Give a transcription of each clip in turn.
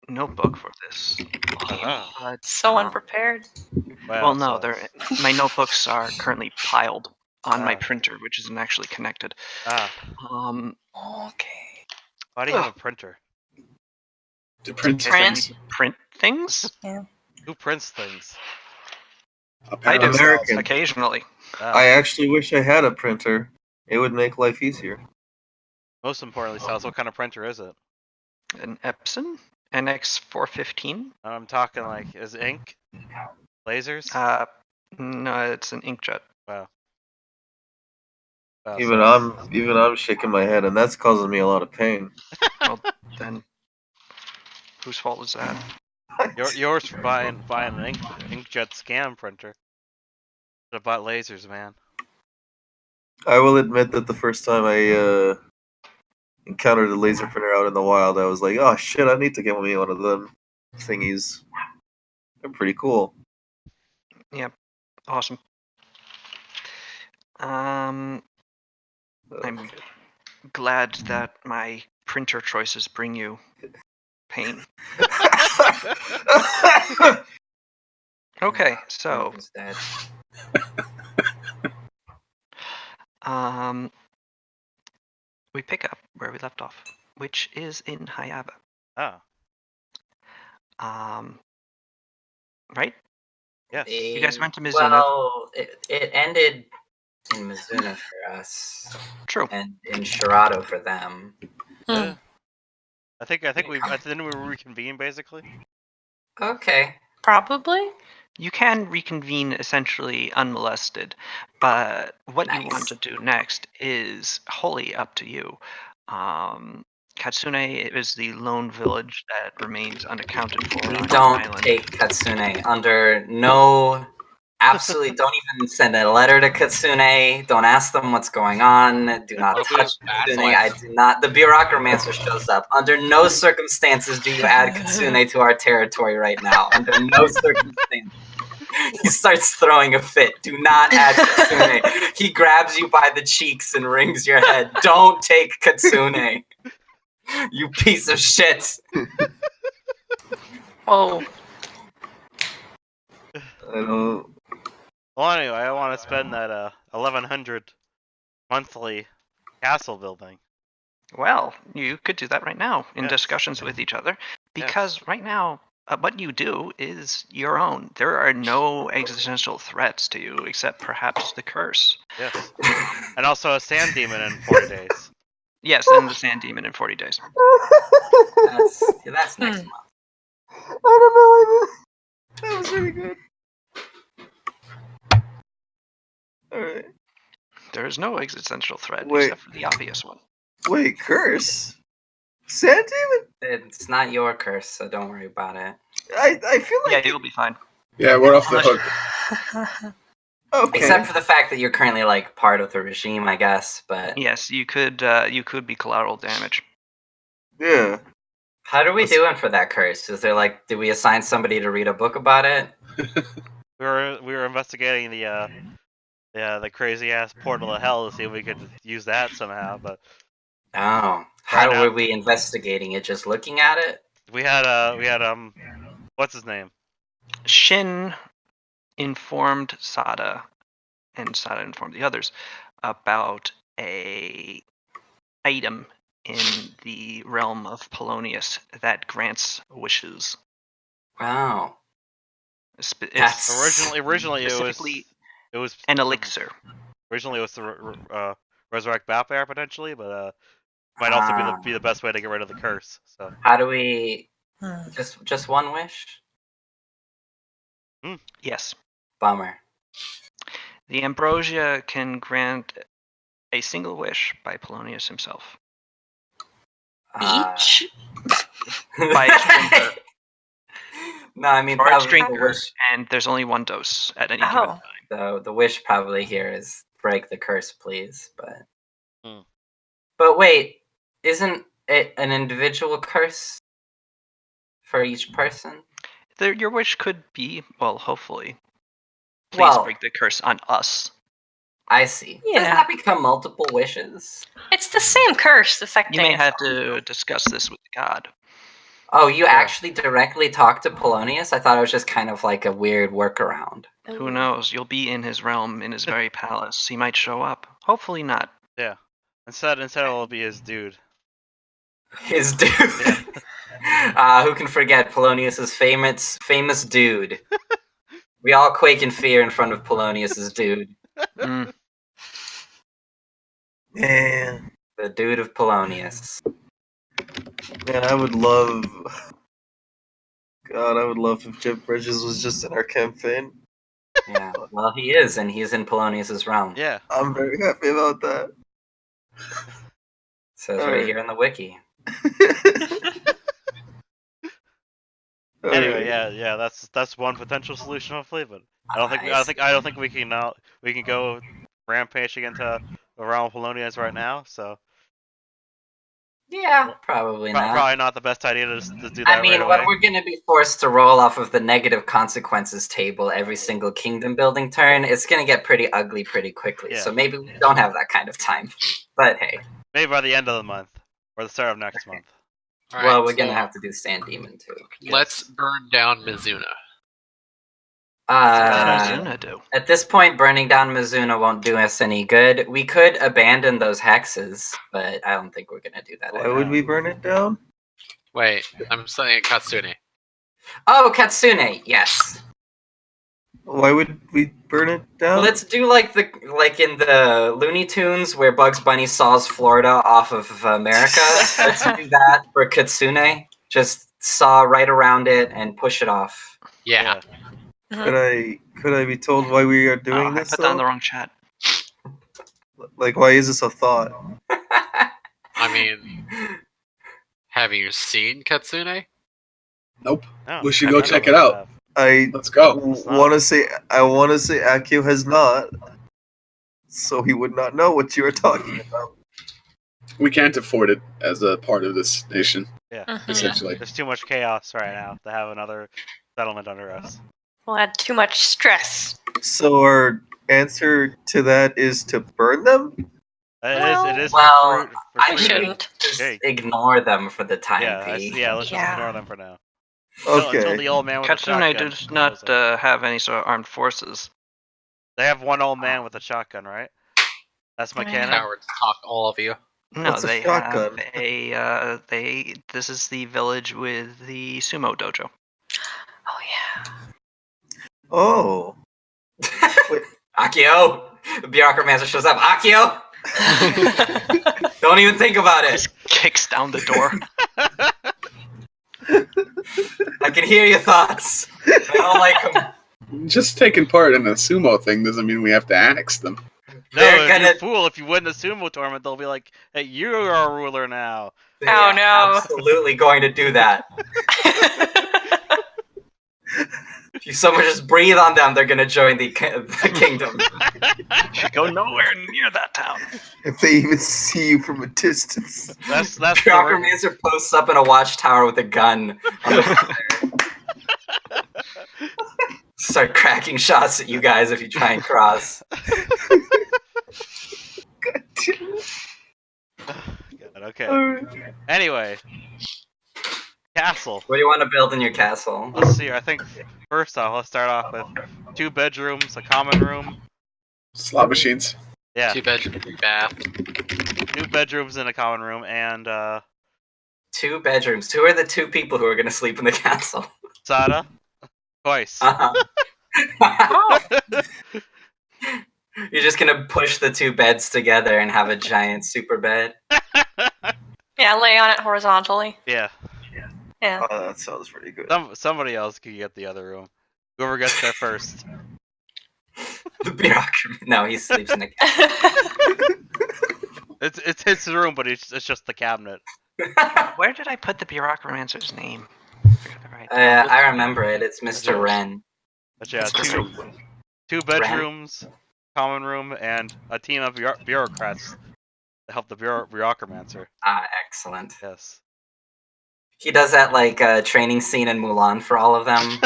notebook for this. But, So unprepared. well, no, my notebooks are currently piled on my printer, which isn't actually connected. Okay. Why do you have a printer? To print Print? Print things? Yeah. Who prints things? I do, American. occasionally. I actually wish I had a printer. It would make life easier. Most importantly, Silas, what kind of printer is it? An Epson NX415. I'm talking like, is it ink? Lasers? No, it's an inkjet. Wow. Even I'm shaking my head, and that's causing me a lot of pain. Well, then, whose fault is that? Yours for buying an inkjet scam printer. Should have bought lasers, man. I will admit that the first time I encountered a laser printer out in the wild, I was like, "Oh shit! I need to get me one of them thingies. They're pretty cool." Yep, awesome. I'm glad that my printer choices bring you pain. Okay, so we pick up where we left off, which is in Hayaba. Oh. Right? Yes. You guys went to Mizuna. Well, it ended in Mizuna for us. True. And in Shirado for them. Yeah. I think we reconvene basically. Okay. Probably. You can reconvene essentially unmolested, but what you want to do next is wholly up to you. Katsune is the lone village that remains unaccounted for. We on don't the island. take Katsune under no. Absolutely, don't even send a letter to Katsune. Don't ask them what's going on. Do not touch Katsune. I do not. The bureaucromancer shows up. Under no circumstances do you add Katsune to our territory right now. Under no circumstances. He starts throwing a fit. Do not add Katsune. He grabs you by the cheeks and wrings your head. Don't take Katsune. You piece of shit. Whoa. I don't. Well, anyway, I want to spend that 1,100 monthly castle building. Well, you could do that right now in discussions with each other, because right now what you do is your own. There are no existential threats to you except perhaps the curse. Yes. And also a sand demon in 40 days. Yes, and the sand demon in 40 days. That's next month. I don't know. That was really good. Alright. There is no existential threat except for the obvious one. Wait, curse? Sand demon? It's not your curse, so don't worry about it. I feel like... Yeah, you'll be fine. Yeah, we're off the hook. Okay. Except for the fact that you're currently like part of the regime, I guess. But yes, you could be collateral damage. Yeah. How are we doing for that curse? Is there like, did we assign somebody to read a book about it? We were investigating the crazy ass portal of hell to see if we could use that somehow, but how were we investigating it? Just looking at it? We had what's his name? Shin informed Sada, and Sada informed the others about a item in the realm of Polonius that grants wishes. Wow. Originally it was an elixir. Originally it was to resurrect Balfair potentially, but might also be the best way to get rid of the curse. So how do we just one wish? Yes. Bummer. The ambrosia can grant a single wish by Polonius himself. Each? By a drinker. No, I mean, or probably a drinker, the wish. And there's only one dose at any given time. So the wish probably here is break the curse, please. But wait, isn't it an individual curse for each person? Your wish could be, well, hopefully, please break the curse on us. I see. Yeah. Does that become multiple wishes? It's the same curse affecting You may us have all. to discuss this with God. Oh, you actually directly talked to Polonius? I thought it was just kind of like a weird workaround. Who knows? You'll be in his realm, in his very palace. He might show up. Hopefully not. Yeah. Instead it'll be his dude. His dude. Yeah. Who can forget Polonius's famous dude? We all quake in fear in front of Polonius's dude. Mm. Man, The dude of Polonius. man, I would love. God, I would love if Jim Bridges was just in our campaign. Yeah, well, he is, and he's in Polonius's realm. Yeah. I'm very happy about that. Says All right right. here in the wiki. Anyway, yeah, that's one potential solution, hopefully. But I don't think we can go rampaging into the realm of Polonius right now. So Yeah, probably not. probably not the best idea to do that I mean, right when away. we're going to be forced to roll off of the negative consequences table every single kingdom building turn, it's going to get pretty ugly pretty quickly. Yeah. So maybe we don't have that kind of time. But hey, Maybe by the end of the month or the start of next month. All well, right, we're going to so have to do Sand Demon too. let's burn down Mizuna. What does Uh, Mizuna do? at this point, burning down Mizuna won't do us any good. We could abandon those hexes, but I don't think we're going to do that. Why would we burn it down? Wait, I'm saying Katsune. Oh, Katsune, yes. Why would we burn it down? Let's do like in the Looney Tunes where Bugs Bunny saws Florida off of America. Let's do that for Katsune. Just saw right around it and push it off. Yeah. Could I be told why we are doing I this? put that in though? the wrong chat. Like, why is this a thought? I mean, have you seen Katsune? Nope. No, We should I go don't check know it about out. I Let's go. want to say Akio has not, so he would not know what you are talking about. We can't afford it as a part of this nation, Mhm. essentially. There's too much chaos right now to have another settlement under us. We'll add too much stress. So our answer to that is to burn them. It is Well, for I We free. shouldn't. Just Okay. ignore them for the time Yeah, being. let's just Yeah. ignore them for now. Okay. Until the old man with the Katsune shotgun does shows not up. have any sort of armed forces. They have one old man with a shotgun, right? That's my Right. canon. Cowards, talk, all of you. No, What's a they shotgun? have a this is the village with the sumo dojo. Oh yeah. Oh. Akio! The bureaucramancer shows up. Akio! Don't even think about it. Just kicks down the door. I can hear your thoughts. I don't like them. Just taking part in a sumo thing doesn't mean we have to annex them. No, They're you gonna- fool! If you win the sumo tournament, they'll be like, "Hey, you're our ruler now." Oh, no. Absolutely going to do that. If you so much as breathe on them, they're going to join the kingdom. You go nowhere near that town. If they even see you from a distance. That's the Bureaucramancer posts up in a watchtower with a gun. On the Start cracking shots at you guys if you try and cross. God, okay. Anyway, castle. What do you want to build in your castle? Let's see. I think first off, let's start off with 2 bedrooms, a common room. Slot machines. Yeah, 2-bedroom, 3-bath. 2 bedrooms in a common room, and 2 bedrooms. Who are the 2 people who are going to sleep in the castle? Sada twice. Oh. You're just going to push the 2 beds together and have a giant super bed? Yeah, lay on it horizontally. Yeah. Yeah. Oh, that sounds pretty good. Somebody else can get the other room. Whoever gets there first. The bureaucracy. No, he sleeps in the castle. It's his room, but it's just the cabinet. Where did I put the bureaucramancer's name? I remember it. It's Mr. Wren. But yeah, It's two bedrooms, common room, and a team of bureaucrats to help the bureaucramancer. Ah, excellent. Yes. He does that like training scene in Mulan for all of them.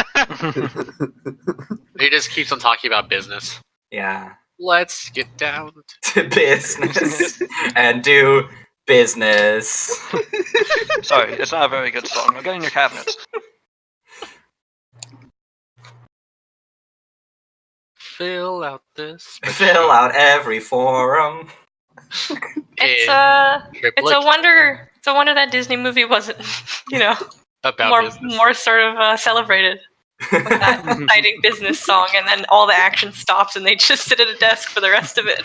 He just keeps on talking about business. Yeah. Let's get down. To business and do Business. Sorry, it's not a very good song. Now get in your cabinets. Fill out this. Fill out every forum. It's a Triplicate wonder. It's a wonder that Disney movie wasn't, about business. more sort of celebrated with that exciting business song, and then all the action stops, and they just sit at a desk for the rest of it.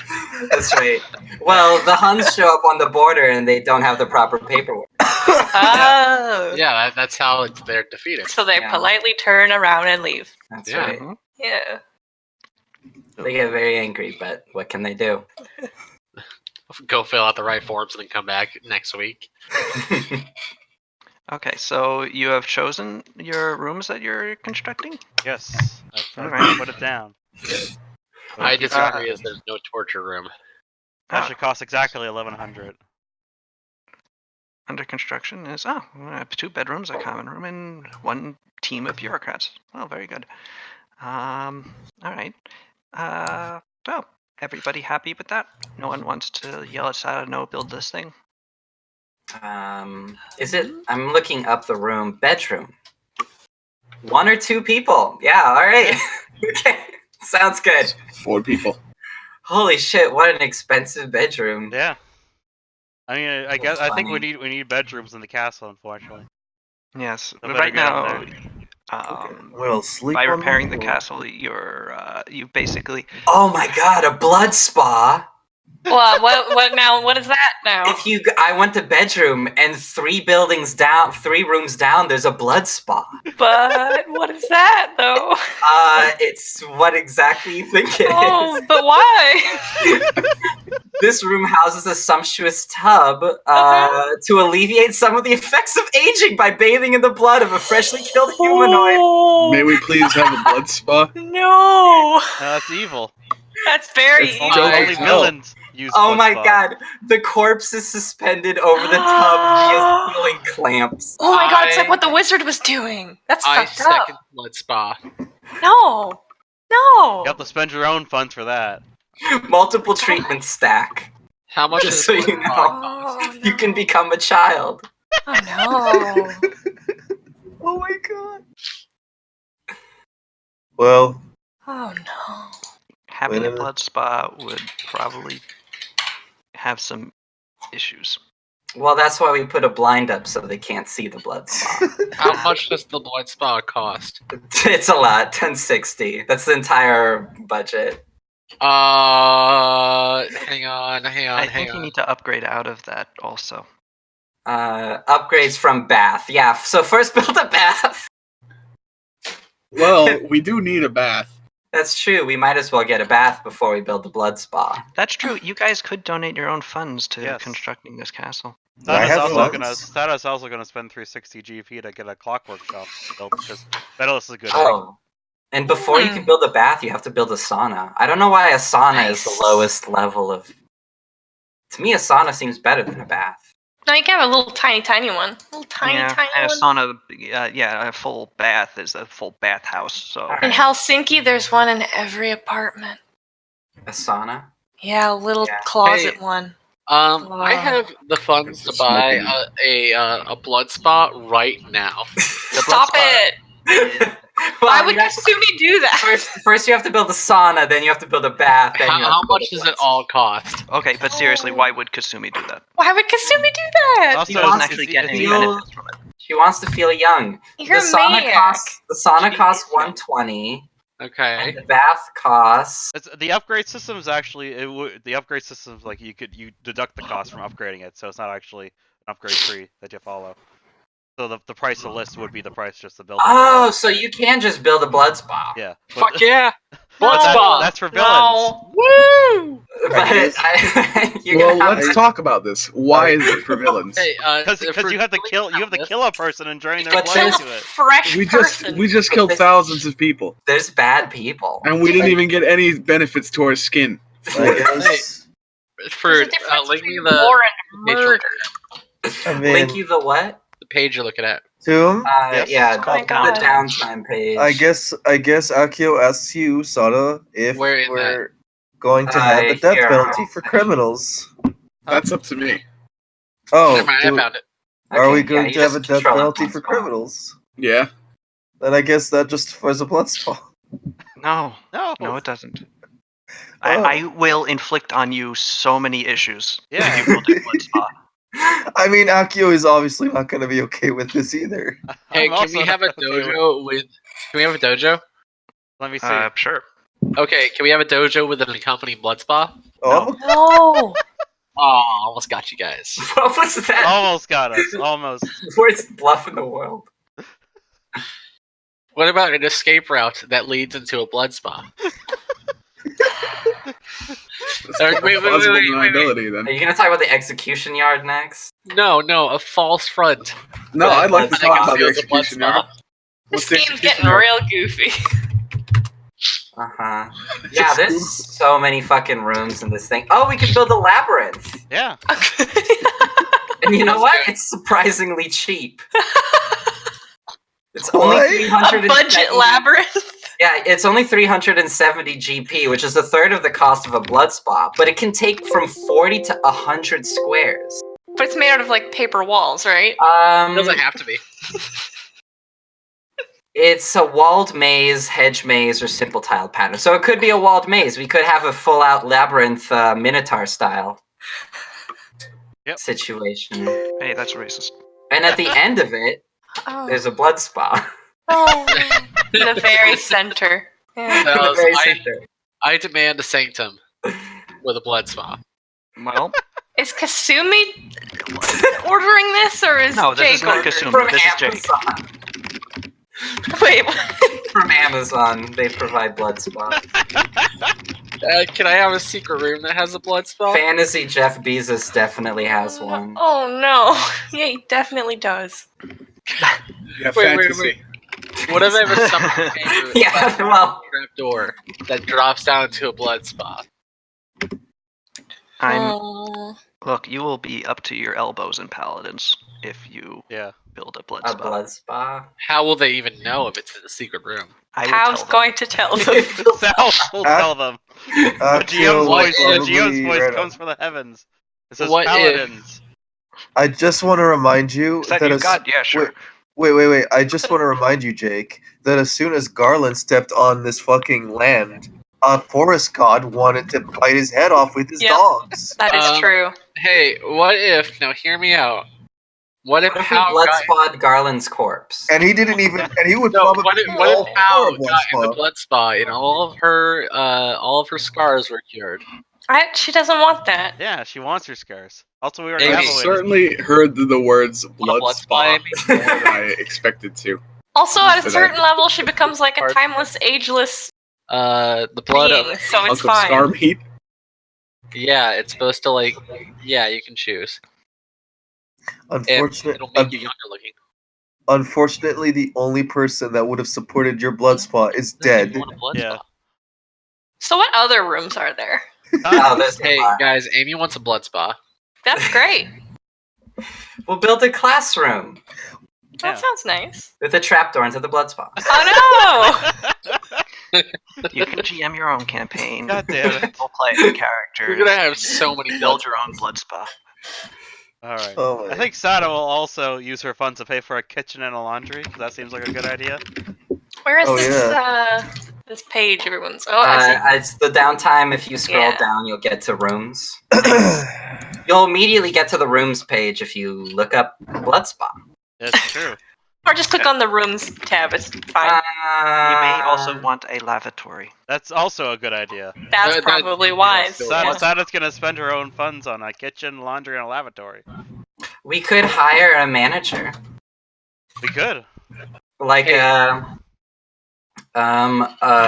That's right. Well, the Huns show up on the border and they don't have the proper paperwork. Oh. Yeah, that's how they're defeated. So they Yeah. politely turn around and leave. That's Yeah. right. Yeah. They get very angry, but what can they do? Go fill out the right forms and then come back next week. Okay, so you have chosen your rooms that you're constructing? Yes. I've Alright. put it down. I disagree as there's no torture room. That Ah. should cost exactly 1,100. Under construction is, we have 2 bedrooms, a common room, and 1 team of bureaucrats. Well, very good. Alright. So, everybody happy with that? No one wants to yell at Sada, no, build this thing? Is it? I'm looking up the room. Bedroom. 1 or 2 people. Yeah, alright. Okay. Sounds good. 4 people. Holy shit, what an expensive bedroom. Yeah. I mean, I guess I think we funny. need bedrooms in the castle, unfortunately. Yes, So but better right get 'em now, Okay. Well, sleep by on repairing the the floor. castle, you basically Oh my god, a blood spa. Well, what now? What is that now? I went to bedroom and 3 rooms down, there's a blood spa. But what is that though? It's what exactly you think it is. Oh, but why? This room houses a sumptuous tub to alleviate some of the effects of aging by bathing in the blood of a freshly killed humanoid. Oh, May we please have a blood spa? no, That's evil. that's very It's evil. dark Only as hell. villains use Oh blood my spa. god, the corpse is suspended over the tub via ceiling clamps. Oh my god, it's like what the wizard was doing. That's I fucked up. second blood spa. No, You have no. to spend your own funds for that. Multiple treatment stack. How much Just is so blood you spa know. cost? Oh, You can become a child. Oh no. Oh my god. Well, Oh no. having a Well- blood spa would probably have some issues. Well, that's why we put a blind up so they can't see the blood spa. How much does the blood spa cost? It's a lot. 1060. That's the entire budget. Hang on. I think you need to upgrade out of that also. Upgrades from bath. Yeah. So first build a bath. Well, we do need a bath. That's true. We might as well get a bath before we build the blood spa. That's true. You guys could donate your own funds to Yes. constructing this castle. I have Sada's also gonna spend 360 GP to get a clockwork shop built because Daedalus is a good egg. Oh. And before you can build a bath, you have to build a sauna. I don't know why a sauna is the Nice. lowest level of. To me, a sauna seems better than a bath. No, you can have a little tiny one. Little tiny and a one. sauna, a full bath is a full bathhouse. So Alright. In Helsinki, there's one in every apartment. A sauna? Yeah, a little Yeah. closet Hey. one. I have the funds to buy a blood spa right now. Stop it! Well, Why would you have to- Kasumi do that? First you have to build a sauna, then you have to build a bath. Then you have How to build much a does blood it all cost? okay, but seriously, why would Kasumi do that? Why would Kasumi do that? Also, He doesn't it's- actually it's- get it's any feel- benefits from it. She wants to feel young. You're the a sauna maniac. costs the sauna She costs is young. 120, and Okay. the bath costs. the upgrade system's actually the upgrade system's like you deduct the cost from upgrading it, so it's not actually an upgrade tree that you follow. So the price of the list would be the price just to build. Oh, so you can just build a blood spa. Yeah. Fuck yeah! But Blood spa! that's for villains. No. Woo! But you're Well, gonna have let's to- talk about this. Why is it for villains? Hey, Because for you have to doing kill this- a person and drain their But blood Kill a into it. fresh We person. just killed thousands of people, There's bad people. and we didn't even get any benefits to our skin. I guess. For There's a difference link me between the war and page you're murder. looking at. I mean, Link you the what? The page you're looking at. Tomb. Yes. Yeah, Oh my the God. downtime page. I guess Akio asks you, Sada, if Where in we're going to have the death here. penalty for criminals. That's up to me. Oh, Never mind, I found it. are we Okay, going you to have a just death control penalty one for spot. criminals? Yeah. Then I guess that justifies a blood spa. No, No. no, it doesn't. Oh. I will inflict on you so many issues Yeah. if you build a blood spa. I mean, Akio is obviously not going to be okay with this either. Hey, I'm can also we have a not okay dojo with? Can we have a dojo? Let me see. Sure. Okay, can we have a dojo with an accompanying blood spa? Oh, No. Oh, almost got you guys. What was that? Almost got us. Almost. Worst bluff in the world. What about an escape route that leads into a blood spa? Plausible wait, deniability, Are then. you gonna talk about the execution yard next? No, a false front. No, I'd like to Blood talk spa. about the Conceals a blood execution yard. spa. What's This the game's execution getting yard? real goofy. Uh-huh. Yeah, there's so many fucking rooms in this thing. Oh, we could build a labyrinth. Yeah. And you know what? It's surprisingly cheap. It's only What? 370. A budget labyrinth. Yeah, it's only 370 GP, which is a third of the cost of a blood spa, but it can take from 40 to 100 squares. But it's made out of like paper walls, right? It doesn't have to be. It's a walled maze, hedge maze, or simple tile pattern. So it could be a walled maze. We could have a full-out labyrinth, Minotaur style situation. Hey, that's racist. And at the end of it, Oh. there's a blood spa. Oh. In the very center. Yeah. In the No, very center. I demand a sanctum with a blood spa. Well, Is Kasumi ordering this, or is no, this Jake is not ordering? Kasumi. From This is Jake. Amazon. Wait, what? From Amazon, they provide blood spas. Can I have a secret room that has a blood spa? Fantasy Jeff Bezos definitely has one. Oh no. Yeah, he definitely does. Yeah, Wait. fantasy. What if I have a summer chamber Yeah, well, trap door that drops down into a blood spa? Oh. Look, you will be up to your elbows in paladins if you Yeah. build a blood a spa. blood spa. How will they even know if it's in a secret room? I will How's tell them. going to tell them? We'll tell them. The Akio GM's will voice, the probably GM's voice right comes on. from the heavens. It says What if- paladins. I just want to remind you Is that that you as- got? Yeah, sure. Wait. I just want to remind you, Jake, that as soon as Garland stepped on this fucking land, a forest god wanted to bite his head off with his Yep. dogs. That is Um, true. Hey, what if? Now, hear me out. What if What if we Hal blood got? spawed Garland's corpse? And he didn't even. And he would No, probably. what if be all Hal for a blood got in the spa. blood spa and all of her scars were cured? She doesn't want that. Yeah, she wants her scars. Also, we already Amy. have I've a way to- certainly heard the words blood, blood spa spa, more than I expected to. Also, at a For certain that. level, she becomes like a Hard. timeless, ageless The blood being, of so it's Uncle fine. Scar meat. yeah, it's supposed to you can choose. And it'll make you younger looking. Unfortunately, the only person that would have supported your blood spa is dead. You want a blood Yeah. spa? So what other rooms are there? Oh, there's Hey a lot. guys, Amy wants a blood spa. That's great. We'll build a classroom That Yeah. sounds nice. with a trapdoor into the blood spa. Oh You can GM your own campaign. God damn it. People play the characters. We're gonna have so many build blood your own spas. blood spa. All right. Oh my. I think Sada will also use her funds to pay for a kitchen and a laundry. 'Cause that seems like a good idea. no! Where is Oh, this page? Everyone's. Oh, I see. It's the downtime. If you scroll Yeah. down, you'll get to rooms. You'll immediately get to the rooms page if you look up blood spa. It's true. Or just click on the rooms tab. It's fine. You may also want a lavatory. That's also a good idea. That's that- probably yeah, wise. still- Sada, Yeah. Sada's gonna spend her own funds on a kitchen, laundry, and a lavatory. We could hire a manager, We could. like a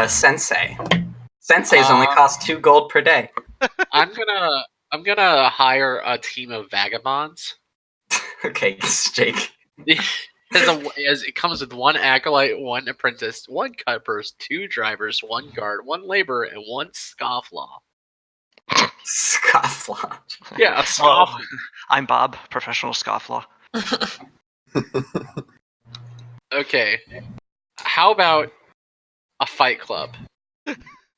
sensei. Senseis only cost 2 gold per day. I'm gonna hire a team of vagabonds. Okay, this is Jake. As it comes with 1 acolyte, 1 apprentice, 1 cutpurse, 2 drivers, 1 guard, 1 laborer, and 1 scofflaw. Scofflaw. Yeah, a scofflaw. I'm Bob, professional scofflaw. Okay. How about a fight club?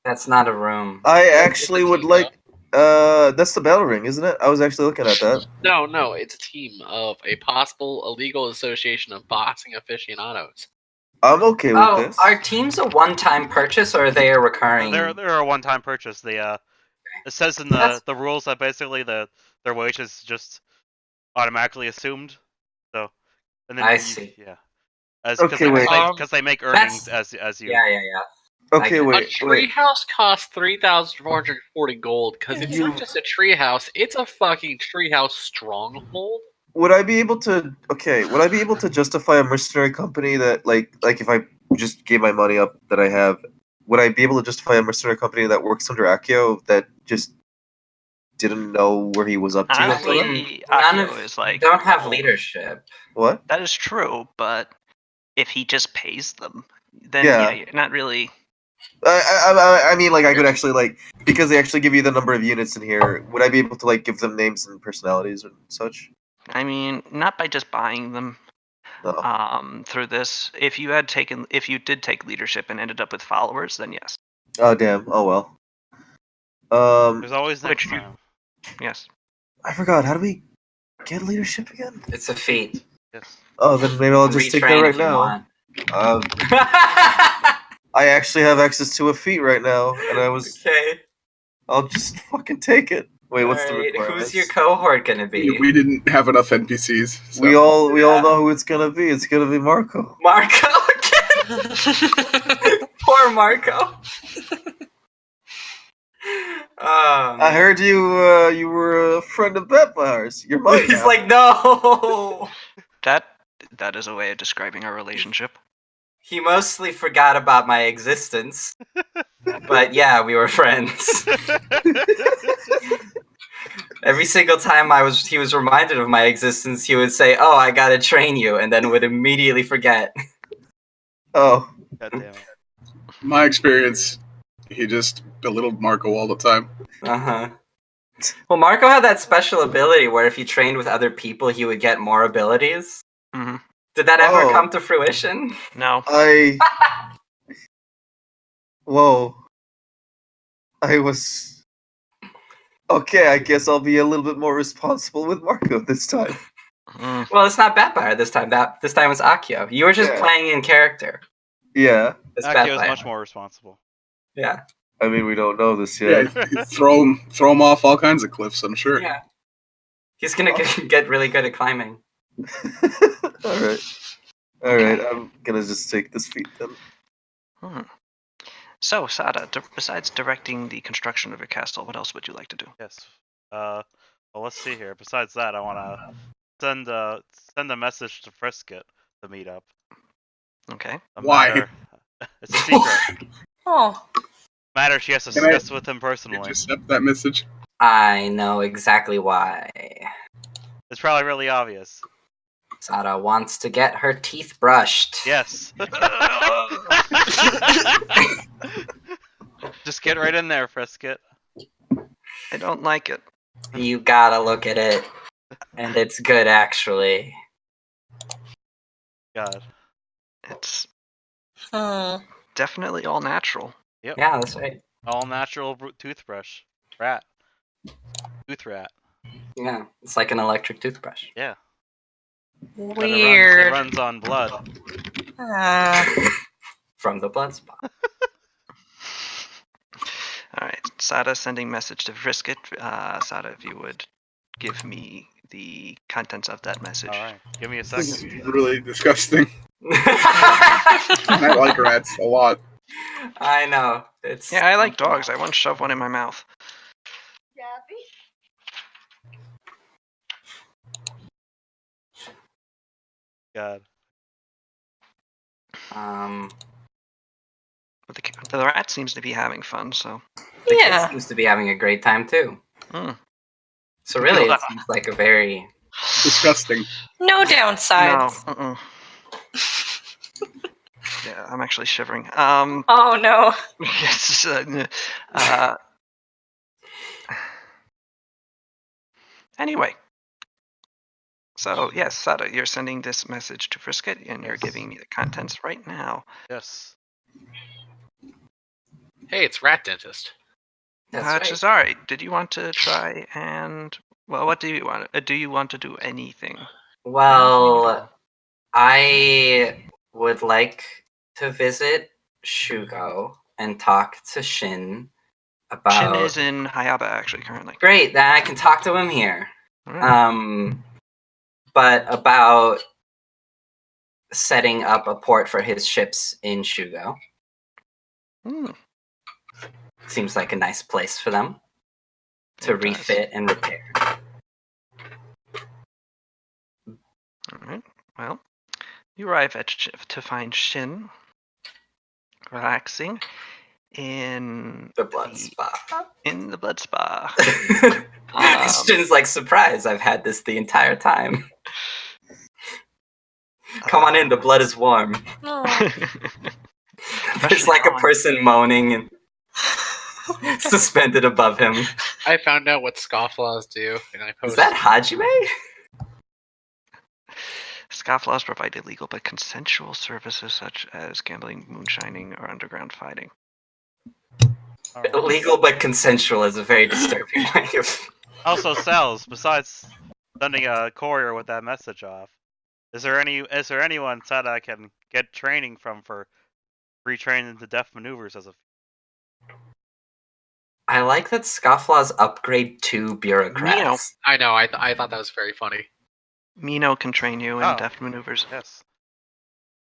That's not a room. I actually would like. That's the bell ring, isn't it? I was actually looking at that. No, it's a team of a possible illegal association of boxing aficionados. I'm okay with Oh, this. are teams a one-time purchase or are they a recurring? They're a one-time purchase. It says in the rules that basically their wage is just automatically assumed. So, and then I see. Yeah. Okay, wait. Because they make earnings as you. Yeah. Okay, A wait. treehouse costs 3,440 gold because it's You- not just a treehouse; it's a fucking treehouse stronghold. Would I be able to? Okay, would I be able to justify a mercenary company that, like if I just gave my money up that I have, would I be able to justify a mercenary company that works under Akio that just didn't know where he was up to? until then? Honestly, None Akio of is like, don't have oh, leadership. What? that is true, but if he just pays them, then Yeah. you're not really. I mean, like I could actually because they actually give you the number of units in here. Would I be able to give them names and personalities and such? I mean, not by just buying them. No. Through this, if you did take leadership and ended up with followers, then yes. Oh damn. Oh well. There's always next Which you- time. Yes. I forgot. How do we get leadership again? It's a feat. Yes. Oh, then maybe I'll just take that Retrain right if you now. want. I actually have access to a feat right now, and Okay. I'll just fucking take it. Wait, what's the Alright, requirements? who's your cohort gonna be? We didn't have enough NPCs. So. We all Yeah. know who it's gonna be. It's gonna be Marco. Marco again. Poor Marco. I heard you were a friend of Vampires. You're mine He's now. like, no. That is a way of describing our relationship. He mostly forgot about my existence. But yeah, we were friends. Every single time he was reminded of my existence, he would say, "Oh, I gotta train you," and then would immediately forget. Oh. God damn it. My experience, he just belittled Marco all the time. Uh-huh. Well, Marco had that special ability where if he trained with other people, he would get more abilities. Mm-hmm. Did that ever Oh. come to fruition? No. Whoa. I was... Okay, I guess I'll be a little bit more responsible with Marco this time. Well, it's not Batfire this time. This time it's Akio. You were just Yeah. playing in character. Yeah. It's Akio is Batfire. much more responsible. Yeah. I mean, we don't know this Yeah, yet. throw him off all kinds of cliffs, I'm sure. Yeah. He's gonna get really good at climbing. Alright. Alright, I'm gonna just take this feat then. So, Sada, besides directing the construction of your castle, what else would you like to do? Yes. Well, let's see here. Besides that, I want to send a message to Frisket to meet up. Okay. Why? It's a secret. Oh. Matter she has to Can I- discuss with him Did personally. you accept that message? I know exactly why. It's probably really obvious. Sada wants to get her teeth brushed. Yes. Just get right in there, Frisket. I don't like it. You gotta look at it. And it's good, actually. God. It's Hmm. definitely all natural. Yep. Yeah, that's right. All natural toothbrush. Rat. Tooth rat. Yeah, it's like an electric toothbrush. Yeah. But Weird. It runs on blood. From the blood spot. All right, Sada sending message to Frisket. Sada, if you would give me the contents of that message. All right. Give me a This is second. really disgusting. And I like rats a lot. I know. It's Yeah, I like dogs. I once shoved one in my mouth. God. But the rat seems to be having fun, so. The Yeah. kid seems to be having a great time too. Hmm. So really, it seems like a very Disgusting. No downsides. No. Yeah, I'm actually shivering. Oh no. Yes. Anyway. So, yes, Sada, you're sending this message to Frisket, and you're giving me the contents right now. Yes. Hey, it's Rat Dentist. That's right. Cesare, did you want to try and what do you want? Do you want to do anything? Well, I would like to visit Shugo and talk to Shin about. Shin is in Hayaba actually currently. Great, then I can talk to him here. Alright. But about setting up a port for his ships in Shugo. Hmm. Seems like a nice place for them to It does. refit and repair. Alright. Well, you arrive to find Shin relaxing in The blood spa. In the blood spa. Shin's like, surprise, I've had this the entire time. Come on in, the blood is warm. There's like a person moaning and suspended above him. I found out what scofflaws do, and I posted. Is that Hajime? Scofflaws provide illegal but consensual services such as gambling, moonshining, or underground fighting. Illegal but consensual is a very disturbing way of. Also, Cells, besides sending a courier with that message off, is there anyone that I can get training from for retraining into death maneuvers as a? I like that scofflaws upgrade to bureaucrats. Mino. I know. I thought that was very funny. Mino can train you in death maneuvers. Yes.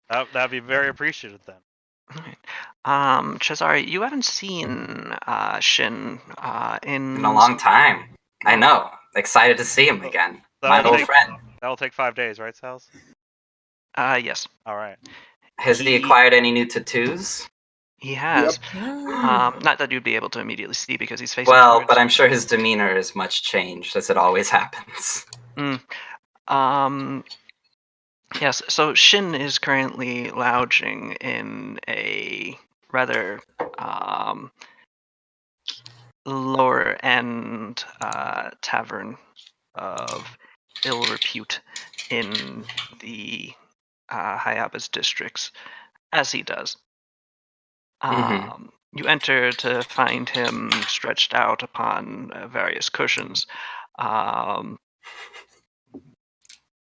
That'd be very appreciated then. Alright. Cesare, you haven't seen Shin in a long time. I know. Excited to see him again. My old friend. That'll take 5 days, right, Cells? Yes. All right. Has he acquired any new tattoos? He has. Not that you'd be able to immediately see because he's facing. Well, but I'm sure his demeanor is much changed, as it always happens. Yes, so Shin is currently lounging in a rather lower end tavern of ill repute in the Hayaba's districts, as he does. You enter to find him stretched out upon various cushions,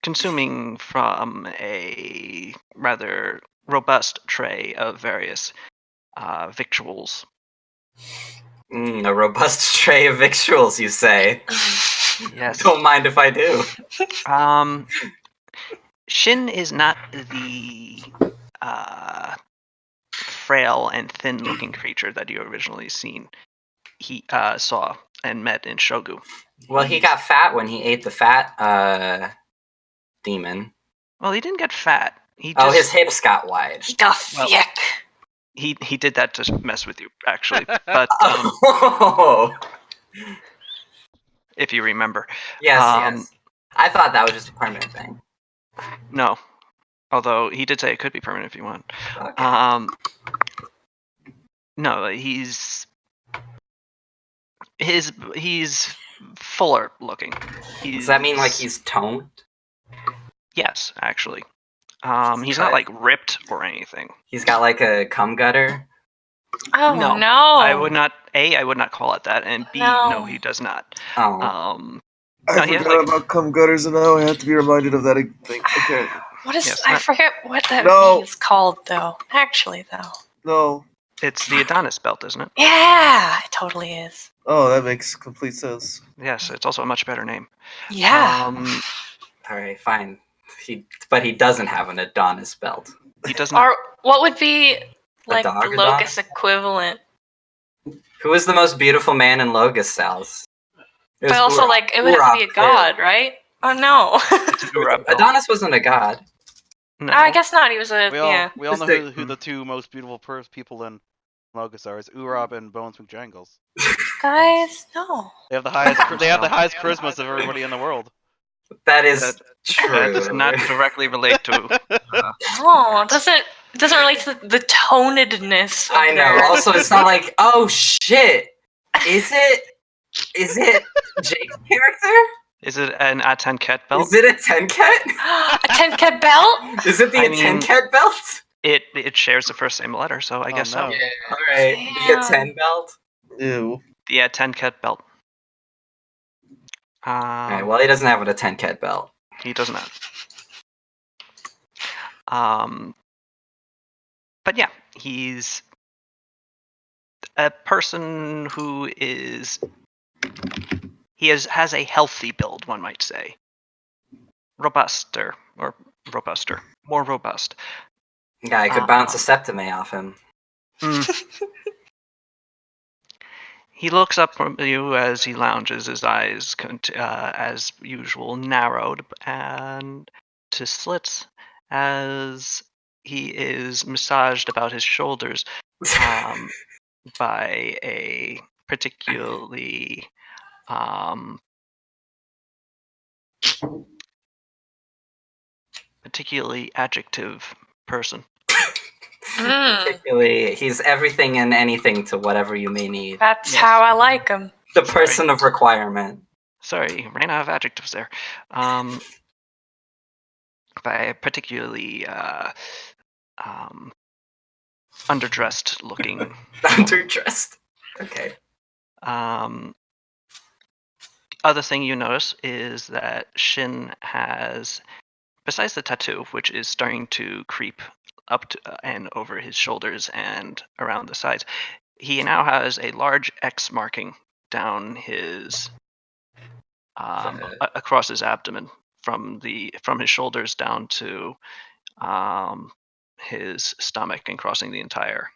consuming from a rather robust tray of various victuals. A robust tray of victuals, you say? Yes. Don't mind if I do. Shin is not the frail and thin-looking creature that you originally saw and met in Shogu. Well, he got fat when he ate the fat demon. Well, he didn't get fat. His hips got wide. He got thick. He did that to mess with you, actually. But if you remember. Yes. I thought that was just a permanent thing. No. Although he did say it could be permanent if you want. Okay. No, he's fuller looking. Does that mean like he's toned? Yes, actually. He's not like ripped or anything. He's got like a cum gutter. Oh no! I would not call it that, and B, no, he does not. Oh. I forgot about cum gutters, and now I have to be reminded of that thing. Okay. What is? I forget what that is called, though. Actually, though. No. It's the Adonis belt, isn't it? Yeah, it totally is. Oh, that makes complete sense. Yes, it's also a much better name. Yeah. All right, fine. But he doesn't have an Adonis belt. He does not. Or what would be like the Locus equivalent? Who is the most beautiful man in Locus, Sal's? But also, like, it would have to be a god, right? Oh no. Adonis wasn't a god. No. I guess not. He was a We all know who the two most beautiful people in Locus are. It's Urab and Bones McJangles. Guys, no. They have the highest. They have the highest charismas of everybody in the world. That is true. That does not directly relate to. No, it doesn't relate to the tonedness. I know. Also, it's not like, oh shit, is it Jake's character? Is it an Atenket belt? Is it a Tenket? A Tenket belt? Is it the Tenket belt? It shares the first same letter, so I guess so. Yeah. All right, the Aten belt. Ew. Yeah, 10 cat belt. Alright, well, he doesn't have a 10 cat belt. He does not. But yeah, he's a person who is has a healthy build, one might say. Robuster, more robust. Yeah, I could bounce a septime off him. He looks up from you as he lounges, his eyes, as usual, narrowed and to slits as he is massaged about his shoulders by a particularly adjective person. Particularly, he's everything and anything to whatever you may need. That's how I like him. The person of requirement. Sorry, ran out of adjectives there. By a particularly underdressed looking. Underdressed. Okay. Other thing you notice is that Shin has, besides the tattoo, which is starting to creep up to, and over his shoulders and around the sides, he now has a large X marking down his across his abdomen from his shoulders down to his stomach and crossing the entire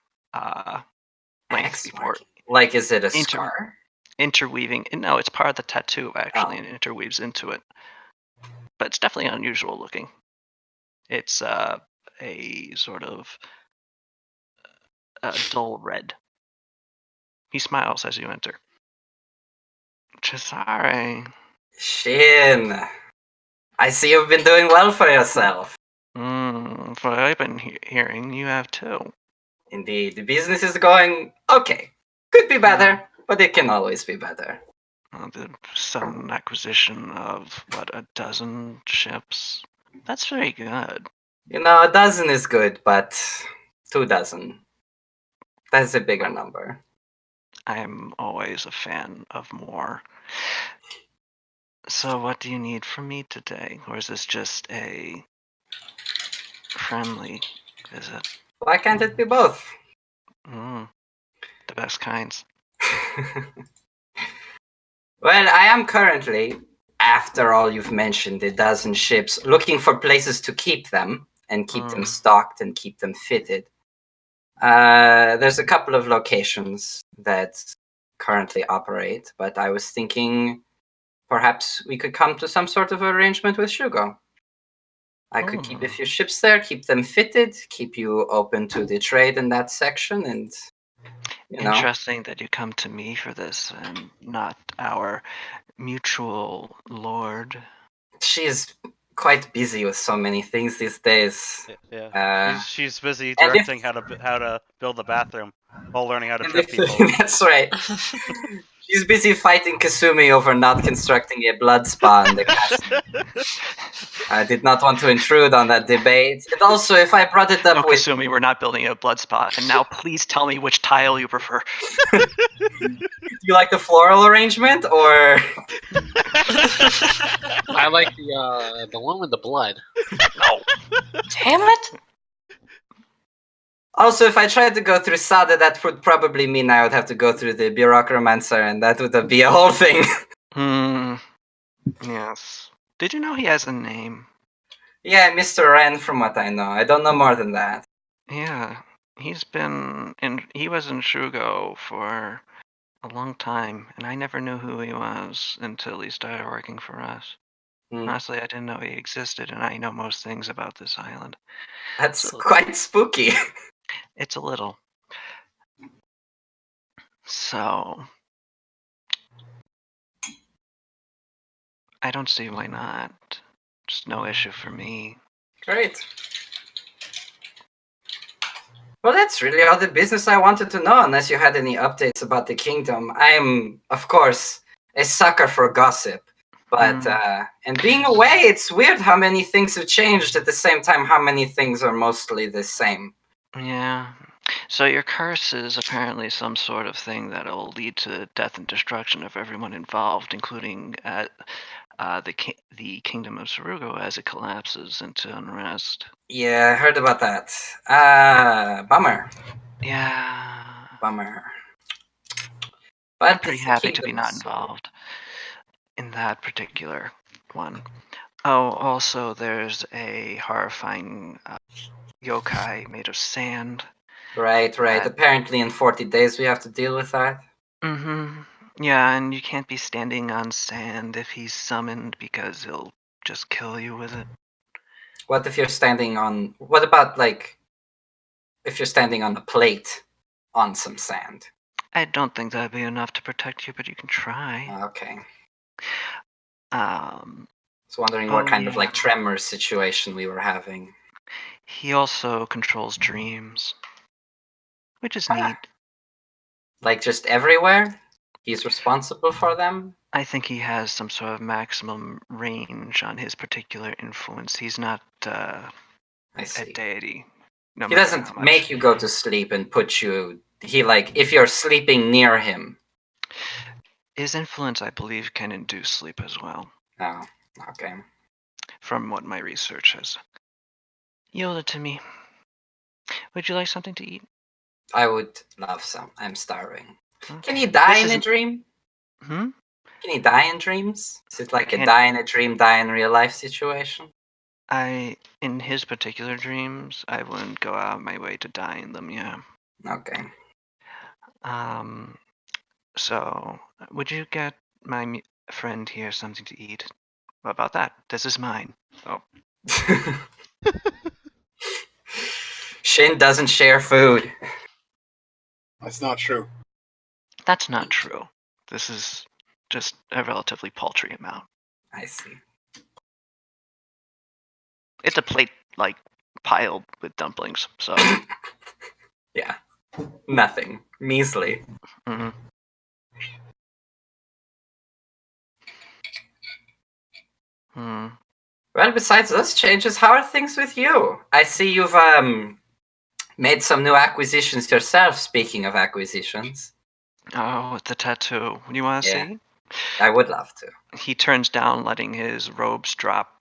length. Like, is it a scar? Interweaving. No, it's part of the tattoo actually, and interweaves into it. But it's definitely unusual looking. It's a sort of dull red. He smiles as you enter. Cesare. Shin, I see you've been doing well for yourself. From what I've been hearing, you have too. Indeed, the business is going okay. Could be better, but it can always be better. The sudden acquisition of, a dozen ships? That's very good. You know, a dozen is good, but 2 dozen. That's a bigger number. I'm always a fan of more. So what do you need from me today? Or is this just a friendly visit? Why can't it be both? The best kinds. Well, I am currently, after all you've mentioned, a dozen ships, looking for places to keep them, and keep them stocked and keep them fitted. There's a couple of locations that currently operate, but I was thinking perhaps we could come to some sort of arrangement with Shugo. I could keep a few ships there, keep them fitted, keep you open to the trade in that section, and Interesting that you come to me for this and not our mutual lord. She is quite busy with so many things these days. Yeah, she's busy directing how to build the bathroom while learning how to trip people. That's right. She's busy fighting Kasumi over not constructing a blood spa in the castle. I did not want to intrude on that debate. And also, if I brought it up with Kasumi, we're not building a blood spa. And now, please tell me which tile you prefer. Do you like the floral arrangement, or? I like the one with the blood. No. Damn it! Also, if I tried to go through Sada, that would probably mean I would have to go through the Bureaucromancer, and that would be a whole thing. Yes. Did you know he has a name? Yeah, Mr. Ren, from what I know. I don't know more than that. Yeah. He was in Shugo for a long time, and I never knew who he was until he started working for us. Honestly, I didn't know he existed, and I know most things about this island. That's quite spooky. It's a little. So, I don't see why not. Just no issue for me. Great. Well, that's really all the business I wanted to know, unless you had any updates about the kingdom. I am, of course, a sucker for gossip. But, and being away, it's weird how many things have changed at the same time, how many things are mostly the same. Yeah. So your curse is apparently some sort of thing that'll lead to death and destruction of everyone involved, including the kingdom of Sarugo as it collapses into unrest. Yeah, I heard about that. Bummer. Yeah. Bummer. I'm But pretty it's the happy to be kingdom not of Sarugo. involved in that particular one. Oh, also, there's a horrifying yokai made of sand. Right. Apparently in 40 days we have to deal with that. Mm-hmm. Yeah, and you can't be standing on sand if he's summoned because he'll just kill you with it. What if you're standing on... What about, like, if you're standing on a plate on some sand? I don't think that'd be enough to protect you, but you can try. Okay. Um, I was wondering what kind of, like, tremor situation we were having. He also controls dreams, which is neat. Like, just everywhere? He's responsible for them? I think he has some sort of maximum range on his particular influence. He's not I a see. deity. No He matter how doesn't much. make you go to sleep and put you... He, like, if you're sleeping near him... His influence, I believe, can induce sleep as well, Oh, okay. from what my research has yielded to me. Would you like something to eat? I would love some. I'm starving. Okay. Can he die This in a is- dream? Hmm? Can he die in dreams? Is it like a Can't- die in a dream, die in real life situation? In his particular dreams, I wouldn't go out of my way to die in them, yeah. Okay. So, would you get my friend here something to eat? What about that? This is mine. Oh. Shin doesn't share food. That's not true. That's not true. This is just a relatively paltry amount. I see. It's a plate, like, piled with dumplings, so. Yeah. Nothing. Measly. Mhm. Hmm. Well, besides those changes, how are things with you? I see you've made some new acquisitions yourself, speaking of acquisitions. Oh, the tattoo. You want to Yeah. see? I would love to. He turns down, letting his robes drop,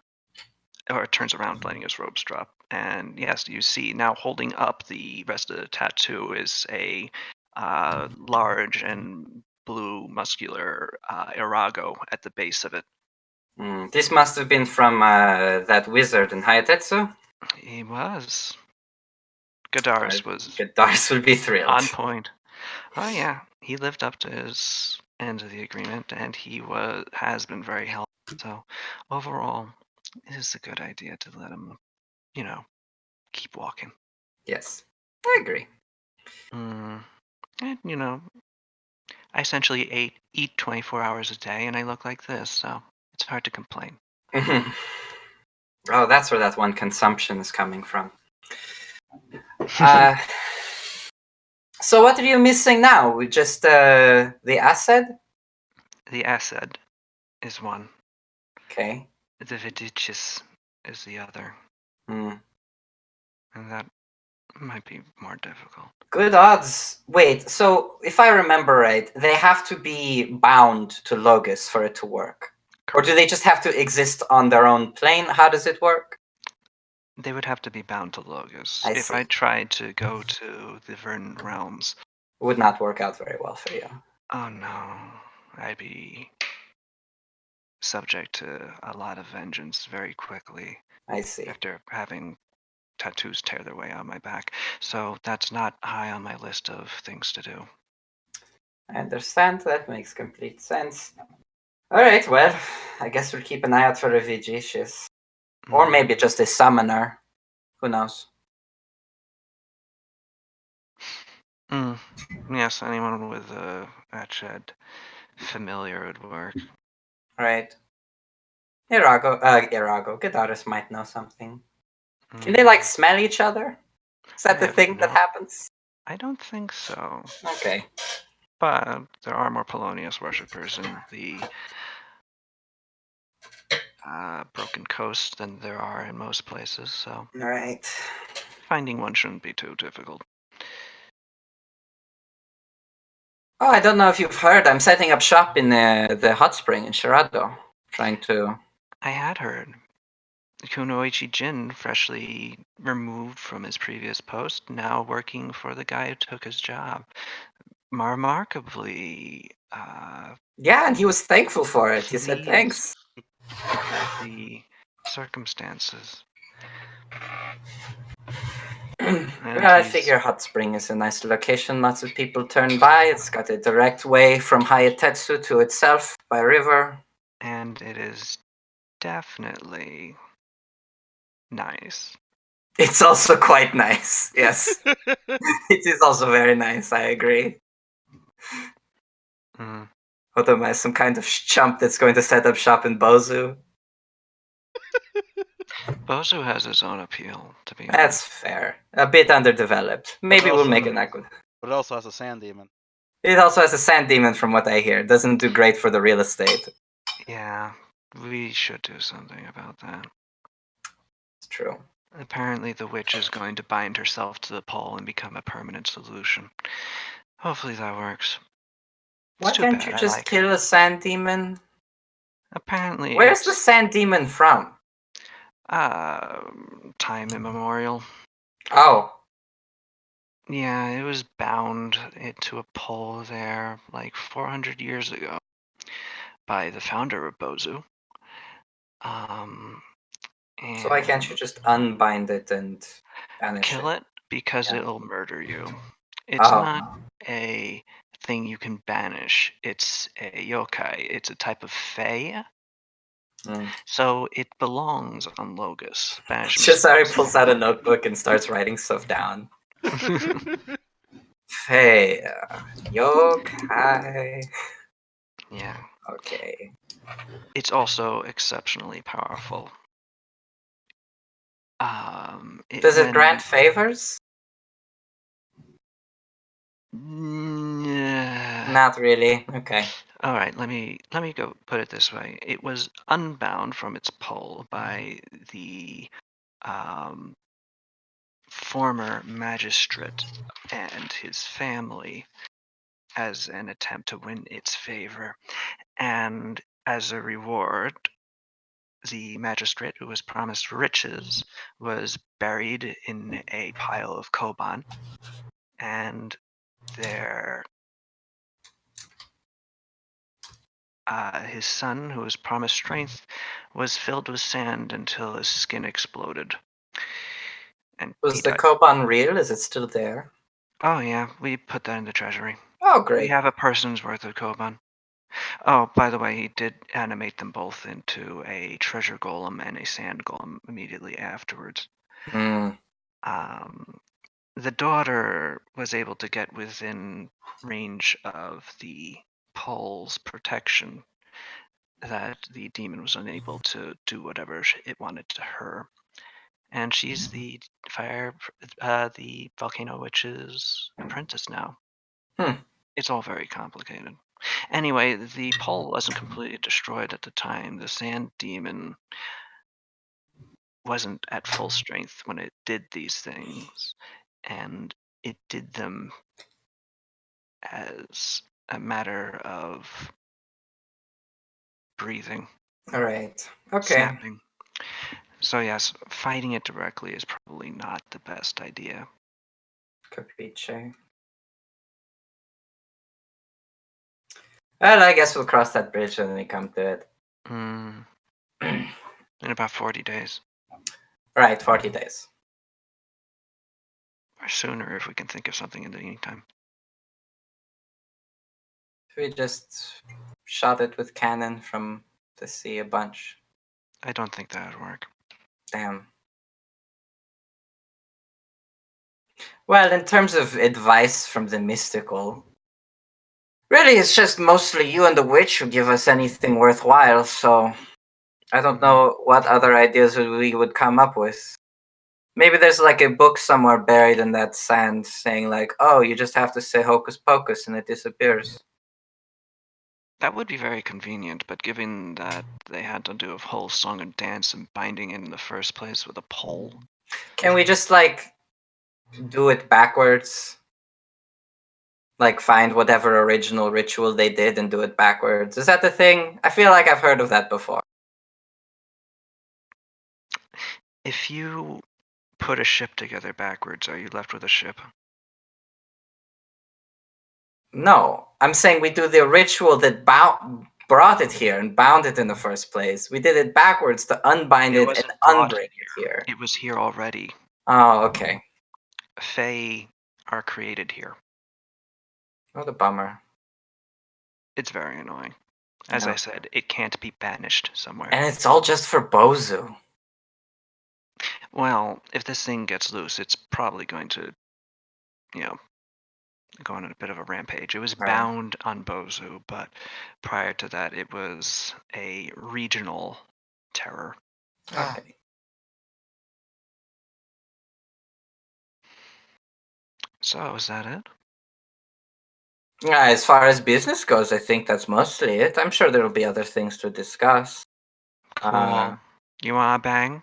or turns around, letting his robes drop. And yes, you see now holding up the rest of the tattoo is a large and blue muscular Irago at the base of it. This must have been from that wizard in Hayatetsu. He was. Gadaris was Gadaris would be thrilled. on point. Oh yeah, he lived up to his end of the agreement, and he has been very helpful. So overall, it is a good idea to let him, keep walking. Yes, I agree. And I essentially eat 24 hours a day, and I look like this, so it's hard to complain. Oh, that's where that one consumption is coming from. So what are you missing now? We just the acid? The acid is one. Okay. The Vidicis is the other. Mm. And that might be more difficult. Good odds. Wait, so if I remember right, they have to be bound to Logos for it to work. Or do they just have to exist on their own plane? How does it work? They would have to be bound to Logos. I If see. I tried to go to the Verdant Realms, Would not work out very well for you. oh no, I'd be subject to a lot of vengeance very quickly I see. after having tattoos tear their way out my back. So that's not high on my list of things to do. I understand. That makes complete sense. Alright, well, I guess we'll keep an eye out for a Vigicious. Or maybe just a summoner. Who knows? Yes, anyone with a Atched familiar would work. Right. Irago, Gadaris might know something. Can they, like, smell each other? Is that I the have thing that no- happens? I don't think so. Okay. But there are more Polonius worshippers in the Broken Coast than there are in most places, so Alright. finding one shouldn't be too difficult. Oh, I don't know if you've heard. I'm setting up shop in the hot spring in Shirado. Trying to... I had heard. Kunoichi Jin, freshly removed from his previous post, now working for the guy who took his job. Remarkably, Yeah, and he was thankful for it. He said pleased thanks. with the circumstances. Well, And I he's- figure Hot Spring is a nice location. Lots of people turn by. It's got a direct way from Hayatetsu to itself by river. And it is definitely nice. It's also quite nice. Yes, it is also very nice. I agree. Mm. What am I, some kind of chump that's going to set up shop in Bozu? Bozu has its own appeal, to be That's honest. fair. A bit underdeveloped. Maybe we'll also- make an aqua. But it also has a sand demon. It also has a sand demon, from what I hear. Doesn't do great for the real estate. Yeah, we should do something about that. It's true. Apparently, the witch is going to bind herself to the pole and become a permanent solution. Hopefully, that works. Why too can't bad, you I just like kill a sand demon? Apparently, Where's the it's sand demon from? time immemorial. Oh, Yeah, it was bound to a pole there like 400 years ago by the founder of Bozu. so why can't you And just unbind it and banish kill it because Yeah. it'll murder you. It's Oh. not a thing you can banish. It's a yokai. It's a type of fae. Mm. So it belongs on Logus. Banishment Cesare spells. pulls out a notebook and starts writing stuff down. Hey, yokai. Yeah. Okay. It's also exceptionally powerful. Does it when- grant favors? Nah. Not really. Okay. All right, let me go put it this way. It was unbound from its pole by the former magistrate and his family as an attempt to win its favor. And as a reward, the magistrate who was promised riches was buried in a pile of koban, and his son, who was promised strength, was filled with sand until his skin exploded. And he Was the died. Koban real? Is it still there? Oh yeah, we put that in the treasury. Oh, We great. have a person's worth of koban. Oh, by the way, he did animate them both into a treasure golem and a sand golem immediately afterwards. Hmm. The daughter was able to get within range of the pole's protection, that the demon was unable to do whatever it wanted to her. And she's the the volcano witch's apprentice now. Hmm. It's all very complicated. Anyway, the pole wasn't completely destroyed at the time. The sand demon wasn't at full strength when it did these things, and it did them as a matter of breathing, All right. Okay. snapping. So yes, fighting it directly is probably not the best idea. Capiche. Well, I guess we'll cross that bridge when we come to it. In about 40 days. Right, 40 days. Or sooner if we can think of something in the meantime. We just shot it with cannon from the sea a bunch. I don't think that would work. Damn. Well, in terms of advice from the mystical, really it's just mostly you and the witch who give us anything worthwhile, so I don't know what other ideas we would come up with. Maybe there's like a book somewhere buried in that sand saying like, oh, you just have to say hocus pocus and it disappears. That would be very convenient, but given that they had to do a whole song and dance and binding it in the first place with a pole. Can we just like do it backwards? Like find whatever original ritual they did and do it backwards. Is that the thing? I feel like I've heard of that before. If you put a ship together backwards, are you left with a ship? No, I'm saying we do the ritual that brought it here and bound it in the first place. We did it backwards to unbind it and wasn't brought unbring it here. It was here already. Oh, okay. Fae are created here. What a bummer. It's very annoying. As I said, it can't be banished somewhere. And it's all just for Bozu. Well, if this thing gets loose, it's probably going to, go on a bit of a rampage. It was bound on Bozu, but prior to that, it was a regional terror. Okay. So, is that it? Yeah, as far as business goes, I think that's mostly it. I'm sure there'll be other things to discuss. Cool. You wanna bang?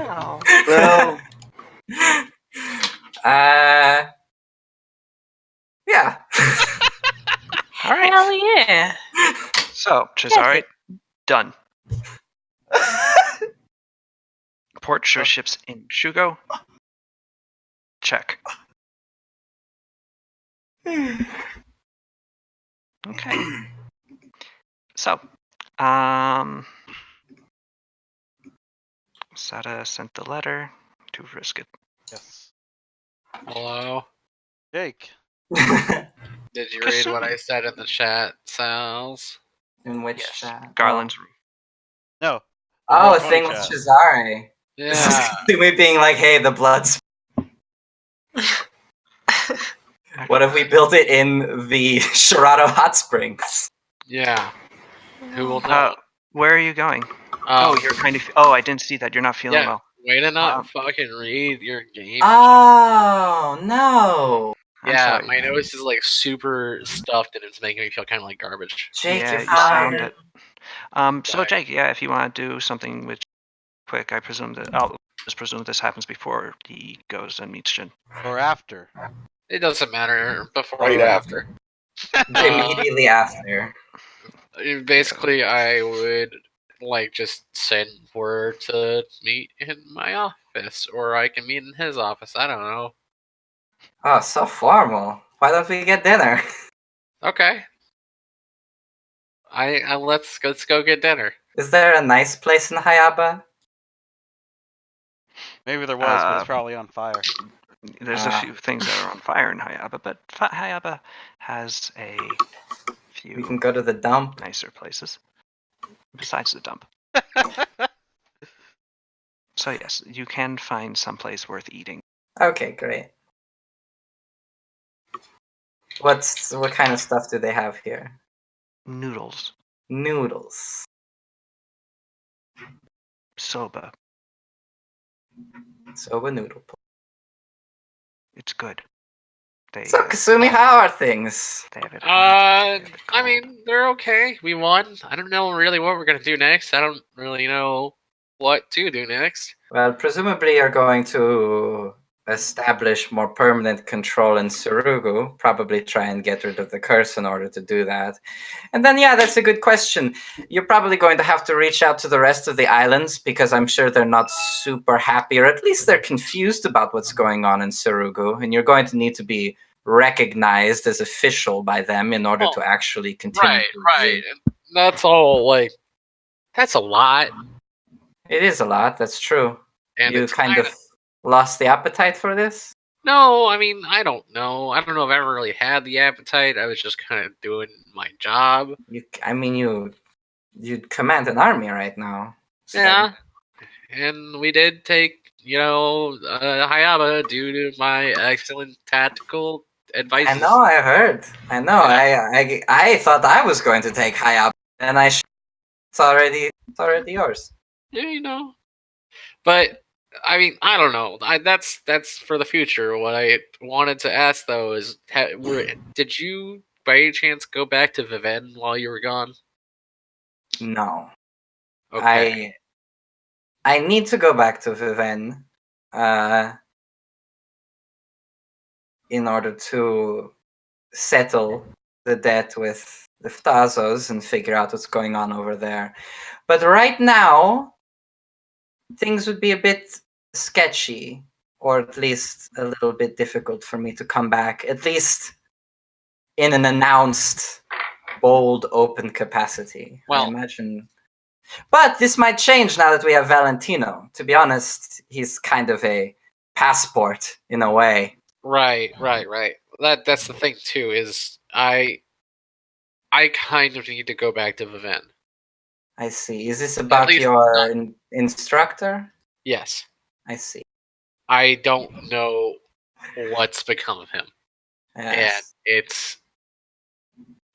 Wow. Well, yeah. All right. Hell yeah. So, Cesare, done. Port your ships in Shugo. Check. Okay. So, Sada sent the letter to risk it. Yes. Hello. Jake. Did you read what I said in the chat, Sal's? In which Yes. chat? Garland's room. No. Oh, a 420 thing with chat. Cesare. Yeah. Me being like, hey, the blood's. What if we built it in the Shirado Hot Springs? Yeah. Who will know? Where are you going? You're kind of. Oh, I didn't see that. You're not feeling well. Way to not fucking read your game. Oh, no. I'm sorry. My nose is like super stuffed and it's making me feel kind of like garbage. Jake, you're you fine. sound it. So Jake, if you want to do something with quick, I presume that I'll just presume this happens before he goes and meets Jin. Or after. It doesn't matter. Before Right after. Immediately after. Basically, I would just send word to meet in my office, or I can meet in his office. I don't know. Oh, so formal. Why don't we get dinner? Okay. Let's go get dinner. Is there a nice place in Hayaba? Maybe there was, but it's probably on fire. There's a few things that are on fire in Hayaba, but Hayaba has a few. We can go to the dump. Nicer places besides the dump. So yes, you can find some place worth eating. Okay, great. What kind of stuff do they have here? Noodles. Noodles. Soba. Soba noodle. It's good. So Kasumi, how are things? They have it. I mean, they're okay. We won. I don't know really what we're gonna do next. I don't really know what to do next. Well, presumably you're going to establish more permanent control in Surugu. Probably try and get rid of the curse in order to do that. And then, yeah, that's a good question. You're probably going to have to reach out to the rest of the islands because I'm sure they're not super happy, or at least they're confused about what's going on in Surugu. And you're going to need to be recognized as official by them in order to actually continue. Right. And that's all. That's a lot. It is a lot. That's true. And you it's kind of lost the appetite for this? No, I mean, I don't know. I don't know if I ever really had the appetite. I was just kind of doing my job. You command an army right now. So. Yeah. And we did take, Hayaba due to my excellent tactical advice. I know, I heard. I know. Yeah. I thought I was going to take Hayaba, and it's already yours. Yeah, But I mean, I don't know. That's for the future. What I wanted to ask though is, did you by any chance go back to Viven while you were gone? No. Okay. I need to go back to Viven. in order to settle the debt with the Ftazos and figure out what's going on over there. But right now, things would be a bit sketchy, or at least a little bit difficult for me to come back, at least in an announced, bold, open capacity. I Well- imagine. But this might change now that we have Valentino. To be honest, he's kind of a passport in a way. Right. That's the thing too. Is I kind of need to go back to Vivin. I see. Is this about least your instructor? Yes. I see. I don't know what's become of him, Yes. and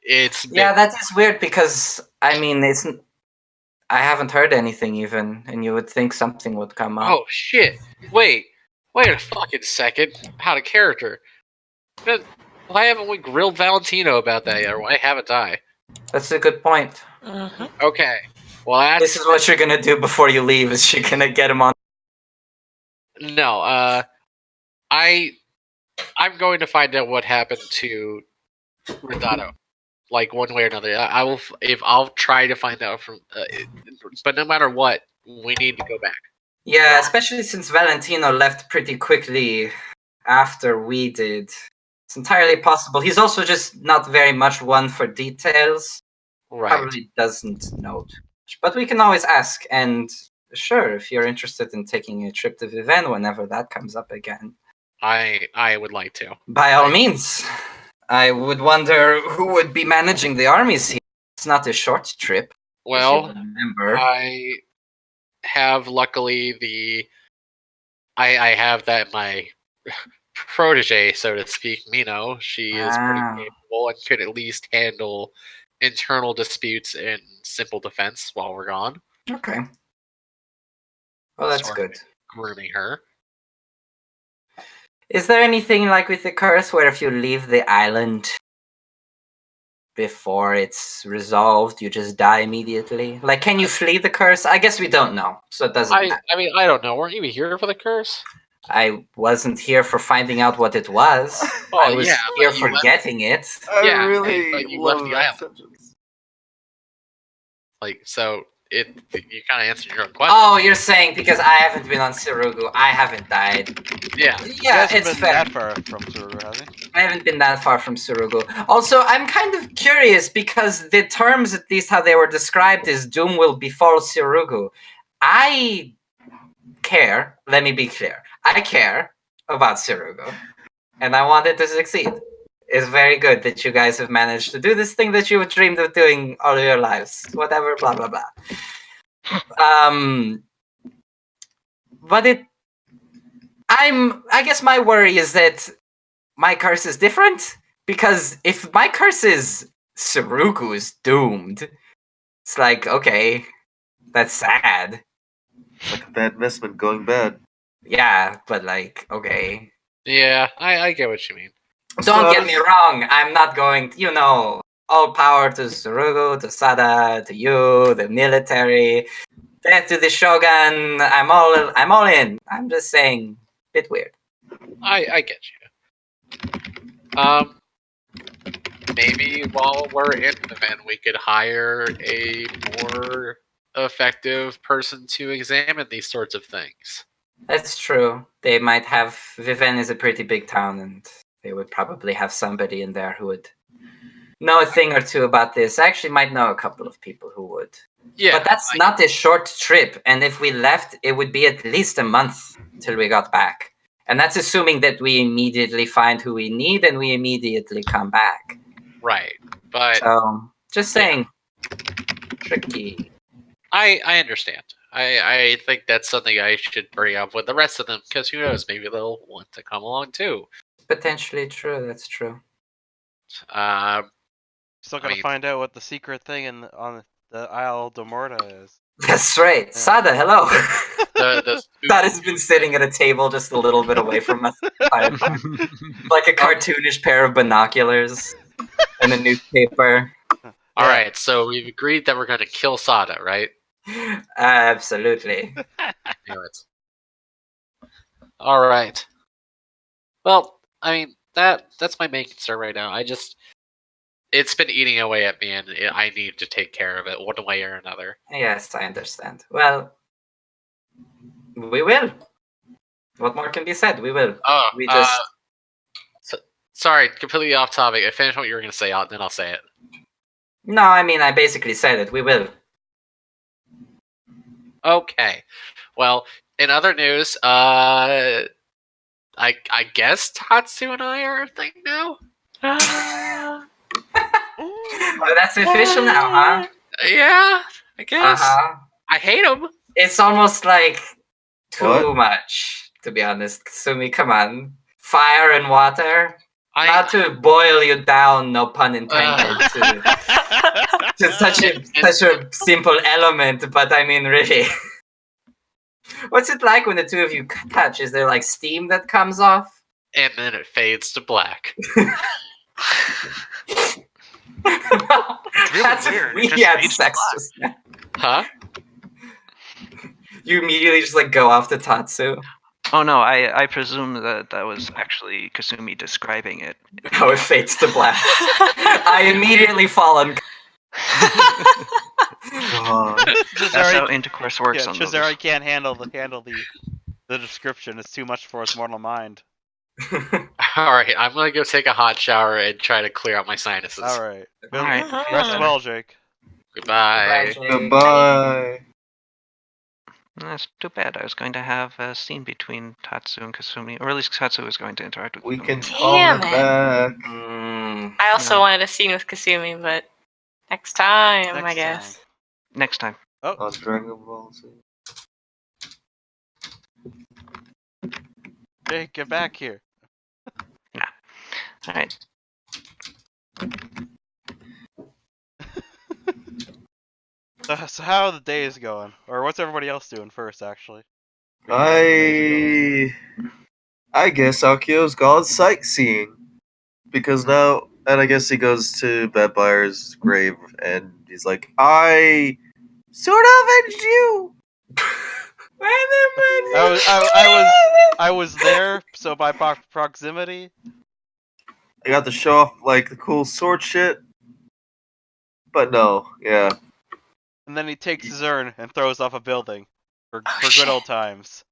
it's Yeah, been- that is weird because I mean, I haven't heard anything even, and you would think something would come up. Oh shit! Wait a fucking second. Out of character. But why haven't we grilled Valentino about that yet? Or why haven't I? That's a good point. Okay. Well, that's This is what you're gonna do before you leave. Is you're gonna get him on? no. I'm going to find out what happened to Redato. Like one way or another. I will. If I'll try to find out from. But no matter what, we need to go back. Yeah, especially since Valentino left pretty quickly after we did. It's entirely possible. He's also just not very much one for details. Right. Probably doesn't know too much. But we can always ask. And sure, if you're interested in taking a trip to Viven whenever that comes up again, I would like to. by all means. I would wonder who would be managing the armies here. It's not a short trip. Well, remember. I have luckily I have that my protege, so to speak, Mino. She is pretty Wow. capable and could at least handle internal disputes and simple defense while we're gone. Okay. Well, that's Sort of good. Grooming her. Is there anything like with the curse where if you leave the island before it's resolved, you just die immediately? Like, can you flee the curse? I guess we don't know, so it doesn't matter. I mean, I don't know. Weren't you here for the curse? I wasn't here for finding out what it was. Oh, I was yeah, here but you for left- getting it. I Yeah, really but you love left the that island. sentence. Like, so you kind of answered your own question. Oh, you're saying because I haven't been on Sirugu, I haven't died. Yeah. He Yeah, hasn't it's been fair. that far from Surugu, has he? I haven't been that far from Surugu. Also, I'm kind of curious because the terms, at least how they were described, is doom will befall Surugu. I care, let me be clear. I care about Surugu, and I want it to succeed. It's very good that you guys have managed to do this thing that you have dreamed of doing all your lives. Whatever, blah, blah, blah. But I guess my worry is that my curse is different, because if my curse is Surugu is doomed, it's like, okay, that's sad. It's like a bad investment going bad. Yeah, but like, okay. Yeah, I get what you mean. Don't get me wrong, I'm not going, all power to Surugu, to Sada, to you, the military, death to the Shogun. I'm all in. I'm just saying, bit weird. I get you. Maybe while we're in the event, we could hire a more effective person to examine these sorts of things. That's true. They might have. Viven is a pretty big town, and they would probably have somebody in there who would know a thing or two about this. I actually might know a couple of people who would. Yeah, But that's not a short trip, and if we left, it would be at least a month till we got back. And that's assuming that we immediately find who we need and we immediately come back. right. But So, just saying. Tricky. I understand. I think that's something I should bring up with the rest of them, because who knows, maybe they'll want to come along too. Potentially true, that's true. Still gotta mean- find out what the secret thing on the Isle de Morta is. That's right. Sada, hello. The Sada's been sitting at a table just a little bit away from us. Like a cartoonish pair of binoculars and a newspaper. All right, so we've agreed that we're going to kill Sada, right? Absolutely. Damn it. All right. Well, I mean, that's my main concern right now. It's been eating away at me, and I need to take care of it one way or another. Yes, I understand. Well, we will. What more can be said? We will. Oh, We just. sorry, completely off topic. I finished what you were going to say, then I'll say it. No, I mean, I basically said it. We will. Okay. Well, in other news, I guess Tatsu and I are a thing now. Oh, that's official now, huh? Yeah, I guess. Uh-huh. I hate him. It's almost like too What? much, to be honest. Kasumi, come on. Fire and water. I Not to boil you down, no pun intended, to such a simple element, but I mean, really. What's it like when the two of you touch? Is there like steam that comes off? and then it fades to black. really That's weird. if It we just had fades to sex black. just now. Huh? You immediately just like go off to Tatsu. Oh no, I presume that was actually Kasumi describing it. How it fades to black. I immediately fall on. God. That's how intercourse works Yeah, on those. Chizari can't handle the description. It's too much for his mortal mind. Alright, I'm gonna go take a hot shower and try to clear out my sinuses. All right. All right. Rest well, Jake. Goodbye. Goodbye. That's too bad. I was going to have a scene between Tatsu and Kasumi, or at least Tatsu was going to interact with We Kasumi. can Damn call it. it back. I also No. wanted a scene with Kasumi, but next time, I Next guess. time. Next time. Oh, On Dragon Ball Z. Jake, get back here. All right. So how are the days going? Or what's everybody else doing first, actually? I guess Akio's gone sightseeing. Because now, and I guess he goes to Bad Bayer's grave and he's like, I sort of avenged you! I was there, so by proximity. I got to show off, like, the cool sword shit. But no, yeah. And then he takes his urn and throws off a building for good shit. old times.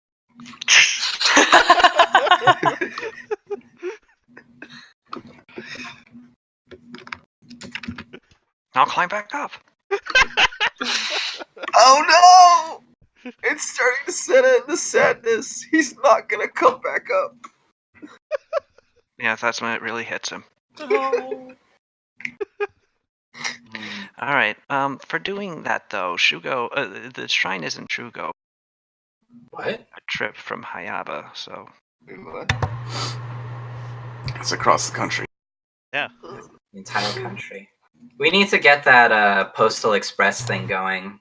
I'll climb back up. Oh no! It's starting to set into sadness. He's not gonna come back up. Yeah, that's when it really hits him. All right. For doing that though, Shugo, the shrine is in Shugo, What? a trip from Hayaba. So Wait, what? It's across the country. The entire country. We need to get that postal express thing going.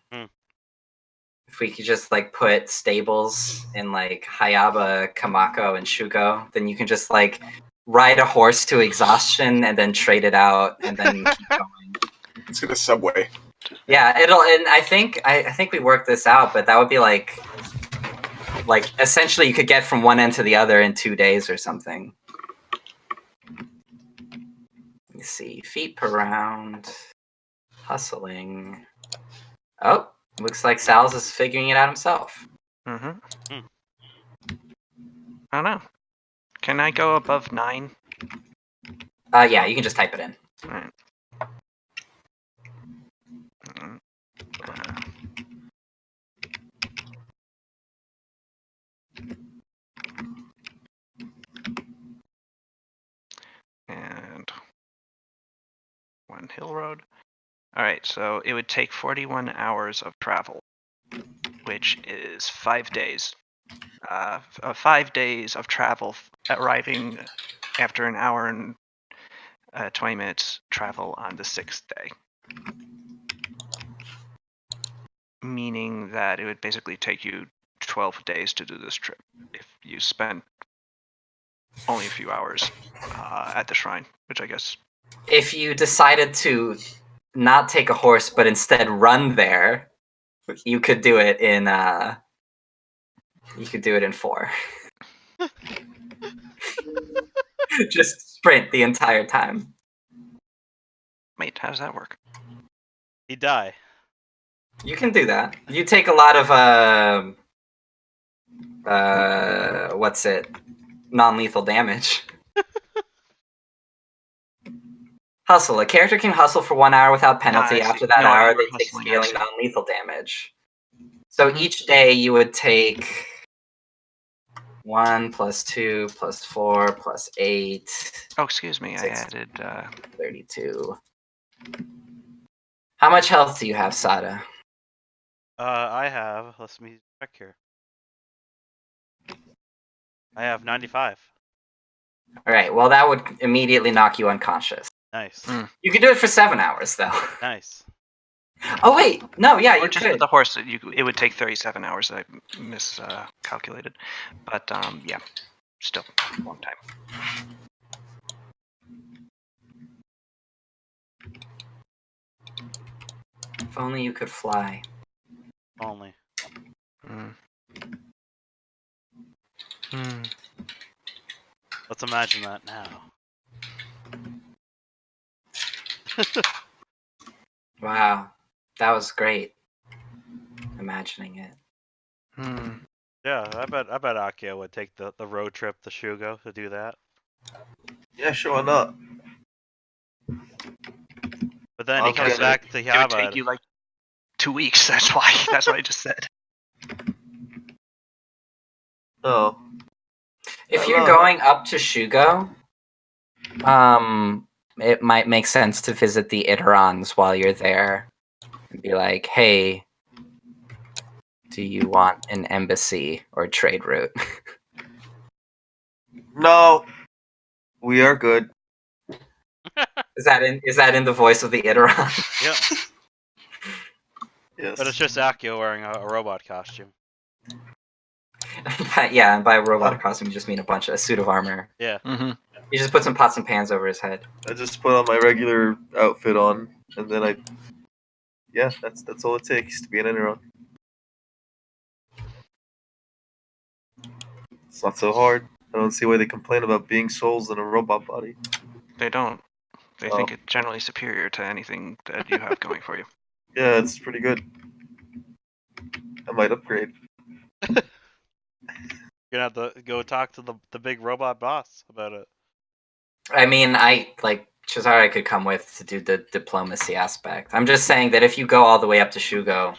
If we could just like put stables in like Hayaba, Kamako, and Shugo, then you can just like ride a horse to exhaustion and then trade it out and then keep going. Let's get a subway. Yeah, and I think we worked this out, but that would be like essentially you could get from one end to the other in 2 days or something. Let me see. Feet per round. Hustling. Oh, looks like Sal's is figuring it out himself. I Hmm. don't know. Can I go above 9? Yeah, you can just type it in. All right. And 1 hill road. All right, so it would take 41 hours of travel, which is 5 days. 5 days of travel, arriving after an hour and 20 minutes travel on the 6th day. Meaning that it would basically take you 12 days to do this trip if you spent only a few hours at the shrine, which I guess. If you decided to not take a horse but instead run there, you could do it in 4. Just sprint the entire time. Wait, how does that work? He'd die. You can do that. You take a lot of what's it? Non-lethal damage. Hustle. A character can hustle for 1 hour without penalty. I see. After that No, hour, you were they take hustling, I scaling see. non-lethal damage. So Mhm. each day you would take 1 plus 2 plus 4 plus 8. Oh, excuse me. I 6, added. 32. How much health do you have, Sada? I have. Let me check here. I have 95. All right. Well, that would immediately knock you unconscious. Nice. You could do it for 7 hours, though. Nice. Oh wait, no, yeah, Or you just could. with the horse, it would take 37 hours. I miscalculated, but yeah, still a long time. If only you could fly. Only. Mm. Mm. Let's imagine that now. Wow, that was great. Imagining it. Mm. Yeah, I bet Akio would take the road trip to Shugo to do that. Yeah, sure not. But then he Okay. comes back to It would Yaba. take you like 2 weeks. That's why. That's what I just said. No. If you're going up to Shugo, it might make sense to visit the Iterons while you're there and be like, "Hey, do you want an embassy or trade route?" No. We are good. Is that in the voice of the Iteron? Yeah. Yes. But it's just Akio wearing a robot costume. Yeah, and by robot costume, you just mean a suit of armor. Yeah. Mm-hmm. You just put some pots and pans over his head. I just put on my regular outfit on, and then yeah, that's all it takes to be an Enron. It's not so hard. I don't see why they complain about being souls in a robot body. They don't. They Oh. think it's generally superior to anything that you have going for you. Yeah, it's pretty good. I might upgrade. You're gonna have to go talk to the big robot boss about it. I mean, Chizare could come with to do the diplomacy aspect. I'm just saying that if you go all the way up to Shugo,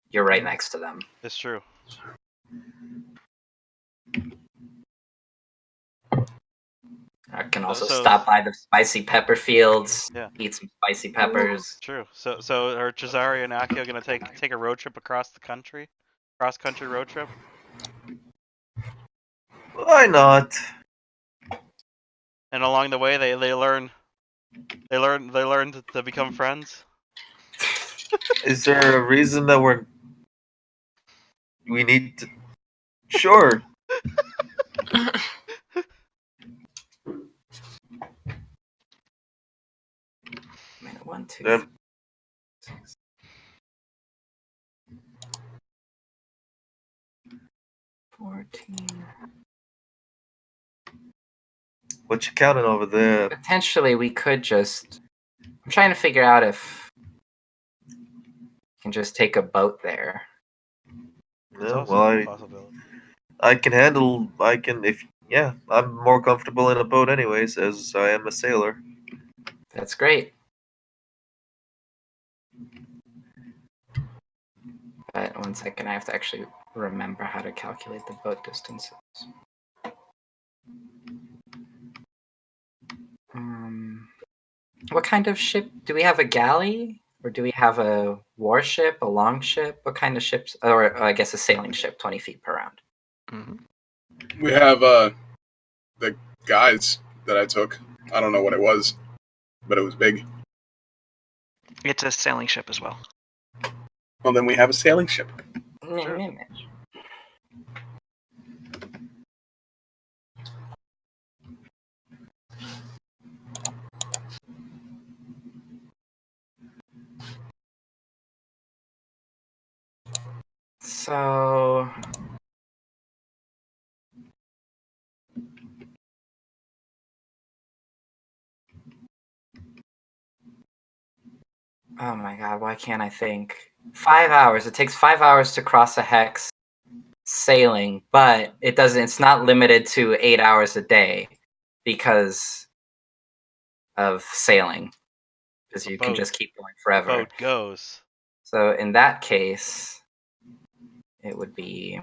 you're right next to them. It's true. I can also So- stop by the spicy pepper fields, Yeah. eat some spicy peppers. True. So are Cesare and Akio gonna take a road trip across the country? Cross country road trip? Why not? And along the way they learn to become friends? Is there a reason that we need to? Sure. I mean, 1, 2, Yep. 6. 14. What you counting over there? Potentially, we could just. I'm trying to figure out if we can just take a boat there. It's Yeah, also well, a possibility. I can handle. I can if. Yeah, I'm more comfortable in a boat anyways, as I am a sailor. That's great. But 1 second, I have to actually remember how to calculate the boat distances. What kind of ship? Do we have a galley? Or do we have a warship, a longship? What kind of ships? Or I guess a sailing ship, 20 feet per round. Mm-hmm. We have the guys that I took. I don't know what it was, but it was big. It's a sailing ship as well. Well, then we have a sailing ship. Sure. So Oh my god, why can't I think? 5 hours. It takes 5 hours to cross a hex sailing, but it's not limited to 8 hours a day because of sailing. Because you can just keep going forever. Boat goes. So in that case, it would be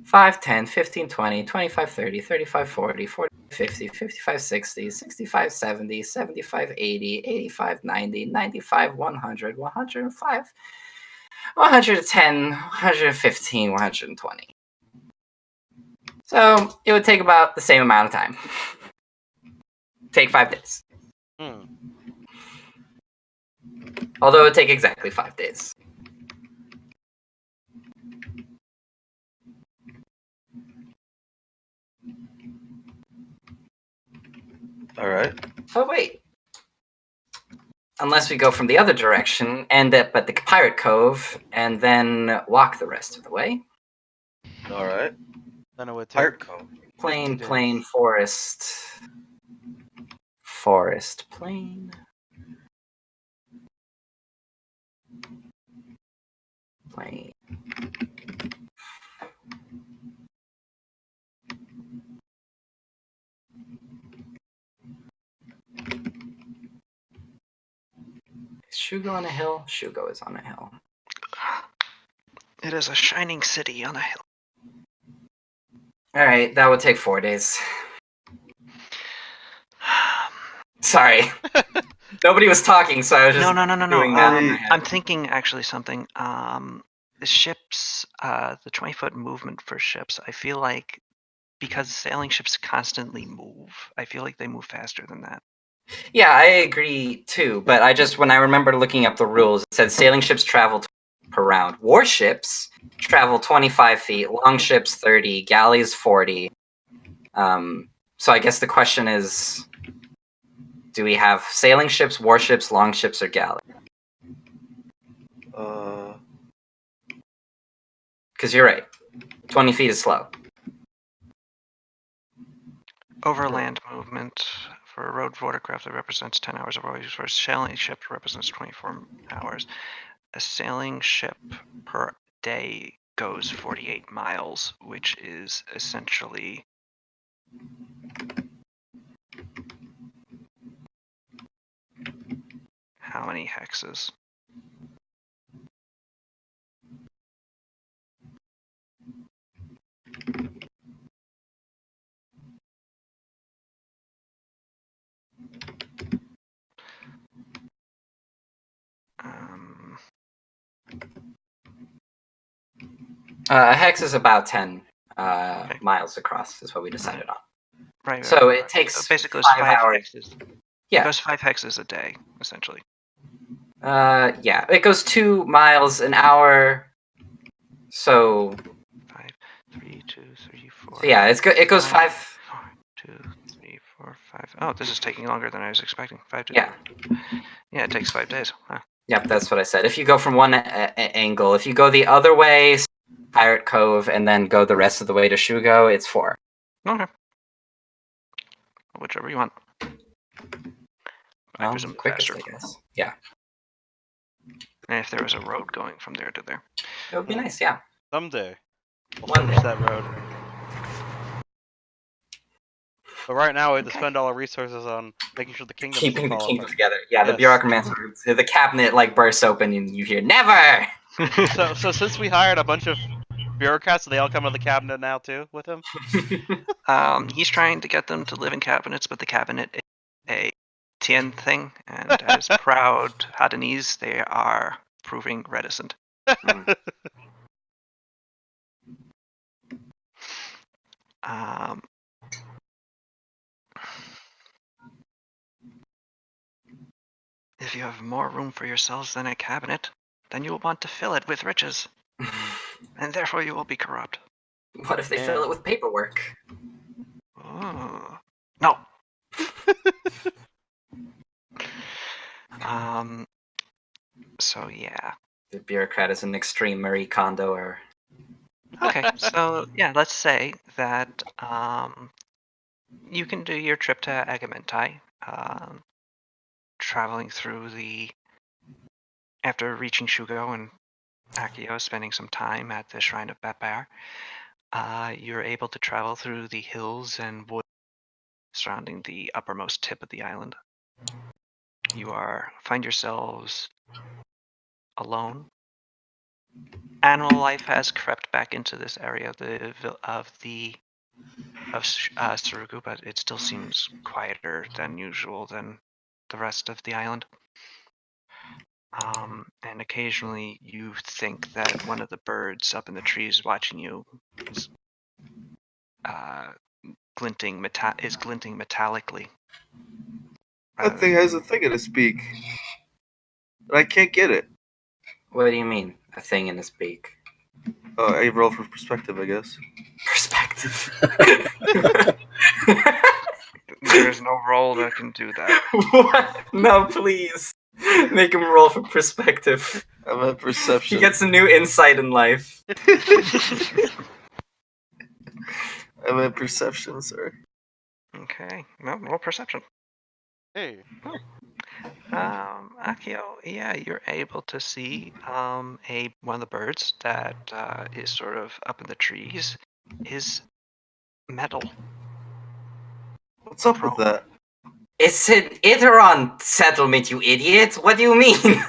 5, 10, 15, 20, 25, 30, 35, 40, 40, 50, 55, 60, 65, 70, 75, 80, 85, 90, 95, 100, 105, 110, 115, 120. So it would take about the same amount of time. Take 5 days. Although it would take exactly 5 days. All right. Oh, wait. Unless we go from the other direction, end up at the Pirate Cove, and then walk the rest of the way. All right. Then it would Pirate take Cove. Plain, 50 plain, days. forest. Forest, plain. Plain. Is Shugo on a hill? Shugo is on a hill. It is a shining city on a hill. Alright, that would take 4 days. Sorry. Nobody was talking, so I was just No. doing that in my head. I'm thinking actually something. The ships, the 20-foot movement for ships, I feel like because sailing ships constantly move, I feel like they move faster than that. Yeah, I agree too, but when I remember looking up the rules, it said sailing ships travel per round. Warships travel 25 feet, long ships 30, galleys 40. So I guess the question is, do we have sailing ships, warships, long ships, or galleys? Because you're right. 20 feet is slow. Overland movement for a road watercraft that represents 10 hours of voyage, for a sailing ship represents 24 hours. A sailing ship per day goes 48 miles, which is essentially how many hexes? A hex is about 10 Okay. miles across, is what we decided on. Right. So it takes So basically, it 5 goes 5 hours. hexes. Yeah. It goes 5 hexes a day, essentially. Yeah, it goes 2 miles an hour. So 5, 3, 2, 3, 4. So yeah, it goes 5. 4, 2, 3, 4, 5. Oh, this is taking longer than I was expecting. 5 to. Yeah. Yeah, it takes 5 days. Huh. Yep, that's what I said. If you go from one angle, if you go the other way, Pirate Cove, and then go the rest of the way to Shugo, it's 4. Okay. Whichever you want. I Well, presume quickest, faster. I guess. Yeah. And if there was a road going from there to there. It would be nice, yeah. Someday. We'll One finish day. that road. But right now, we have to Okay. spend all our resources on making sure the kingdoms Keeping the fall kingdom apart. together. Yeah, the Yes. bureaucromancer, the cabinet like bursts open and you hear, never! So since we hired a bunch of bureaucrats, they all come to the cabinet now too with him. He's trying to get them to live in cabinets, but the cabinet is a Tien thing, and as proud Hadanese, they are proving reticent. If you have more room for yourselves than a cabinet, then you will want to fill it with riches, and therefore you will be corrupt. What if they fill it with paperwork? Oh. No. So yeah. The bureaucrat is an extreme Marie Kondo or... Okay, so yeah, let's say that you can do your trip to Agamentai. traveling through after reaching Shugo and Akio, spending some time at the Shrine of Batbar, you're able to travel through the hills and woods surrounding the uppermost tip of the island. You find yourselves alone. Animal life has crept back into this area of Surugu, but it still seems quieter than usual than the rest of the island. And occasionally you think that one of the birds up in the trees watching you is glinting metallically. That thing has a thing in its beak. And I can't get it. What do you mean, a thing in his beak? Oh, I roll for perspective, I guess. Perspective. There's no roll that can do that. What? No, please. Make him roll for perspective. I'm at perception. He gets a new insight in life. I'm at perception, sir. Okay, no, roll perception. Hey. Akio, yeah, you're able to see one of the birds that is sort of up in the trees is metal. What's up with that? It's an Iteron settlement, you idiot. What do you mean?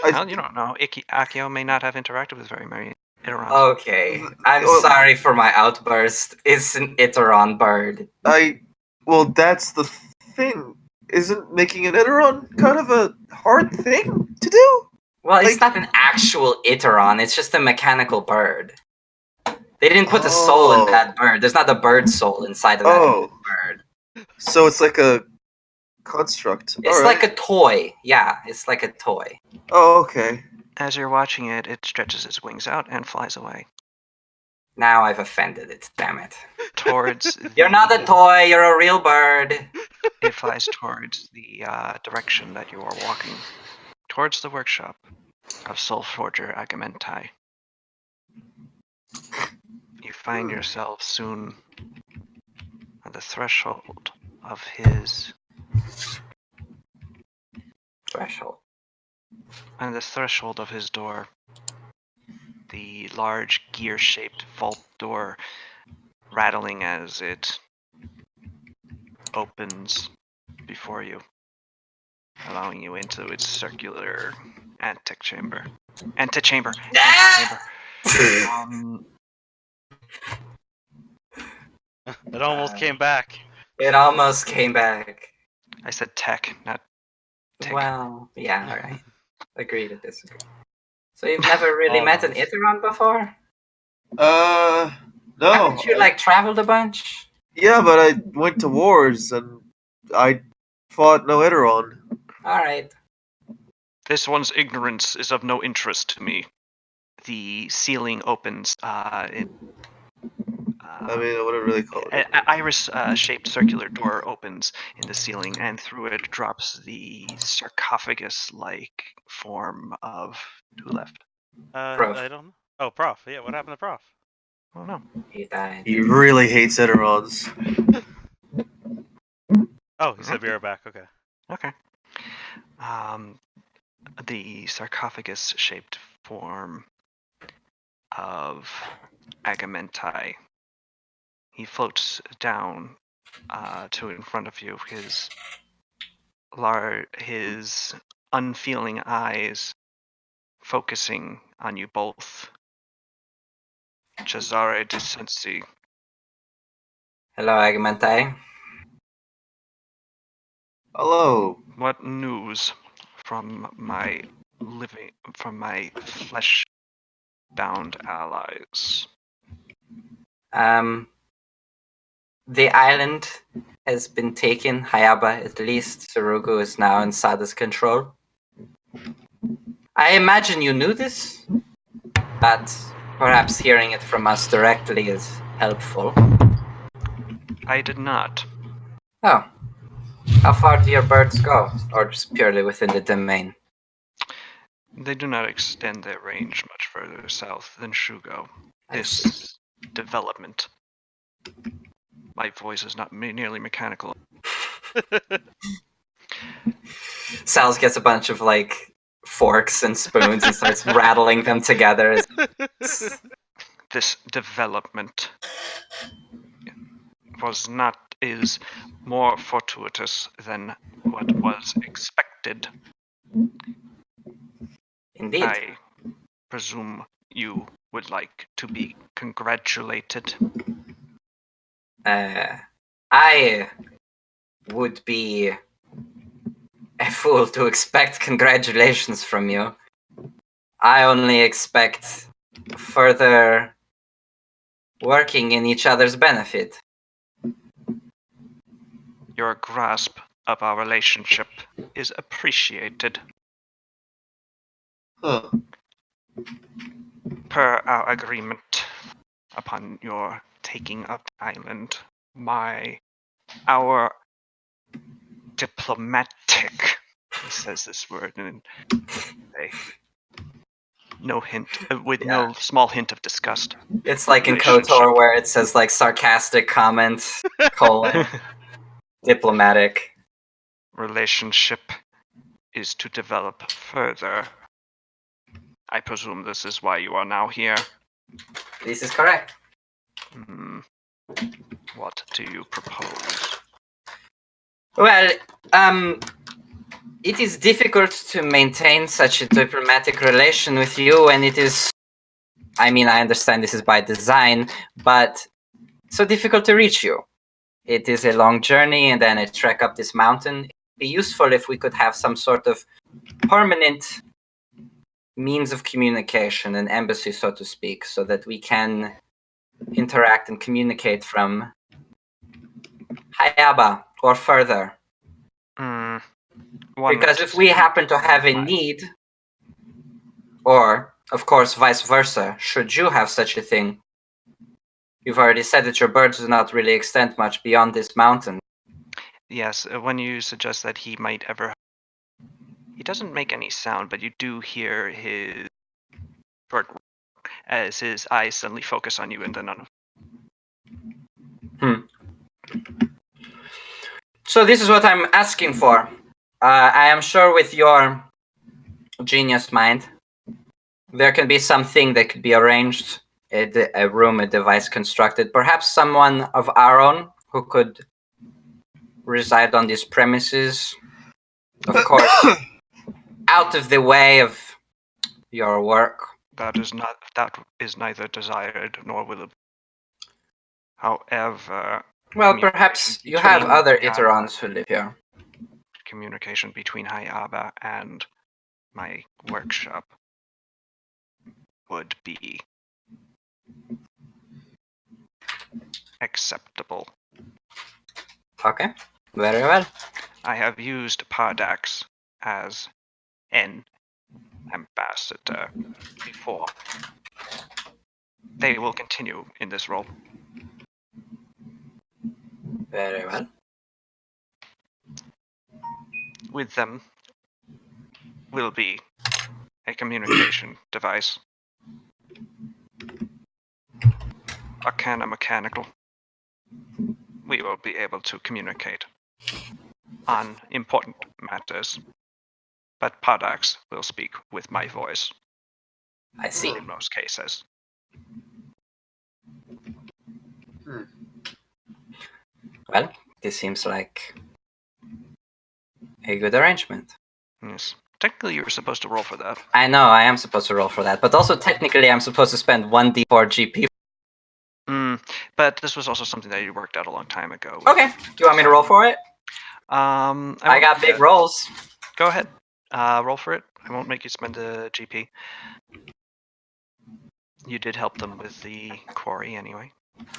Well, you don't know. Akio may not have interacted with very many Iterons. Okay, I'm sorry for my outburst. It's an Iteron bird. Well, that's the thing. Isn't making an Iteron kind of a hard thing to do? Well, it's not an actual Iteron, it's just a mechanical bird. They didn't put a soul in that bird. There's not a bird soul inside of that bird. So it's like a construct. It's like a toy. Yeah, it's like a toy. Oh, okay. As you're watching it, it stretches its wings out and flies away. Now I've offended it, damn it. Towards You're not a toy, you're a real bird. It flies towards the direction that you are walking. Towards the workshop of Soul Forger Agamentai. You find yourself soon on the threshold of his... Threshold. On the threshold of his door. The large gear-shaped vault door rattling as it opens before you, allowing you into its circular antechamber. Antechamber. It almost came back. It almost came back. I said tech, not tick. Well, yeah, alright. Agree to disagree. So you've never really met an Iteron before? No. Haven't you, traveled a bunch? Yeah, but I went to wars, and I fought no Iteron. Alright. This one's ignorance is of no interest to me. The ceiling opens. I wouldn't really call it. An iris-shaped circular door opens in the ceiling, and through it drops the sarcophagus-like form of who left? Prof. I don't know. Oh, Prof. Yeah, what happened to Prof? I don't know. He died. He really hates Iterons. Oh, he said we were back. Okay. Okay. The sarcophagus-shaped form of Agamentai. He floats down to in front of you. His unfeeling eyes focusing on you both. Cesare de Sensi. Hello, Agamentai. Hello. What news from my flesh-bound allies? The island has been taken. Hayaba, at least. Surugu is now in Sada's control. I imagine you knew this, but perhaps hearing it from us directly is helpful. I did not. Oh. How far do your birds go? Or just purely within the domain? They do not extend their range much further south than Shugo. This development. My voice is not nearly mechanical. Sal's gets a bunch of like forks and spoons and starts rattling them together. This development is more fortuitous than what was expected. Indeed. I presume you would like to be congratulated. I would be a fool to expect congratulations from you. I only expect further working in each other's benefit. Your grasp of our relationship is appreciated. Huh. Per our agreement upon your taking of the island, our diplomatic, he says this word in no small hint of disgust. It's like in Relationship. KOTOR where it says like sarcastic comment, colon, diplomatic. Relationship is to develop further. I presume this is why you are now here. This is correct. What do you propose? Well, it is difficult to maintain such a diplomatic relation with you, and it is, I mean, I understand this is by design, but so difficult to reach you. It is a long journey and then a trek up this mountain. It'd be useful if we could have some sort of permanent means of communication, an embassy, so to speak, so that we can interact and communicate from Hayaba or further. Because if we happen to have a need, or, of course, vice versa, should you have such a thing, you've already said that your birds do not really extend much beyond this mountain. Yes, when you suggest that he might ever... He doesn't make any sound, but you do hear his short as his eyes suddenly focus on you and then on... So this is what I'm asking for. I am sure with your genius mind, there can be something that could be arranged, a room, a device constructed, perhaps someone of our own who could reside on these premises. Of course, out of the way of your work. That is neither desired nor will it. However... Well, perhaps you have other Iterons who live here. Communication between Hayaba and my workshop would be acceptable. Okay, very well. I have used Pardax as an ambassador before. They will continue in this role. Very well. With them will be a communication device. Arcana mechanical. We will be able to communicate on important matters, but Pardax will speak with my voice. I see. In most cases. Well, this seems like a good arrangement. Yes. Technically, you were supposed to roll for that. I know, I am supposed to roll for that, but also technically I'm supposed to spend 1d4 GP. But this was also something that you worked out a long time ago. Okay, do you want me to roll for it? I got big rolls. Go ahead. Roll for it. I won't make you spend a GP. You did help them with the quarry anyway.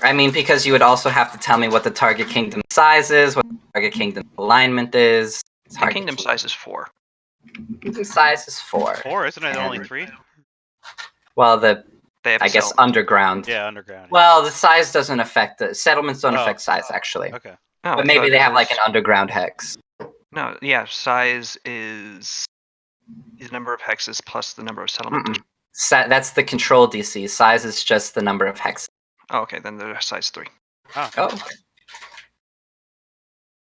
I mean, because you would also have to tell me what the target kingdom size is, what the target kingdom alignment is. The kingdom size is 4. Kingdom size is 4. 4? Isn't it only 3? Well, They have I guess underground. Yeah, underground. Well, the size doesn't affect the settlements. Don't affect size actually. Okay. Oh, But maybe they have like an underground hex. No, yeah, size is the number of hexes plus the number of settlements. That's the control DC. Size is just the number of hexes. Oh, okay, then they're size 3. Oh. Oh. Okay.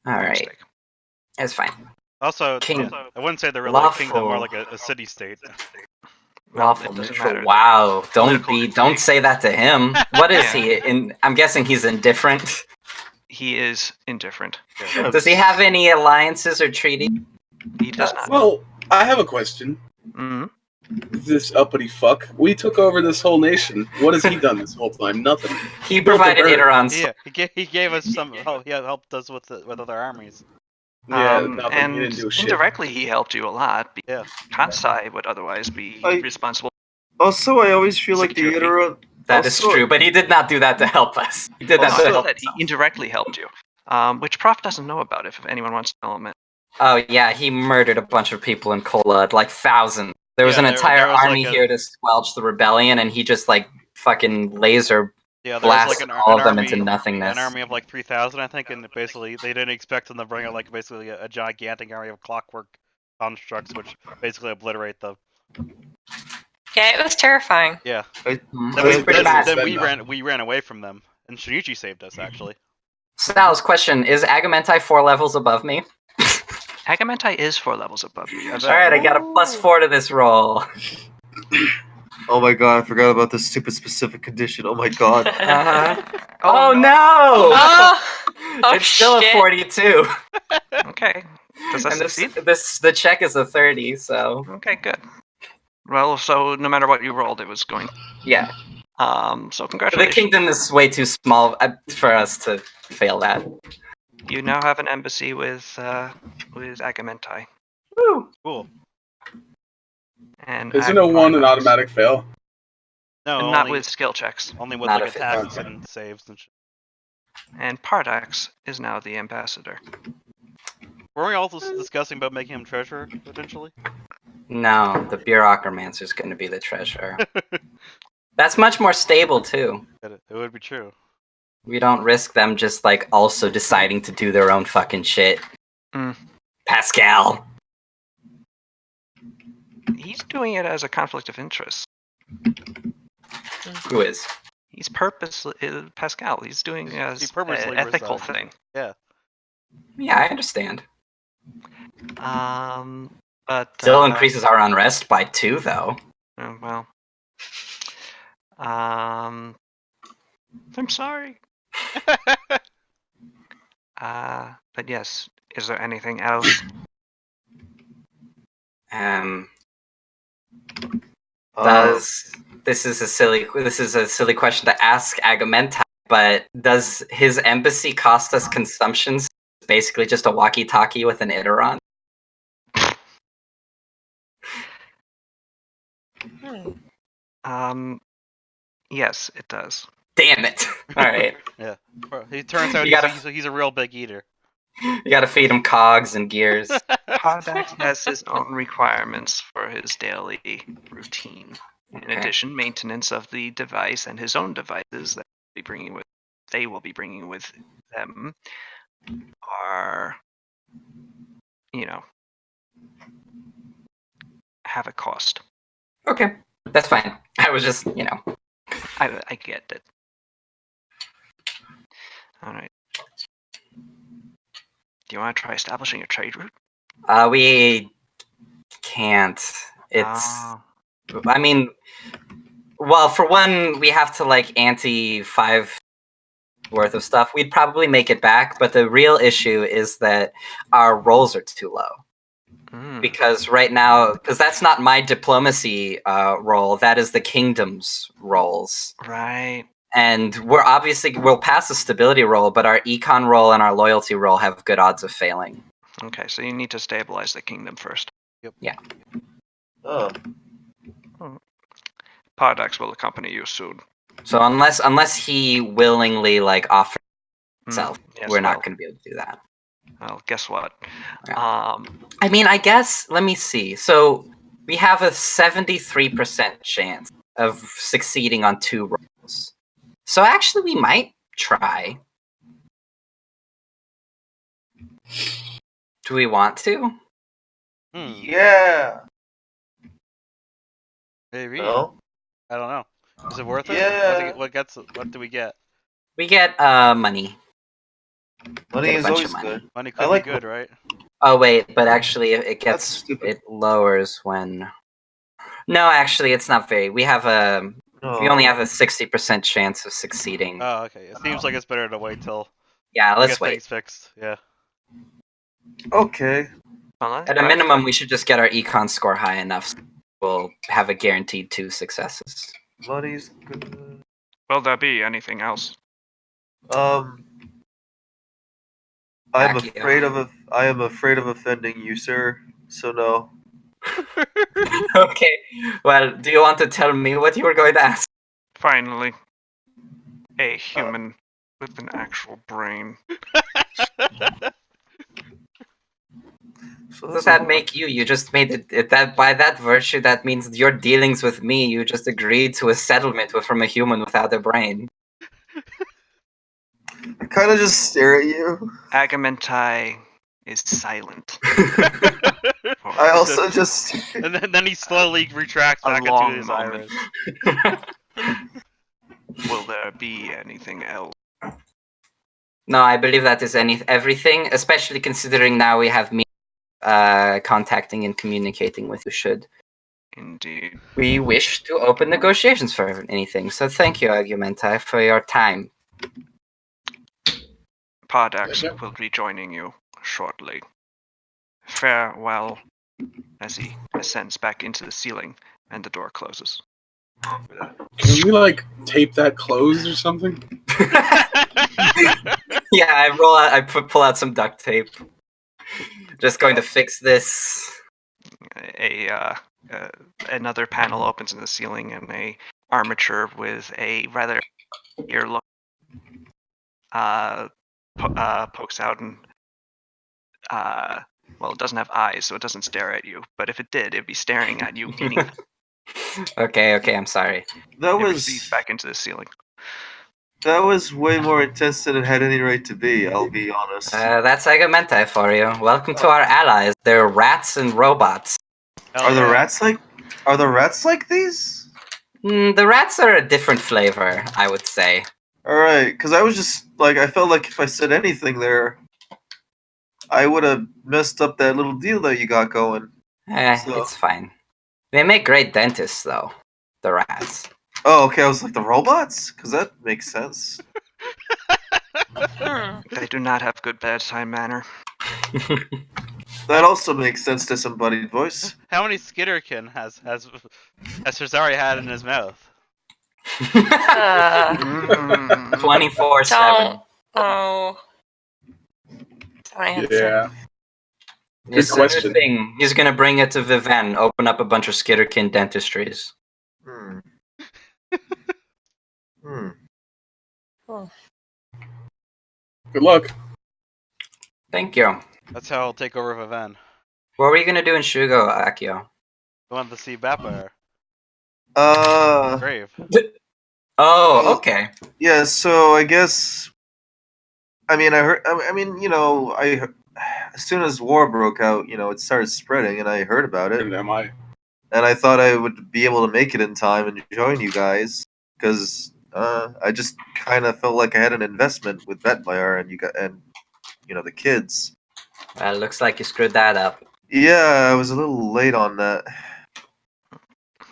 All right. Mistake. It's fine. Also, King- I wouldn't say they're really a kingdom, more Lawful. like a city-state. Well, Lawful it doesn't neutral. matter. Wow! Political Don't say that to him. What is Yeah. he? I'm guessing he's indifferent. He is indifferent. Does he have any alliances or treaties? He does not. Well, I have a question. Mhm. This uppity fuck. We took over this whole nation. What has he done this whole time? Nothing. He built a provided bird. Idaron's. Yeah, he gave us some help. He helped us with other armies. Yeah, nothing. And He didn't do shit. indirectly, he helped you a lot. Yeah. Kansai would otherwise be I- responsible. Also, I always feel like the Security. Idaron. That is Also- true, but he did not do that to help us. He did that to Also, help that he himself. indirectly helped you, which Prof doesn't know about. If anyone wants to know him, Oh yeah, he murdered a bunch of people in Kola, like thousands. There was Yeah, an entire there was army like a- here to squelch the rebellion, and he just like fucking laser Yeah, there was like blasted an all of them army, into nothingness. an army of like 3,000, I think, and basically they didn't expect them to bring out like basically a gigantic army of clockwork constructs, which basically obliterate them. Yeah, it was terrifying. Yeah. It I- was pretty bad. Then Then we ran away from them, and Shinichi saved us actually. Sal's question: is Agamentai 4 levels above me? Agamentai is 4 levels above you. Yes. All right, I got a +4 to this roll. Oh my god, I forgot about this stupid specific condition. Oh my god. Uh-huh. Oh, Oh no! Oh, It's still shit. a 42, Okay. Does that and succeed? the check is a 30. So Okay, good. Well, so no matter what you rolled, it was going. yeah, So the congratulations. kingdom is way too small for us to fail that. You now have an embassy with Agamentai. Woo. Cool. And Isn't a one an Agpardax. automatic fail? No, And not with skill checks. only with Not like if it- attacks okay. and saves and shit. And Pardax is now the ambassador. Were we all discussing about making him treasurer potentially? No, the bureaucramancer is going to be the treasurer. That's much more stable too. It would be true. We don't risk them just like also deciding to do their own fucking shit. Mm. Pascal. He's doing it as a conflict of interest. Who is? He's Pascal. He's doing it as He an purposely ethical resigned. thing. Yeah. Yeah, I understand. But Still increases our unrest by 2, though. well. I'm sorry. But yes. Is there anything else? This is a silly question to ask Agamentai, but does his embassy cost us consumptions? Basically, just a walkie-talkie with an Idaron. Yes, it does. Damn it! All right, Yeah. He turns out You gotta- he's a real big eater. you got to feed him cogs and gears. Pardax has his own requirements for his daily routine. In Okay. addition, maintenance of the device and his own devices that they will be bringing with them are, have a cost. Okay, that's fine. I was just, I get it. All right. Do you want to try establishing a trade route? we can't. It's. Ah, I mean, well, for one, we have to like ante 5 worth of stuff. We'd probably make it back, but the real issue is that our rolls are too low. Because right now, because that's not my diplomacy roll, that is the kingdom's rolls. right. And we'll pass the stability roll, but our econ roll and our loyalty roll have good odds of failing. Okay, so you need to stabilize the kingdom first. Oh. Pardax will accompany you soon. So unless he willingly like offers himself, Yes, we're not well, going to be able to do that. Well, guess what? Yeah. I mean, I guess, let me see. So we have a 73% chance of succeeding on 2 rolls. So actually, we might try. Do we want to? Yeah. Maybe. No? I don't know. Is it worth it? Yeah. What do we get? We get money. Money Get a is bunch always of money. good. Money I could like be good, right? Oh wait, but actually, it That's gets stupid. it lowers when. No, actually, it's not very. We only have a 60% chance of succeeding. Oh, okay. It seems like it's better to wait till Yeah, we let's get wait. things fixed. Yeah. Okay. At a minimum, we should just get our econ score high enough. So we'll have a guaranteed 2 successes. Money's good. Will there be anything else? I am Accio. afraid of offending you, sir. So no. Okay. Well, do you want to tell me what you were going to ask? Finally, a human with an actual brain. So Does that make you? You just made it that by that virtue, that means your dealings with me. You just agreed to a settlement from a human without a brain. I kind of just stare at you. Agamentai is silent. I also just. And then he slowly retracts A back into long his moment. iris. Will there be anything else? No, I believe that is everything, especially considering now we have me contacting and communicating with you. Should Indeed. we wish to open negotiations for anything? So thank you, Argumentai, for your time. Podax Yeah. will be joining you shortly. Farewell, as he ascends back into the ceiling and the door closes. Can we like tape that closed or something? Yeah, I pull out some duct tape. Just going to fix this. Another panel opens in the ceiling, and a armature with a rather ear-look pokes out, and well, it doesn't have eyes, so it doesn't stare at you. But if it did, it'd be staring at you, meaning Okay, I'm sorry. That it was recedes back into the ceiling. that was way more intense than it had any right to be. I'll be honest. That's Agamentai for you. Welcome to our allies. They're rats and robots. Hell Are the yeah. rats like these? The rats are a different flavor, I would say. All right, because I was just like I felt like if I said anything there, I would have messed up that little deal that you got going. So- It's fine. They make great dentists, though. The rats. Oh, okay. I was like the robots, because that makes sense. They do not have good bedside manner. That also makes sense. Disembodied voice. How many Skitterkin has Cesare had in his mouth? 24/7. Don't. Oh. Don't answer. Yeah. It's Good question. thing. He's gonna bring it to Viven, open up a bunch of Skitterkin dentistries. Hmm. Hmm. Good luck. Thank you. That's how I'll take over Viven. What were you gonna do in Shugo, Akio? I wanted to see Batfire. Uh. Grave. Oh, okay. Yeah. So I guess. I mean, I heard. I mean, as soon as war broke out, it started spreading, and I heard about it. And am I? And I thought I would be able to make it in time and join you guys because I just kind of felt like I had an investment with Vetmire and the kids. Well, looks like you screwed that up. Yeah, I was a little late on that.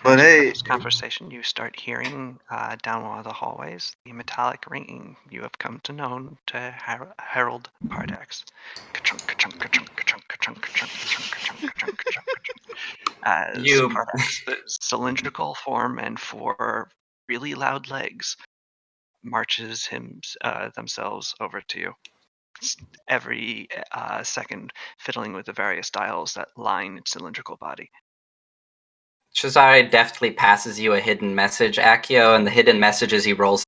But As you have hey, this conversation, you start hearing down one of the hallways the metallic ringing you have come to know to herald Pardax. Ka-chunk, ka-chunk, ka-chunk, ka-chunk, ka-chunk, ka-chunk, ka-chunk, ka-chunk, ka-chunk, ka-chunk, ka-chunk. As You- Pardax, the cylindrical form and 4 really loud legs, marches themselves over to you. Every second, fiddling with the various dials that line its cylindrical body. Cesare deftly passes you a hidden message, Akio, and the hidden message is he rolls.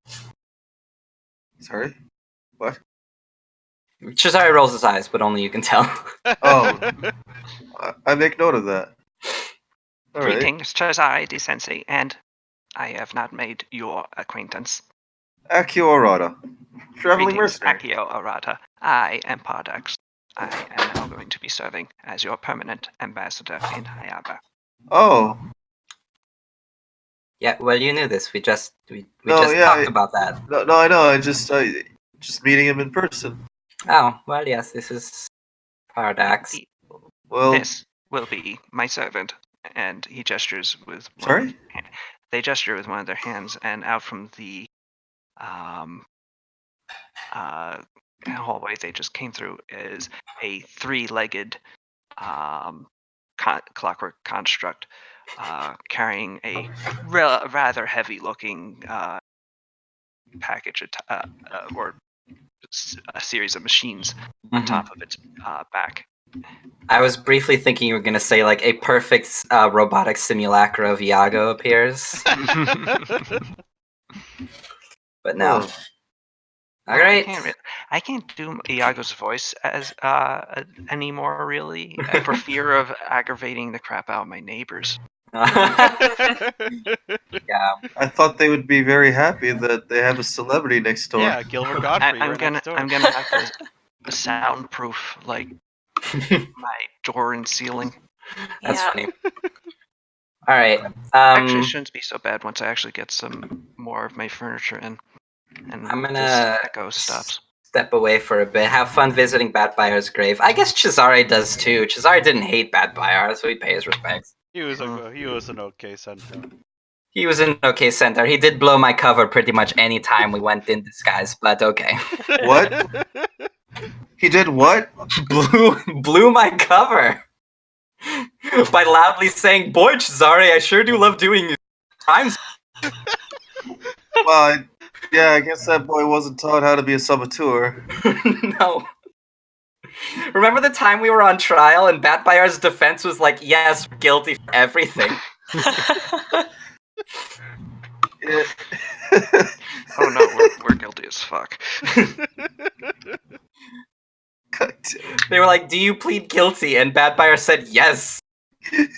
sorry, what? Cesare rolls his eyes, but only you can tell. Oh. I make note of that. All right. Greetings, Cesare di Sensei, and I have not made your acquaintance. Akio Arata, traveling Greetings, mercenary. Akio Arata. I am Pardax. I am now going to be serving as your permanent ambassador in Hayaba. Oh, Yeah, well, you knew this. We just No, just yeah, talked about that. no, I know. I just meeting him in person. Oh, well, yes, this is Hard axe. Well, This will be my servant. And he gestures with one sorry? of they gesture with one of their hands, and out from the hallway they just came through is a three-legged clockwork construct carrying a rather heavy-looking package or a series of machines on top of its back. I was briefly thinking you were going to say like a perfect robotic simulacra of Iago appears, but no. Oh. All right. I can't do Iago's voice as anymore, really, for fear of aggravating the crap out of my neighbors. Yeah. I thought they would be very happy that they have a celebrity next door. Yeah, Gilbert Godfrey. I'm right gonna next door. I'm gonna have to soundproof like my door and ceiling. That's Yeah. funny. All right. Actually, it shouldn't be so bad once I actually get some more of my furniture in, and I'm this gonna echo stops. step away for a bit. Have fun visiting Bat Bayar's grave. I guess Cesare does too. Cesare didn't hate Bat Bayar, so he pays his respects. He was an okay centaur. He was an okay centaur. He did blow my cover pretty much any time we went in disguise, but okay. What? He did what? blew my cover by loudly saying, "Boy, Cesare, I sure do love doing crimes." Well, I guess that boy wasn't taught how to be a saboteur. No. Remember the time we were on trial and Bat Bayar's defense was like, "Yes, we're guilty for everything." Yeah. Oh no, we're guilty as fuck. God damn. They were like, "Do you plead guilty?" And Bat Bayar said, "Yes." All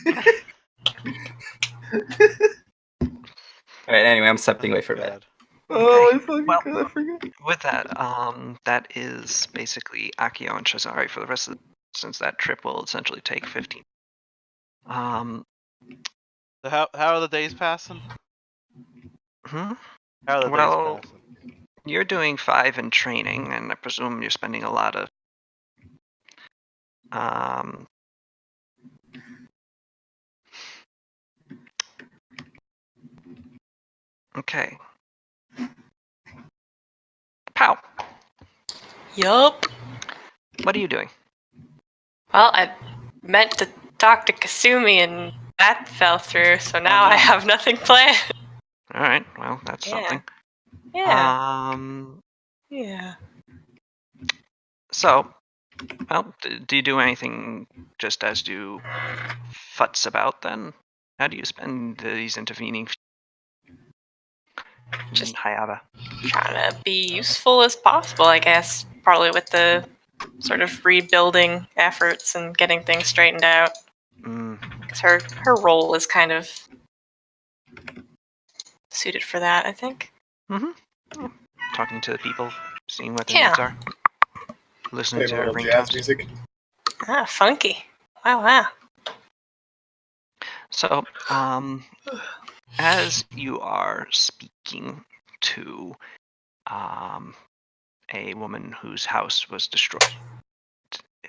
right. Anyway, I'm stepping away for a bit. Oh, I fucking Well, I forgot. With that, that is basically Akio and Cesare for the rest of the since that trip will essentially take 15. So how are the days passing? Hmm? How are the Well, days passing? you're doing 5 in training, and I presume you're spending a lot of okay. Pow. Yup. What are you doing? Well, I meant to talk to Kasumi and that fell through, so now I have nothing planned. All right. Well, that's Yeah. something. Yeah. Yeah. So, well, do you do anything just as you futz about then? How do you spend these intervening Just Hayata? trying to be useful as possible, I guess. Probably with the sort of rebuilding efforts and getting things straightened out. Because her role is kind of suited for that, I think. Mm-hmm. Talking to the people, seeing what their Yeah. needs are. Listening Play to a their little jazz ringtones. music. Ah, funky. Wow. So, as you are speaking to a woman whose house was destroyed,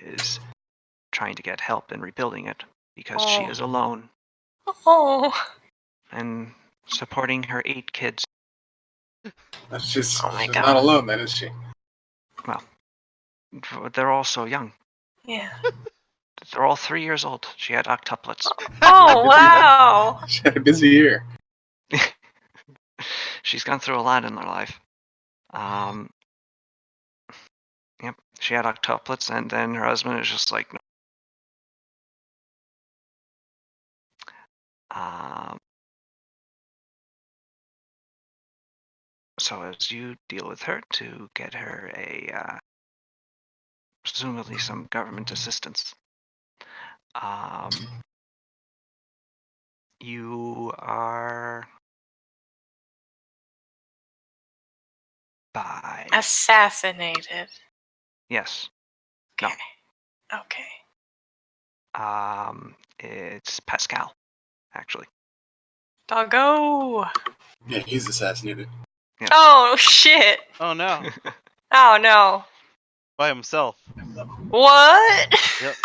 is trying to get help in rebuilding it because she is alone Oh. and supporting her 8 kids. That's just Oh my she's God. not alone, then, is she? Well, they're all so young. Yeah. They're all 3 years old. She had octuplets. Oh, wow. She had a busy year. She's gone through a lot in her life. Yep, she had octuplets, and then her husband is just like, no. So as you deal with her to get her a presumably some government assistance, you are by Assassinated. yes. Okay. Okay. It's Pascal, actually. Doggo. Yeah, he's assassinated. Yes. Oh, shit. Oh no, Oh, no. by himself. What? Yep.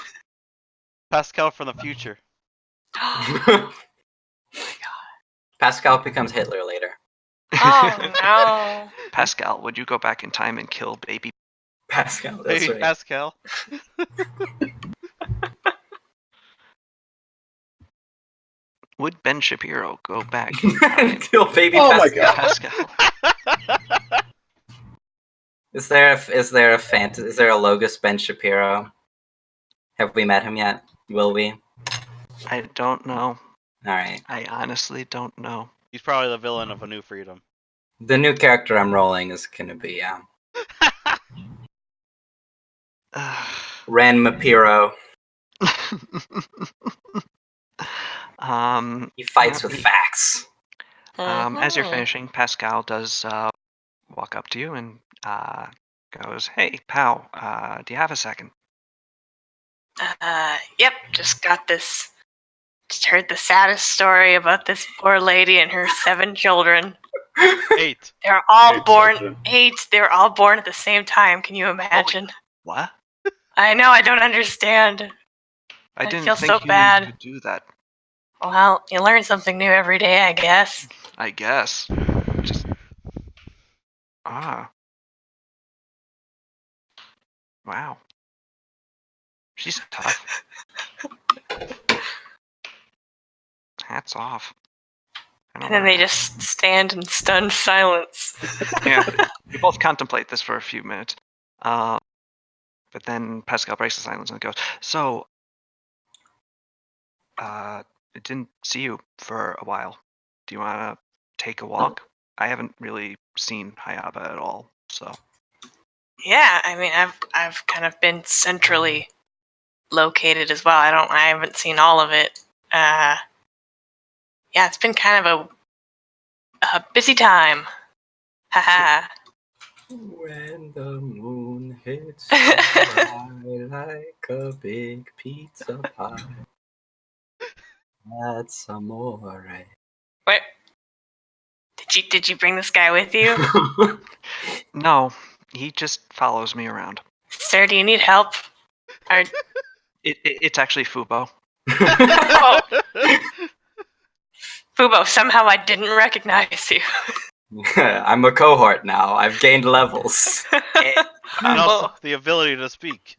Pascal from the future. Pascal becomes Hitler later. Oh no. Pascal, would you go back in time and kill baby? Pascal, that's Baby right. Pascal. Would Ben Shapiro go back in time? Kill baby Oh my Pascal. God. Pascal. Is there a Logos Ben Shapiro? Have we met him yet? Will we? I don't know. All right. I honestly don't know. He's probably the villain of A New Freedom. The new character I'm rolling is gonna be Ran Mapiro. He fights with facts. As you're Mhm. finishing, Pascal does walk up to you and goes, "Hey, pal, do you have a second?" Yep, just got this. Just heard the saddest story about this poor lady and her 7 children. 8. They're all Eight born children. 8. They're all born at the same time. Can you imagine? What? I know. I don't understand. I I didn't feel think so humans bad. could do that. Well, you learn something new every day, I guess. I guess. Just wow. She's tough. Hats off. And then they just stand in stunned silence. Yeah, you both contemplate this for a few minutes. But then Pascal breaks the silence and goes, "So, I didn't see you for a while. Do you want to take a walk? I haven't really seen Hayaba at all, so." Yeah, I mean, I've kind of been centrally located as well. I haven't seen all of it. Yeah, it's been kind of a busy time. Haha. When the moon hits the sky like a big pizza pie. That's amore. What? Did you bring this guy with you? No, he just follows me around. Sir, do you need help? Or, It's actually Fubo. oh, Fubo, somehow I didn't recognize you. I'm a cohort now. I've gained levels. And also Oh, the ability to speak.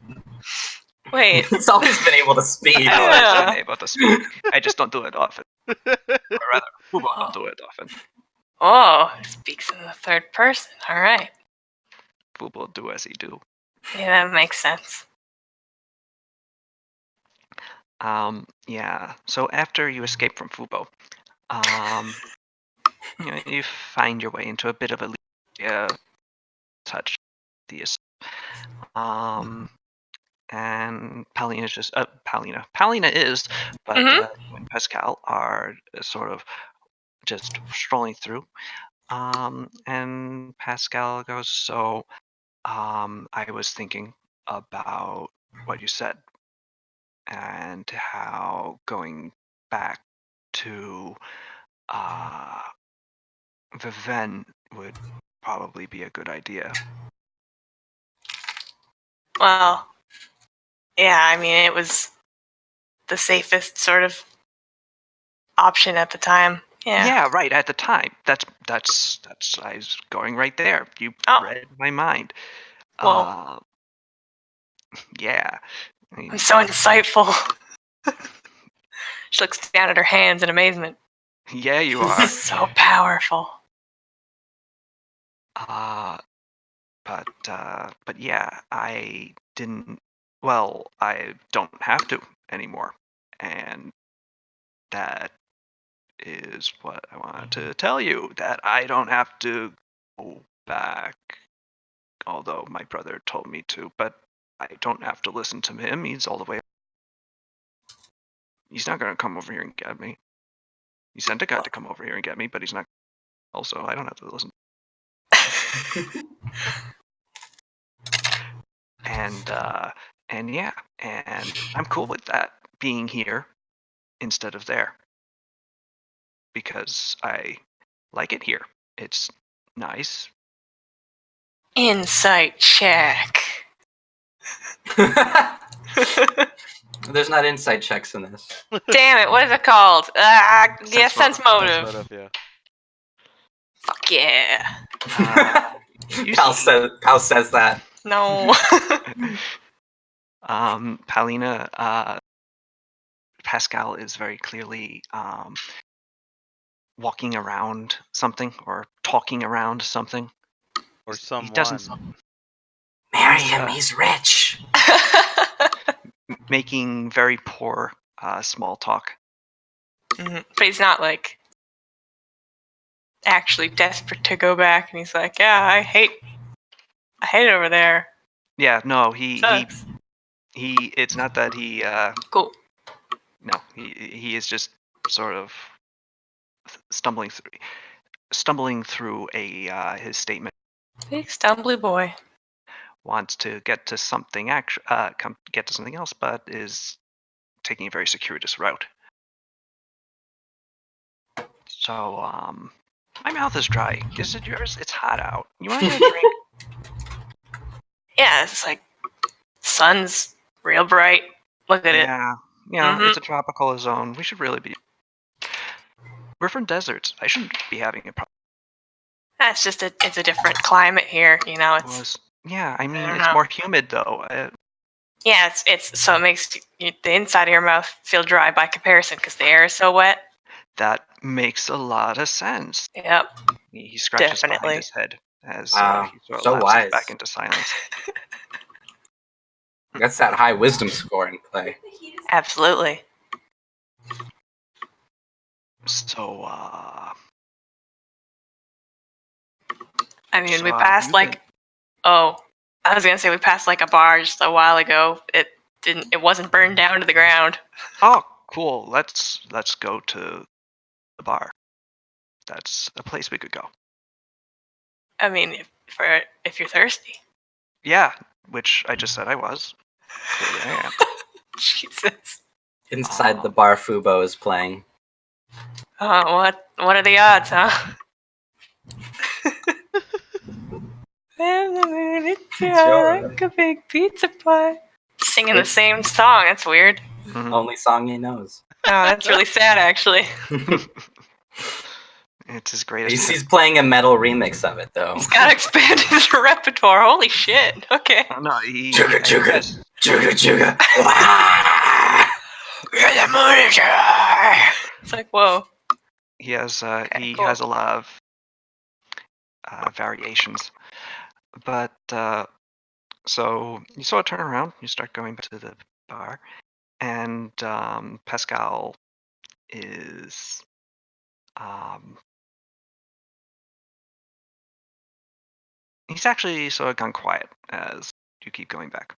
wait. It's always been able to speak. I've always Yeah. been able to speak. I just don't do it often. Or rather, Fubo don't do it often. Oh, speaks in the third person. All right. Fubo do as he do. Yeah, that makes sense. Yeah. So after you escape from Fubo, you find your way into a bit of a touch the and Palina is just Palina is, but Mhm. you and Pascal are sort of just strolling through. And Pascal goes, "So, I was thinking about what you said and how going back to Viven would probably be a good idea." Well, yeah, I mean, it was the safest sort of option at the time. Yeah. Yeah, right. At the time, that's I was going right there. You Oh. read my mind. Well. Yeah. I'm so insightful. She looks down at her hands in amazement. Yeah, you are. So powerful. But yeah, I didn't. Well, I don't have to anymore, and that is what I wanted to tell you. That I don't have to go back. Although my brother told me to, but I don't have to listen to him. He's all the way. He's not gonna come over here and get me. He sent a guy to come over here and get me, but he's not. Also, I don't have to listen. And yeah, and I'm cool with that being here instead of there because I like it here. It's nice. Insight check. There's not insight checks in this. Damn it! What is it called? Yeah, sense Sense motive. Yeah. Fuck yeah! Pal says that. No. Palina, Pascal is very clearly walking around something or talking around something. Or He someone. doesn't Marry him, he's rich. making very poor small talk. But he's not like actually desperate to go back, and he's like, "Yeah, I hate it over there." Yeah, no, he Sucks. it's not that he Cool. no, he is just sort of stumbling through a his statement. Big stumbly boy. Wants to get to something get to something else, but is taking a very circuitous route. So my mouth is dry. Is it yours? It's hot out. You want to get a drink? Yeah, it's like sun's real bright. Look at it. Yeah, it's a tropical zone. We should really be. We're from deserts. I shouldn't be having a problem. That's just it's a different climate here. You know, Yeah, I mean, I don't it's know. more humid though. Yeah, it's so it makes the inside of your mouth feel dry by comparison because the air is so wet. That makes a lot of sense. Yep. He scratches Definitely. behind his head as Wow, he sort of so lapses wise. back into silence. That's that high wisdom score in play. Absolutely. So, I mean, So, we passed like I was gonna say we passed like a bar just a while ago. It wasn't burned down to the ground. oh, cool. Let's go to the bar. That's a place we could go. I mean, if you're thirsty. Yeah, which I just said I was. Clearly I am. Jesus. Inside the bar, Fubo is playing. What are the odds, huh? Like a big pizza pie. Singing the same song. That's weird. Mhm. Only song he knows. Oh, that's really sad, actually. It's his greatest. He's playing a metal remix of it, though. He's got to expand his repertoire. Holy shit. Okay. Oh, no, he Chugga, chugga. has- Chugga chugga. It's like, whoa. he has he cool. has a lot of variations, but so you sort of turn around, you start going back to the bar, and Pascal is he's actually sort of gone quiet as you keep going back.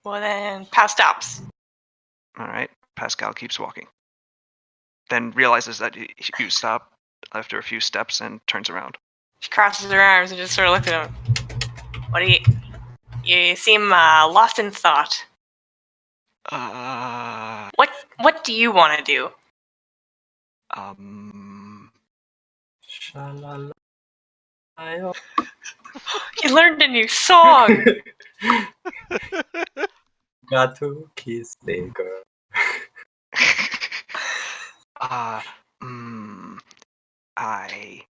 Well, then, Pow stops. All right, Pascal keeps walking, then realizes that you stop after a few steps and turns around. She crosses her arms and just sort of looks at him. What do you seem lost in thought. What do you want to do? You learned a new song. Got to kiss the girl. I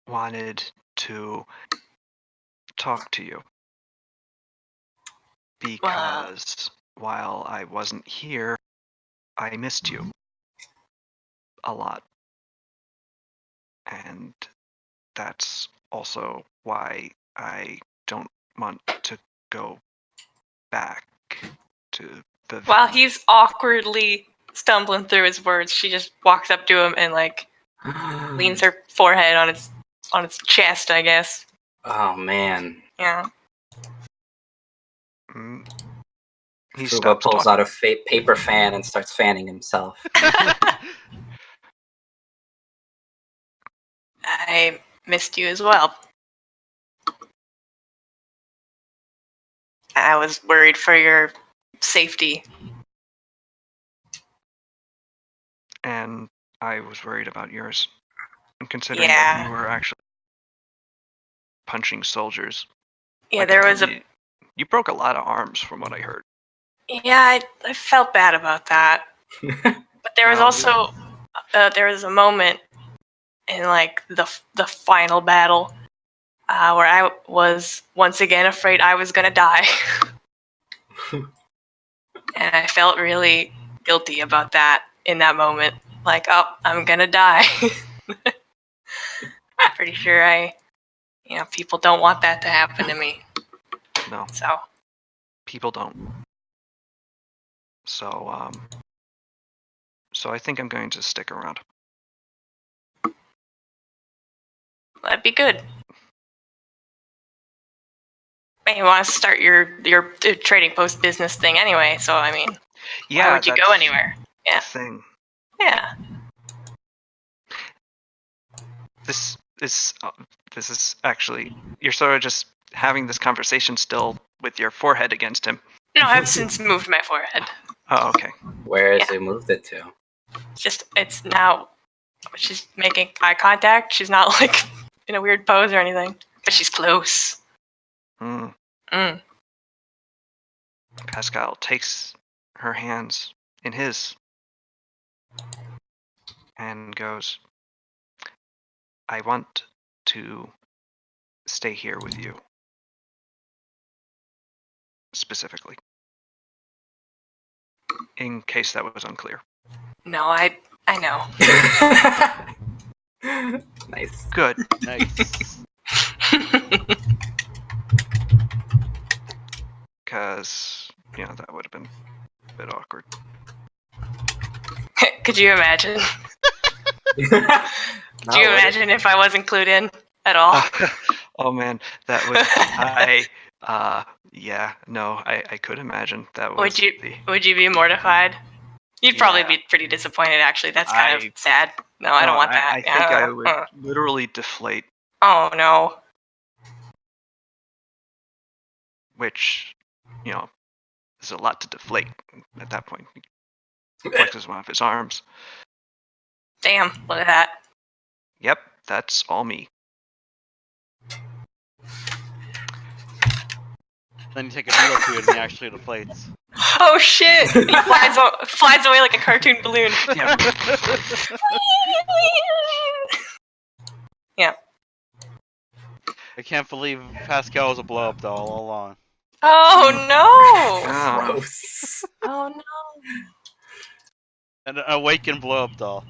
wanted to talk to you because while I wasn't here, I missed you a lot. And that's also why I don't want to go back to the While he's awkwardly stumbling through his words, she just walks up to him and like leans her forehead on its chest, I guess. Oh man. Yeah. He Fuba pulls out a paper fan and starts fanning himself. I missed you as well. I was worried for your safety. And I was worried about yours. And considering that you were actually punching soldiers. Yeah, there was a You broke a lot of arms, from what I heard. Yeah, I felt bad about that. But there was Wow. also there was a moment in like the final battle where I was once again afraid I was gonna die, and I felt really guilty about that in that moment. Like, oh, I'm gonna die. Pretty sure people don't want that to happen to me. No, So people don't. So, so I think I'm going to stick around. that'd be good. And you want to start your trading post business thing anyway, so I mean, Yeah, why would you go that's anywhere? the Yeah. thing. Yeah. This is actually, you're sort of just having this conversation still with your forehead against him. No, I've since moved my forehead. Oh, okay. Where has it moved it to? It's now, she's making eye contact. She's not like in a weird pose or anything, but she's close. Mm. Mm. Pascal takes her hands in his and goes, I want to stay here with you. Specifically. In case that was unclear. No, I know. Nice. Good. Nice. Because, that would have been a bit awkward. Could you imagine? Could you imagine if I wasn't clued in at all? Oh man, that would I could imagine that was Would you be mortified? You'd probably Yeah. be pretty disappointed. Actually, that's kind of sad. No, I don't want that. I think I would literally deflate, Oh no. which, is a lot to deflate at that point. He flexes one of his arms. Damn! Look at that. Yep, that's all me. Then you take a needle to it and you actually deflates. Oh shit! He flies away like a cartoon balloon. Yeah. Yeah. I can't believe Pascal was a blow up doll all along. Oh no! Oh, Gross. Oh no! An awakened blow up doll.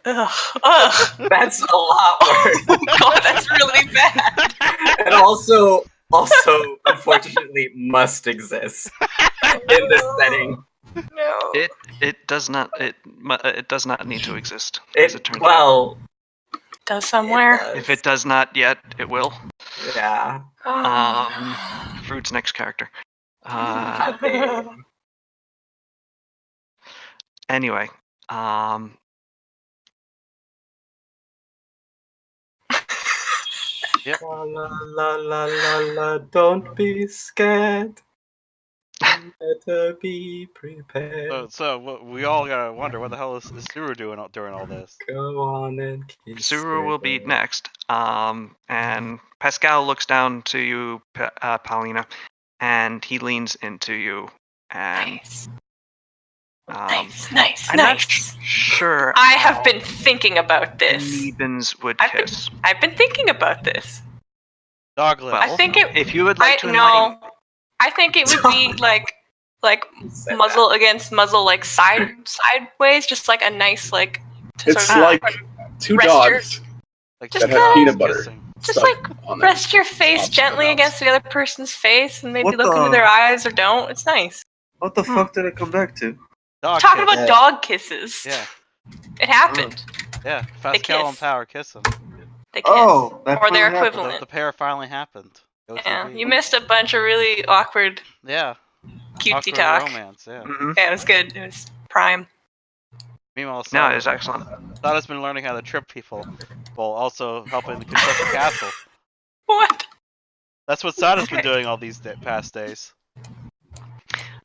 Ugh! Ugh! That's a lot worse. Oh god, that's really bad. And also, unfortunately, must exist in this setting. No. it does not need to exist. As it turns out. Well, Does somewhere. If it does not yet, it will. Yeah. Fruit's next character. Anyway, Yep. La la la la la la, don't be scared. Better be prepared. So we all gotta wonder what the hell is Suru doing during all this? Go on and kiss Suru will be her. next. And Pascal looks down to you, Paulina, and he leans into you. And Nice. I'm not sure. I have been thinking about this. Nebens would I've kiss. been thinking about this. Doglet. Well, I think it. if you would like to No, enlighten, I think it would be like Said muzzle against muzzle, like sideways, just like a nice like. To It's sort of like two rest dogs like just that have peanut butter. kissing. Just stuck like on them. rest your face Tops of gently their against the other person's face, and maybe What look into the- their eyes or don't. It's nice. What the fuck did it come back to? Dog Talking kiss. about dog kisses. Yeah, It happened. yeah. Pascal and kiss. Power kissing. They kiss. Oh, that Or their finally happened. equivalent. The pair finally happened. Yeah, OTB. you missed a bunch of really awkward Yeah. cutesy Awkward talk. romance. Yeah. Mhm. Yeah, it was good. It was prime. Meanwhile, No, Sada- it's excellent. Sada's been learning how to trip people, while also helping to construct the castle. What? That's what Sada's been doing all these past days.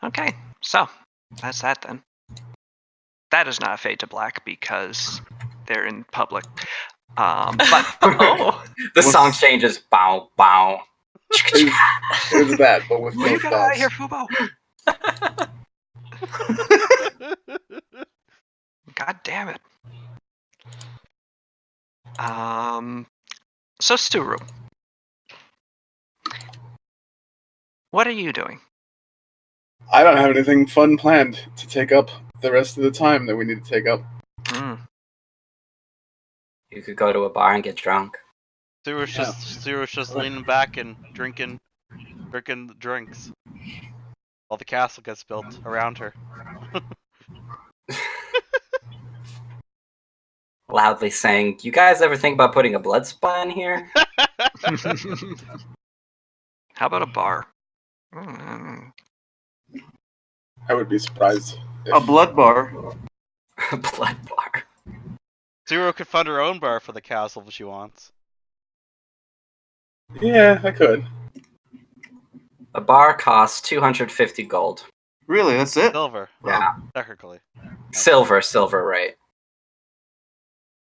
Okay, so that's that then. That is not a fade to black because they're in public. But Oh. The song changes. Bow, bow. It was that, but with Will you both get out of dogs. here, Fubo? God damn it. So Suru, what are you doing? I don't have anything fun planned to take up the rest of the time that we need to take up. You could go to a bar and get drunk. Suru's just leaning back and drinking the drinks while the castle gets built around her. Loudly saying, "You guys ever think about putting a blood spa in here?" How about a bar? Mm. I would be surprised. If... A blood bar. A blood bar. Suru could fund her own bar for the castle if she wants. Yeah, I could. A bar costs 250 gold. Really, that's it? Silver. Yeah. Technically. Silver, right.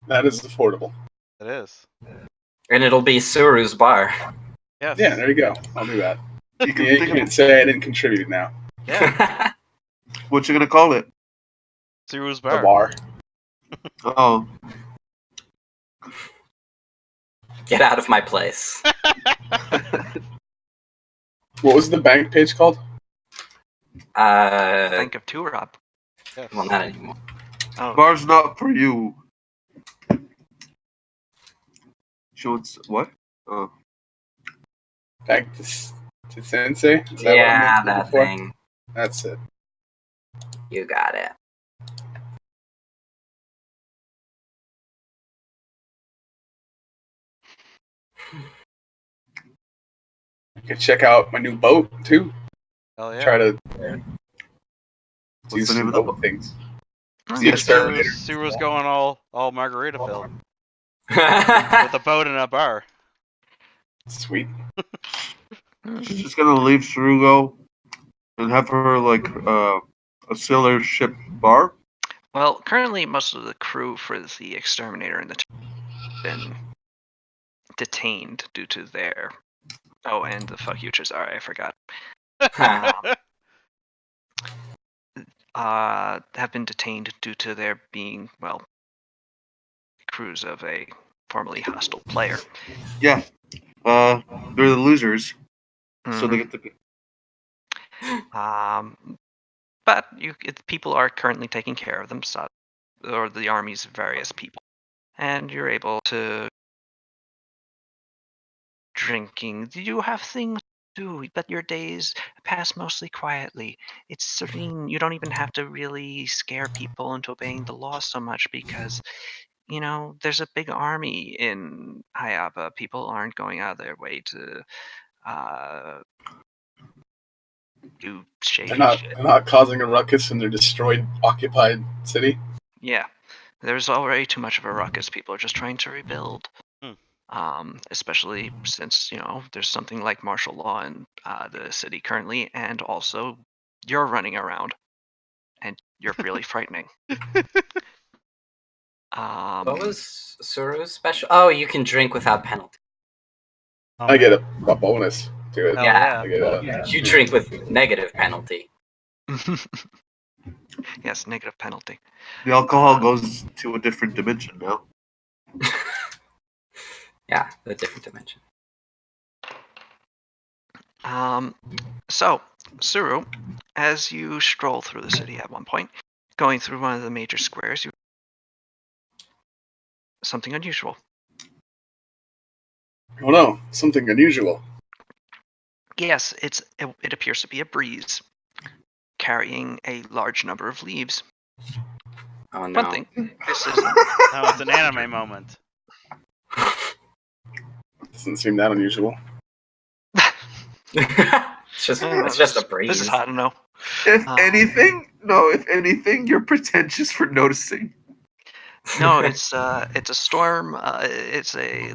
That is affordable. It is. And it'll be Suru's bar. Yes. Yeah, there you go. I'll do that. You can You think can't of say I didn't contribute now. Yeah. what you're gonna call it. Suru's The bar. bar. Oh, Get out of my place. What was the bank page called? Think of two, Rob. Yes. Well, not anymore. Oh, bar's not for you. Shorts, what? Oh, Back to Sensei? Is that Yeah, what I'm that looking for? thing. That's it. You got it. You can check out my new boat too. Hell yeah. Try to do what's the some name of the boat things. oh, The exterminator. Suru's going all Margaritaville with a boat and a bar. Sweet. she's just gonna leave Surugo and have her like a sailor ship bar. Well, currently most of the crew for the exterminator and the have been detained due to their. Oh, and the fuck you, Chazari, I forgot. Have been detained due to their being, well, crews of a formerly hostile player. Yeah, they're the losers, so they Mhm. get to. But people are currently taking care of them, or the army's various people, and you're able to drinking. You have things to do, but your days pass mostly quietly. It's serene. You don't even have to really scare people into obeying the law so much because, there's a big army in Hayaba. People aren't going out of their way to do shady shit. They're not causing a ruckus in their destroyed, occupied city. Yeah. There's already too much of a ruckus. People are just trying to rebuild. Especially since, there's something like martial law in the city currently, and also you're running around, and you're really frightening. What was Suru's special? Oh, you can drink without penalty. I get a bonus to it. Hell Yeah. I get You drink with negative penalty. Yes, negative penalty. The alcohol goes to a different dimension now. Yeah, a different dimension. So, Suru, as you stroll through the city at one point, going through one of the major squares, something unusual. Oh no, something unusual. Yes, it appears to be a breeze carrying a large number of leaves. Oh no. One thing, this isn't. No, it's an anime moment. Doesn't seem that unusual. it's just a breeze. This is hot to know. If anything, you're pretentious for noticing. No, it's a storm. It's a.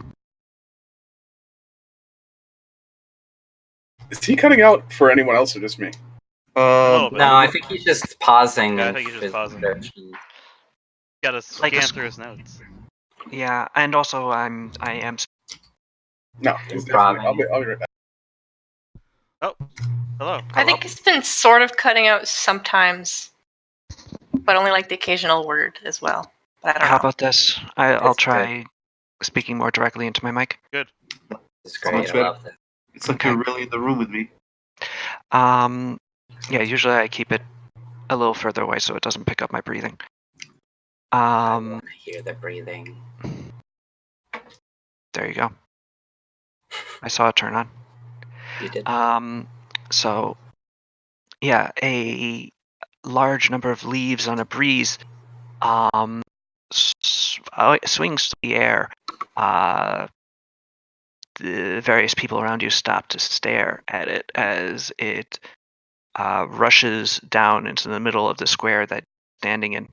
Is he cutting out for anyone else or just me? little bit. No, I think he's just pausing. Yeah, I think he's just pausing. Got to scan through his notes. Yeah, and also I am. No, he's definitely. I'll be right back. Hello. I think it's been sort of cutting out sometimes, but only like the occasional word as well. But I don't How know. about this? I'll It's try speaking more directly into my mic. Good. It's So great. much I better. love that. It's like you're really in the room with me. Yeah, usually I keep it a little further away so it doesn't pick up my breathing. I want to hear the breathing. There you go. I saw it turn on. You did. So, yeah, a large number of leaves on a breeze swings through the air. The various people around you stop to stare at it as it rushes down into the middle of the square that you're standing in.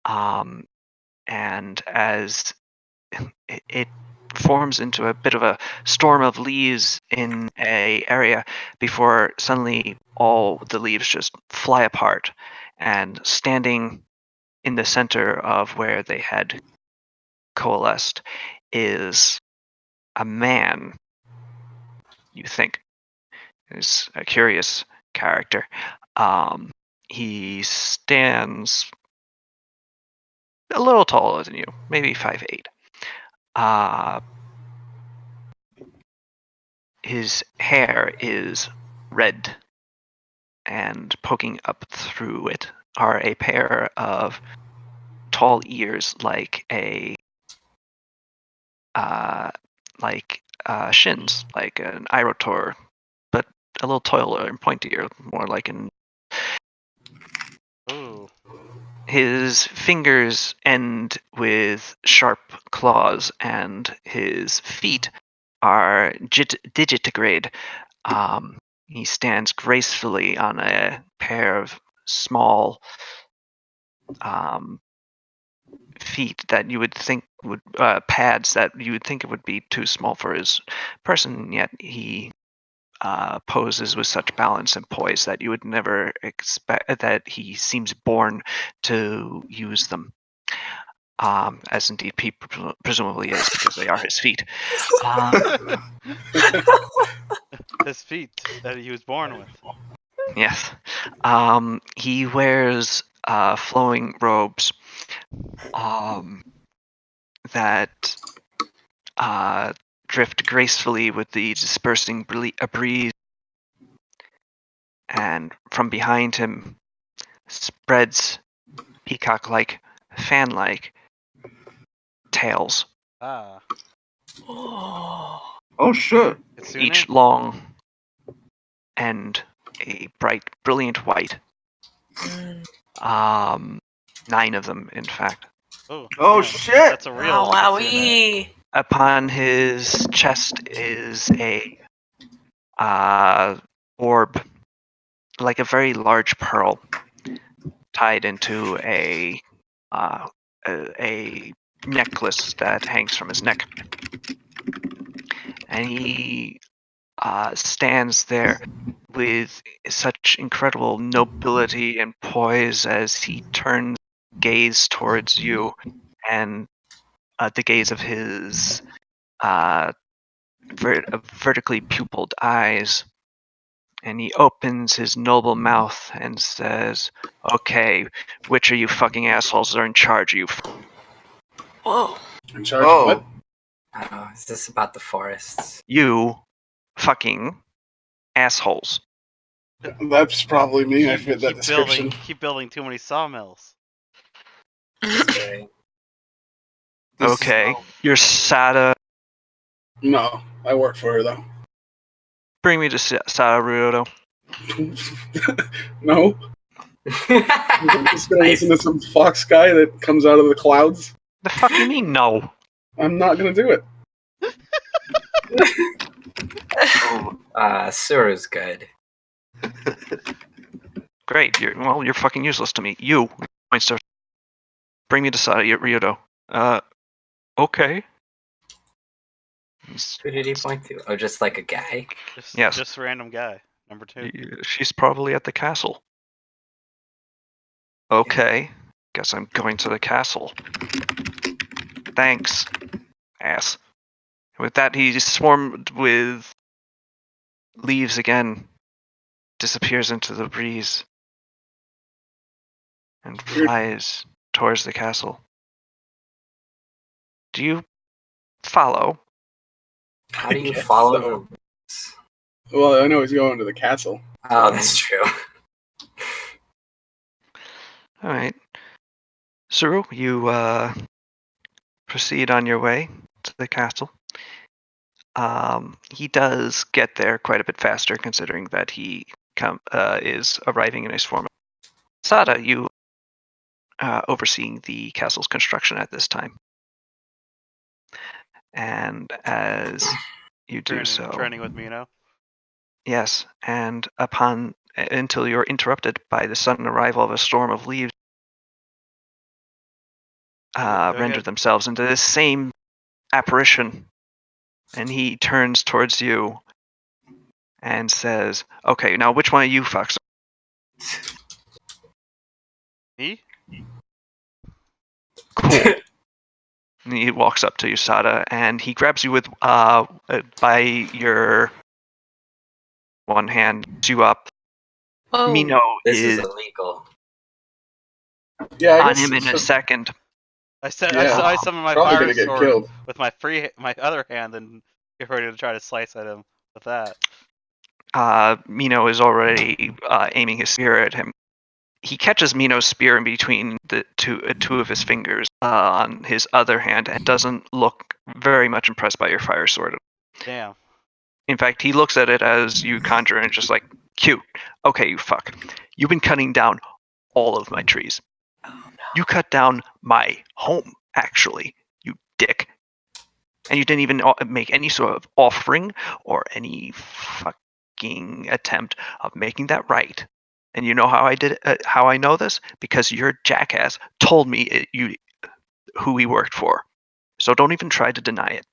And as it forms into a bit of a storm of leaves in a area before suddenly all the leaves just fly apart, and standing in the center of where they had coalesced is a man. You think is a curious character. He stands a little taller than you, maybe 5'8". His hair is red, and poking up through it are a pair of tall ears like shins, like an Irotor, but a little taller and pointier, more like an. Ooh. His fingers end with sharp claws, and his feet are digitigrade. He stands gracefully on a pair of small feet that you would think would pads that you would think it would be too small for his person, yet he poses with such balance and poise that you would never expect that he seems born to use them. As indeed he presumably is, because they are his feet. His feet that he was born with. Yes. He wears flowing robes that drift gracefully with the dispersing breeze, and from behind him spreads peacock-like, fan-like tails, Ah. Oh shit! Kitsune? each long and a bright, brilliant white. 9 of them, in fact. Oh, Oh damn. shit! That's a real Wow, kitsune. wowee. Upon his chest is a orb, like a very large pearl, tied into a necklace that hangs from his neck. And he stands there with such incredible nobility and poise as he turns gaze towards you, and the gaze of his vertically pupilled eyes, and he opens his noble mouth and says, "Okay, which of you fucking assholes are in charge of you?" Whoa. In charge of what? Oh, is this about the forests? You fucking assholes. That's probably me. I fit that Keep description. keep building too many sawmills. That's great. Okay, you're Sada. No, I work for her though. Bring me to Sada Ryoto. No, I'm just gonna listen to some fox guy that comes out of the clouds. The fuck you mean no? I'm not gonna do it. Suru's good. Great, you're fucking useless to me. You, Points bring me to Sada Ryoto. Okay. Who did he point to? Oh, just like a guy? Yes. Just random guy. Number 2. She's probably at the castle. Okay, guess I'm going to the castle. Thanks, ass. With that, he swarmed with leaves again, disappears into the breeze and Weird. flies towards the castle. Do you follow? How do you guess follow so. Well, I know he's going to the castle. Oh, that's true. All right. Suru, you proceed on your way to the castle. He does get there quite a bit faster, considering that he is arriving in his form. Sada, you overseeing the castle's construction at this time. And as you do Training with Mino. Yes, and until you're interrupted by the sudden arrival of a storm of leaves, render themselves into this same apparition. And he turns towards you and says, "Okay, now which one of you fucks?" Me? Cool. And he walks up to you, Sada, and he grabs you with by your one hand, lifts you up. Whoa. Mino This is is illegal. Yeah, I on guess him in a second. I said Yeah. I summoned my Probably fire gonna get sword killed. with my other hand and get ready to try to slice at him with that. Mino is already aiming his spear at him. He catches Mino's spear in between the two of his fingers on his other hand and doesn't look very much impressed by your fire sword. Damn. In fact, he looks at it as you conjure and just like, cute. Okay, you fuck. You've been cutting down all of my trees. You cut down my home, actually, you dick. And you didn't even make any sort of offering or any fucking attempt of making that right. And you know how I did it, how I know this? Because your jackass told me who he worked for. So don't even try to deny it.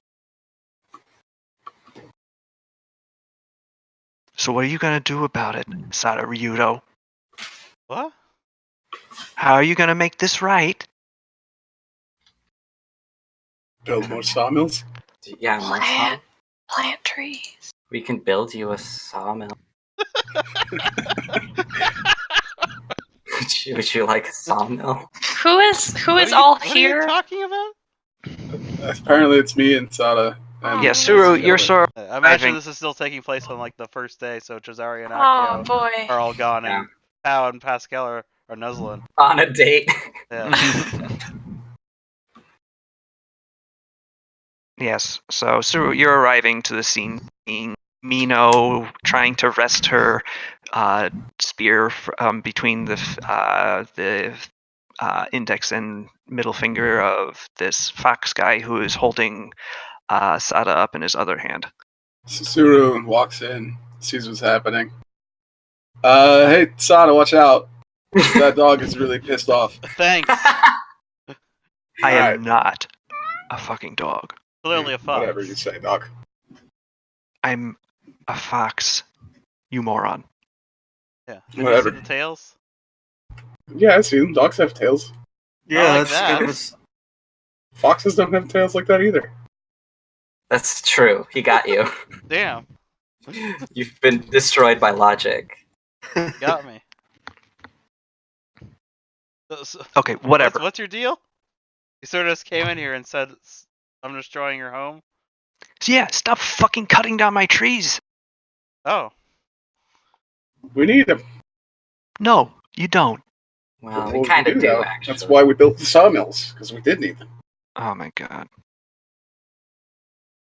So what are you gonna do about it, Sada Ryudo? What? How are you gonna make this right? Build more sawmills. Yeah, more Plant, plant trees. We can build you a sawmill. Would you like a sawmill? Who is What all are you here? talking about? Apparently, it's me and Sada. And Yeah, Suru, you're sort of I imagine Driving. this is still taking place on like the first day, so Chazari and Oh Akio boy. are all gone, Yeah. and Pao and Pascal are nuzzling. On a date. Yeah. Yes. So Suru, you're arriving to the scene, seeing Mino trying to wrest her spear between the index and middle finger of this fox guy who is holding Sada up in his other hand. Suru walks in, sees what's happening. Hey, Sada, watch out. That dog is really pissed off. Thanks. I am Alright. not a fucking dog. Clearly a fox. Whatever you say, dog. I'm a fox, you moron. Yeah. Have Whatever. you seen the tails? Yeah, I see them. Dogs have tails. Yeah, like that's kind of a Foxes don't have tails like that either. That's true. He got you. Damn. You've been destroyed by logic. Got me. Okay, whatever. What's your deal? You sort of just came in here and said, I'm destroying your home? So yeah, stop fucking cutting down my trees. Oh. We need them. No, you don't. Well, What we would kind of do, though? actually. That's why we built the sawmills, because we did need them. Oh my god.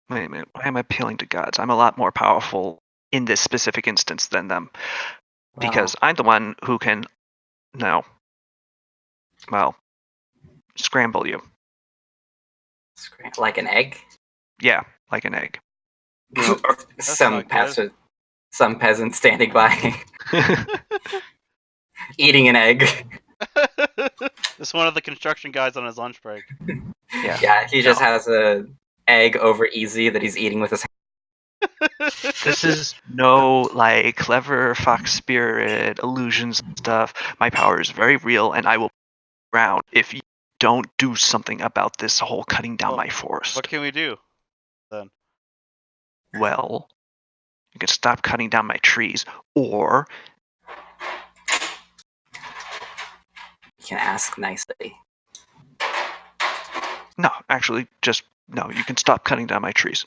Wait a minute. Why am I appealing to gods? I'm a lot more powerful in this specific instance than them. Well, Because I'm the one who can, scramble you. like an egg? Yeah, like an egg. some not good. peasant standing by eating an egg. It's one of the construction guys on his lunch break. Yeah. Yeah, he just has a egg over easy that he's eating with his This is no like clever fox spirit illusions and stuff. My power is very real, and I will round if you don't do something about this whole cutting down Well, my forest. What can we do then? Well, You can stop cutting down my trees, or You can ask nicely. no, actually, just no. You can stop cutting down my trees.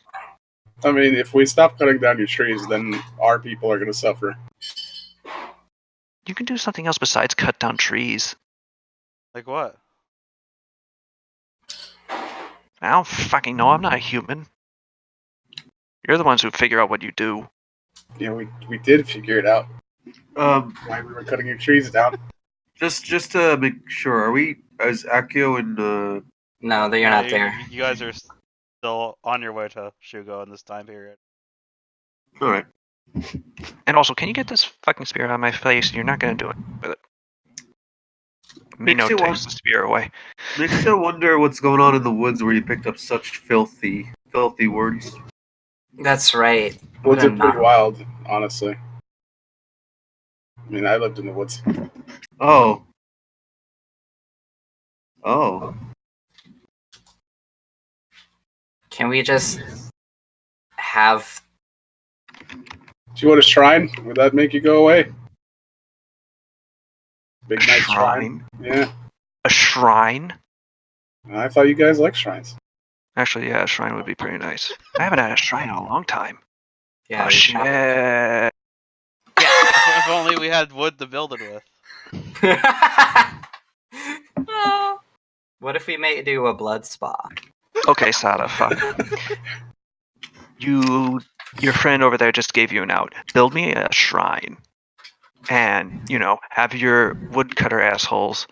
I mean, if we stop cutting down your trees, then our people are going to suffer. You can do something else besides cut down trees. Like what? I don't fucking know. I'm not a human. You're the ones who figure out what you do. Yeah, we did figure it out. Um, Why we were cutting your trees down. just to make sure, are we as Akio and No, you're not there. You guys are still on your way to Shugo in this time period. all right? And also, can you get this fucking spear out of my face? You're not gonna do it with it. Mino you takes the spear away. Makes you wonder what's going on in the woods where you picked up such filthy words. That's right. Woods What are a pretty knock. wild, honestly. I mean, I lived in the woods. Oh. Can we just have? Do you want a shrine? Would that make you go away? Big A nice shrine. Yeah. A shrine? I thought you guys liked shrines. Actually, yeah, a shrine would be pretty nice. I haven't had a shrine in a long time. Yeah, Oh we shit! can If only we had wood to build it with. have- What if we do a blood spa? Okay, Sada, fuck. Your friend over there just gave you an out. Build me a shrine, and have your woodcutter assholes.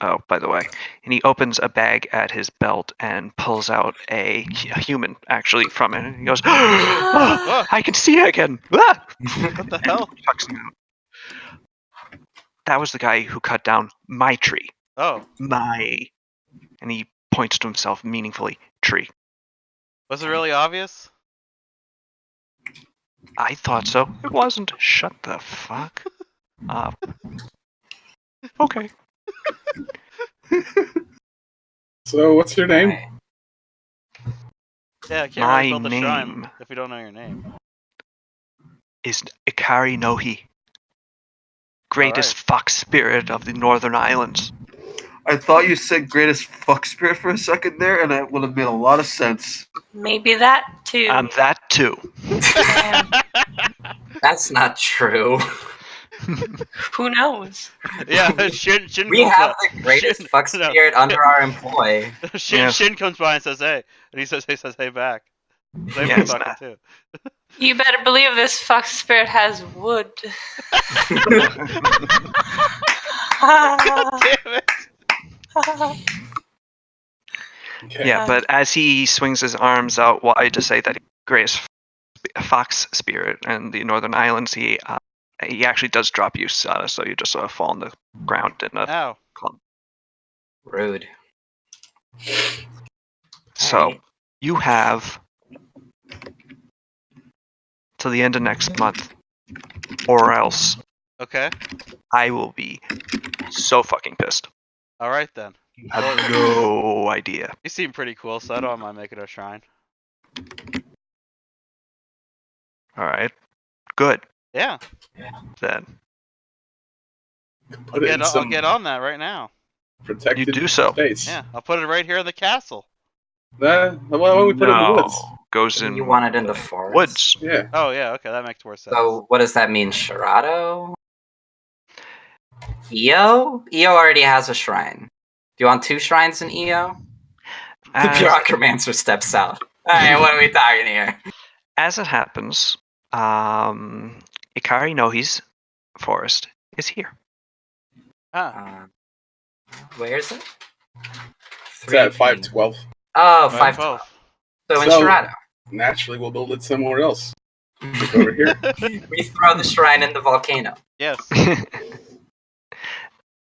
Oh, by the way, and he opens a bag at his belt and pulls out a human actually from it, and he goes, "Oh, I can see again." Ah! What the hell? Chucks him out. That was the guy who cut down my tree. Oh, And he points to himself meaningfully. Tree. was it really obvious? I thought so. It wasn't. Shut the fuck up. Okay. So, what's your name? Alright. Yeah, I can't My really build a shrine name if we don't know your name. is Ikari Nohi, greatest fox spirit of the Northern Islands. I thought you said greatest fuck spirit for a second there, and that would have made a lot of sense. Maybe that too. I'm that too. That's not true. Who knows? Yeah, Shin We comes have by. the greatest Shin- fuck no. spirit under our employ. Shin comes by and says hey, and he says hey back. They Yeah, be fucking too. You better believe this fox spirit has wood. Damn it! Okay. Yeah, but as he swings his arms out wide to say that he's the greatest fox spirit in the Northern Islands, he actually does drop you, so you just sort of fall on the ground in a Ow. clump. Rude. So Alright. you have till the end of next month, or else Okay. I will be so fucking pissed. All right then. You have no idea. You seem pretty cool, so I don't mind making a shrine. All right, good Yeah. then. Put it in I'll some get on that right now. protected You do so. space. Yeah, I'll put it right here in the castle. Why don't we put it in the woods? Goes in You want it in the forest? woods. Yeah. Oh yeah, okay, that makes more sense. So what does that mean, Shirato? EO? EO already has a shrine. Do you want 2 shrines in EO? The As, Bureaucromancer steps out. Alright, what are we talking here? as it happens, Ikari Nohi's forest is here. Ah, Where is it? It's at 512. Oh, 512. 512. So in So- Shirato. Naturally, we'll build it somewhere else. Like over here. We throw the shrine in the volcano. Yes.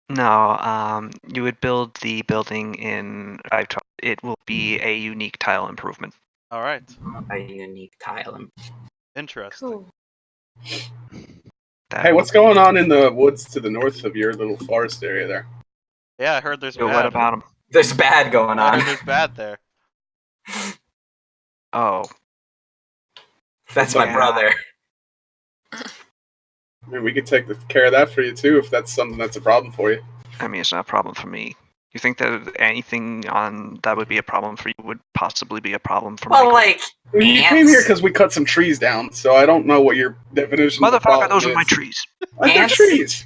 No, you would build the building in 512. It will be a unique tile improvement. All right. A unique tile. Interesting. Cool. That Hey, what's going on in the woods to the north of your little forest area there? Yeah, I heard there's Yo, bad. what about him? There's bad going I on. heard there's bad there. Oh, That's my Yeah. brother. I mean, we could take care of that for you too, if that's something that's a problem for you. I mean, it's not a problem for me. You think that anything on that would be a problem for you would possibly be a problem for Well, Michael? like Well, you ants. came here because we cut some trees down, so I don't know what your definition of a Motherfucker, problem those is. are my trees. They're Ants? trees.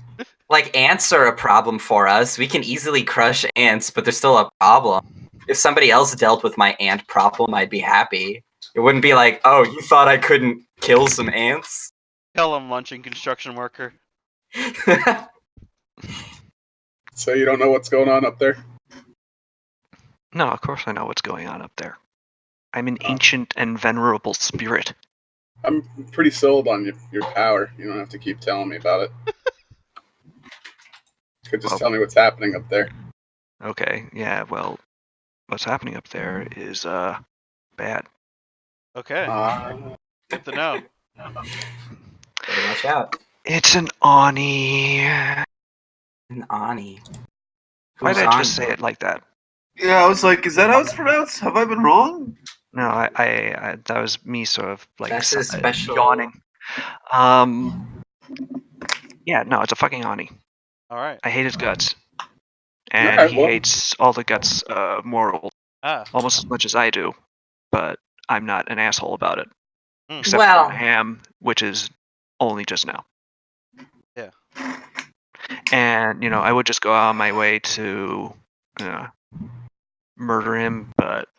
Like ants are a problem for us. We can easily crush ants, but they're still a problem. If somebody else dealt with my ant problem, I'd be happy. It wouldn't be like, oh, you thought I couldn't kill some ants? Tell him, lunching construction worker. So you don't know what's going on up there? No, of course I know what's going on up there. I'm an ancient and venerable spirit. I'm pretty sold on your power. You don't have to keep telling me about it. You could just Well- tell me what's happening up there. Okay, yeah, well, what's happening up there is, bad. Okay, good to know. Better watch out. It's an Ani. An Ani. Why Who's did I just Ani? say it like that? Yeah, I was like, is that how it's pronounced? Have I been wrong? No, I that was me sort of like That's his special- yawning. Yeah, no, it's a fucking Ani. All right. I hate his guts. And Alright, he well. hates all the guts moral Ah, almost as much as I do, but I'm not an asshole about it. Hmm. Except Well- for Ham, which is only just now. Yeah. And, I would just go out of my way to murder him, but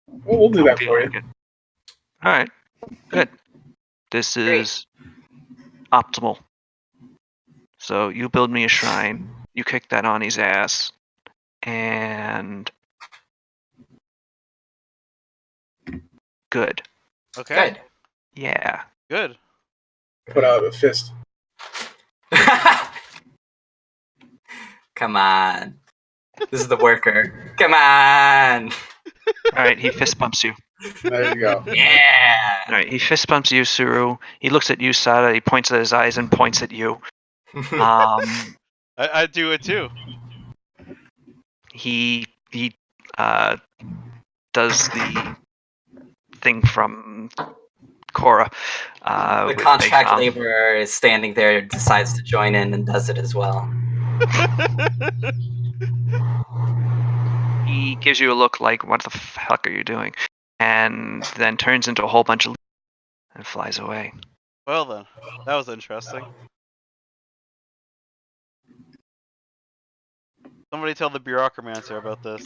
Well, we'll do don't that feel for you. like it. Alright, good. This Great. is optimal. So you build me a shrine, you kick that Ani's ass, and good. okay. Good. Yeah. Good. Put out a fist. Come on. This is the worker. Come on. Alright, he fist bumps you. There you go. Yeah. Alright, he fist bumps you, Suru. He looks at you, Sada. He points at his eyes and points at you. I do it too. He does the thing from Korra. The with contract Bacon. laborer is standing there, decides to join in, and does it as well. He gives you a look like, "What the fuck are you doing?" And then turns into a whole bunch of leaves and flies away. Well then, that was interesting. Somebody tell the bureaucramancer about this.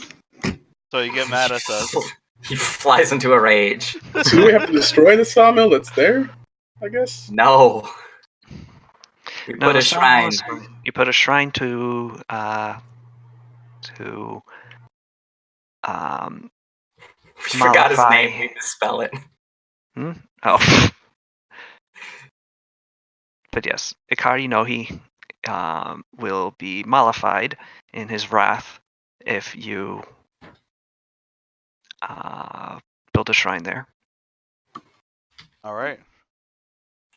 So you get mad at us. He flies into a rage. So do we have to destroy the sawmill that's there? I guess. No. We No, put a sawmill shrine. is fine. You put a shrine to We forgot his mollify- name. We misspell it. Oh. But yes, Ikari Nohi will be mollified in his wrath if you build a shrine there. All right.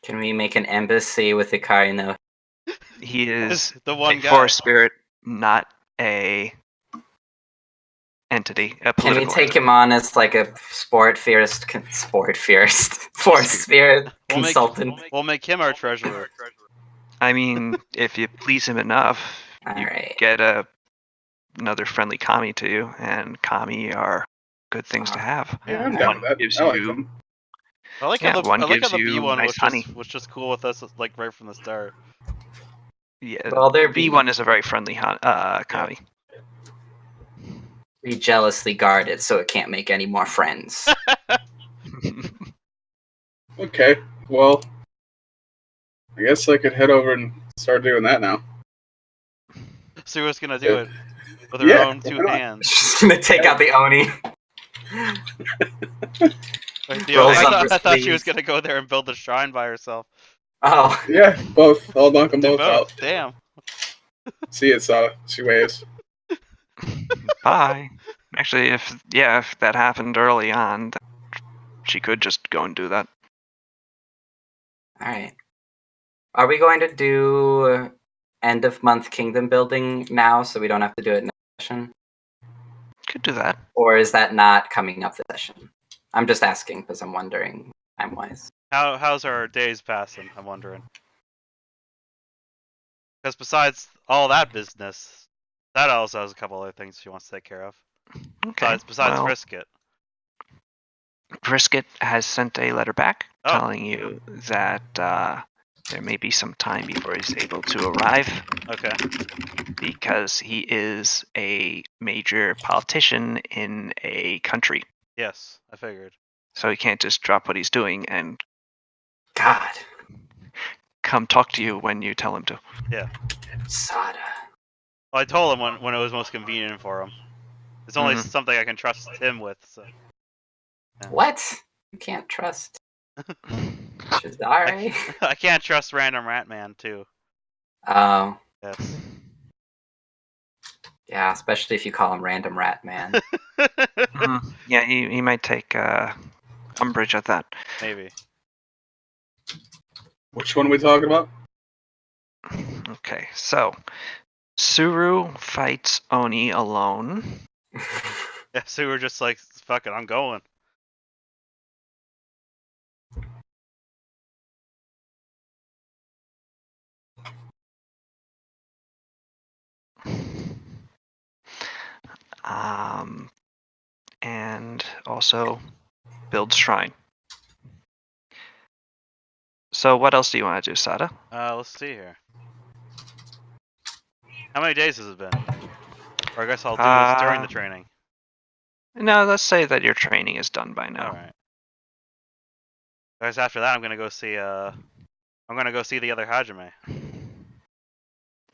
Can we make an embassy with Ikari no? He is The one a guy. forest spirit, not a entity, a Can we political take him on as like a forest spirit consultant? We'll make him our treasurer. I mean, if you please him enough, All you right. get another friendly kami to you, and kami are good things to have. Yeah, I'm down with that. Gives I like you them. I like Yeah, how the one I like how gives the B you one nice honey. was just cool with us like right from the start. Yeah, Well, they're B1 is a very friendly kami. be jealously guarded so it can't make any more friends. Okay, well, I guess I could head over and start doing that now. Suru's gonna do it with her Yeah, own two why not? hands. She's gonna take out the Oni. Like, Rolls I up her thought she was sleeves. gonna go there and build a shrine by herself. Oh, Yeah, both. I'll knock them Do both out. both. Damn. See it, Sada. She waves. Bye. Actually, if that happened early on, then she could just go and do that. all right. Are we going to do end of month kingdom building now, so we don't have to do it next session, Could do that. or is that not coming up this session? I'm just asking because I'm wondering time-wise. How's our days passing? I'm wondering. Because besides all that business, that also has a couple other things she wants to take care of. Okay. Besides well, Frisket. Brisket has sent a letter back Oh. telling you that there may be some time before he's able to arrive Okay. because he is a major politician in a country. Yes, I figured. So he can't just drop what he's doing and God. come talk to you when you tell him to. Yeah. Sada. Well, I told him when it was most convenient for him. It's only Mhm. something I can trust him with. So. Yeah. What? You can't trust Shadare? I can't trust Random Ratman too. Oh. Yes. Yeah, especially if you call him Random Rat Man. Yeah, he might take umbrage at that. Maybe. Which one are we talking about? Okay, so Suru fights Oni alone. Yeah, so we were just like, fuck it, I'm going. And also builds shrine. So what else do you want to do, Sada? Let's see here. How many days has it been? Or I guess I'll do this during the training. No, let's say that your training is done by now. Alright. Guys, after that I'm gonna go see the other Hajime.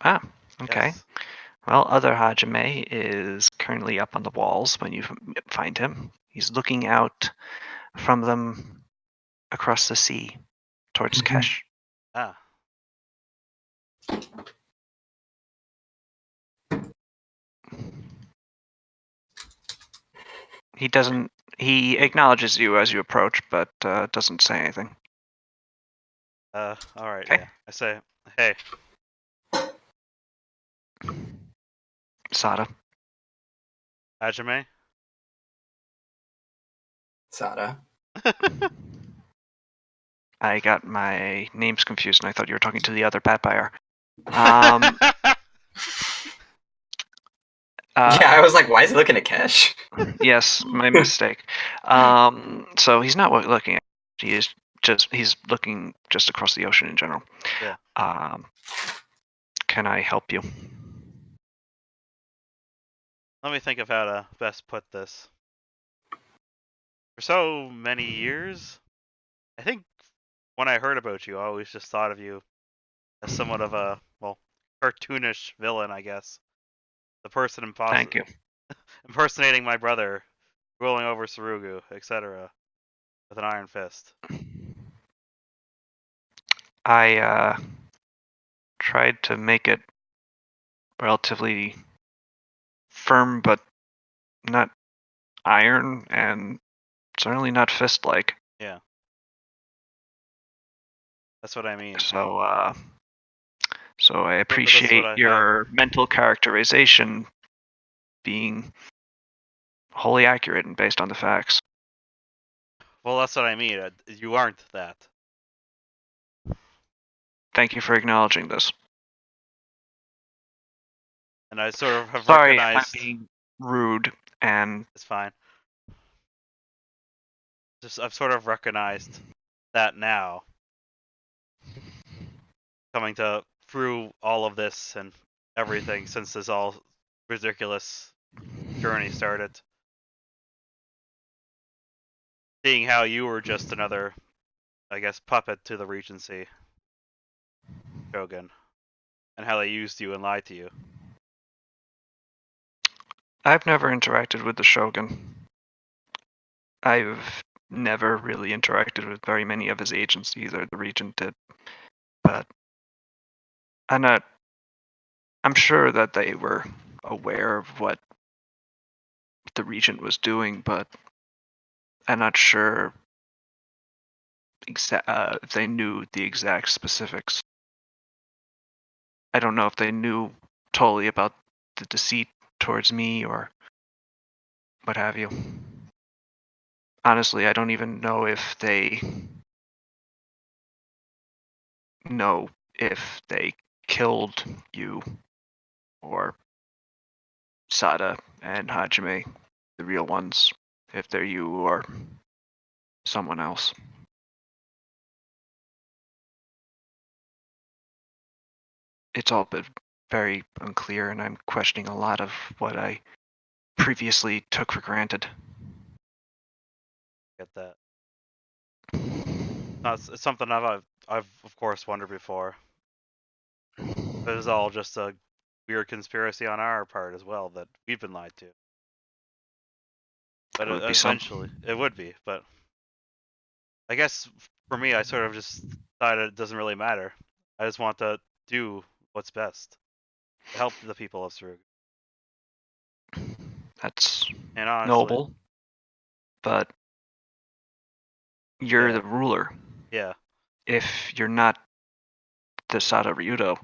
Ah, okay. Yes. Well, other Hajime is currently up on the walls when you find him. He's looking out from them across the sea towards Kesh. Ah. He acknowledges you as you approach, but doesn't say anything. Alright, Okay. yeah. I say, hey. Sada. Hajime? Sada. I got my names confused and I thought you were talking to the other Bat Buyer. Yeah, I was like, why is he looking at Kesh? Yes, my mistake. So he's not looking at. He's looking just across the ocean in general. Yeah. Can I help you? Let me think of how to best put this. For so many years, I think when I heard about you, I always just thought of you as somewhat of a, well, cartoonish villain, I guess. The person Thank you. impersonating my brother, ruling over Sarugu, etc., with an iron fist. I tried to make it relatively firm, but not iron, and certainly not fist-like. Yeah. That's what I mean. So I this is appreciate what I your mental characterization being wholly accurate and based on the facts. Well, that's what I mean. You aren't that. Thank you for acknowledging this. And I sort of have Sorry if recognized. I'm being rude, and It's fine. Just I've sort of recognized that now. Coming to through all of this and everything since this all ridiculous journey started. Seeing how you were just another, I guess, puppet to the Regency Shogun. And how they used you and lied to you. I've never interacted with the Shogun. I've never really interacted with very many of his agents either. The Regent did, but I'm sure that they were aware of what the Regent was doing, but I'm not sure if they knew the exact specifics. I don't know if they knew totally about the deceit towards me or what have you. honestly, I don't even know if they killed you or Sada and Hajime, the real ones, if they're you or someone else. It's all been very unclear, and I'm questioning a lot of what I previously took for granted. Get that. No, it's something I've of course wondered before. It is all just a weird conspiracy on our part as well that we've been lied to. But It would be eventually, it would be. But I guess for me, I sort of just decided it doesn't really matter. I just want to do what's best to help the people of Sarug. That's And honestly, noble, but you're Yeah. the ruler. yeah, If you're not the Sada Ryudo,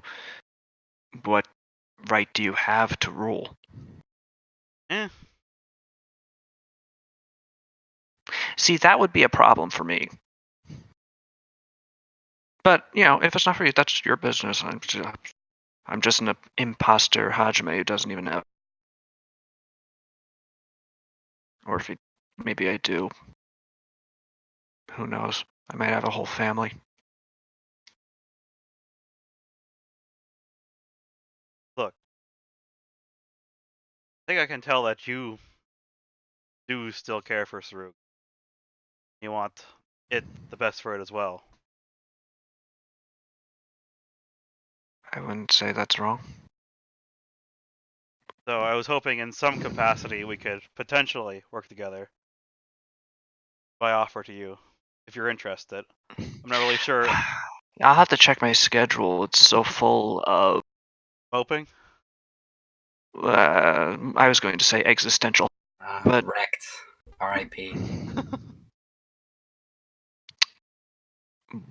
what right do you have to rule? eh, See, that would be a problem for me. But, if it's not for you, that's your business. I'm just an imposter Hajime who doesn't even know. Or if maybe I do. Who knows? I might have a whole family. look, I think I can tell that you do still care for Sarug. You want it the best for it as well. I wouldn't say that's wrong. So I was hoping in some capacity we could potentially work together. By offer to you, if you're interested. I'm not really sure. I'll have to check my schedule. It's so full of, Moping? I was going to say existential. But- Wrecked. R.I.P.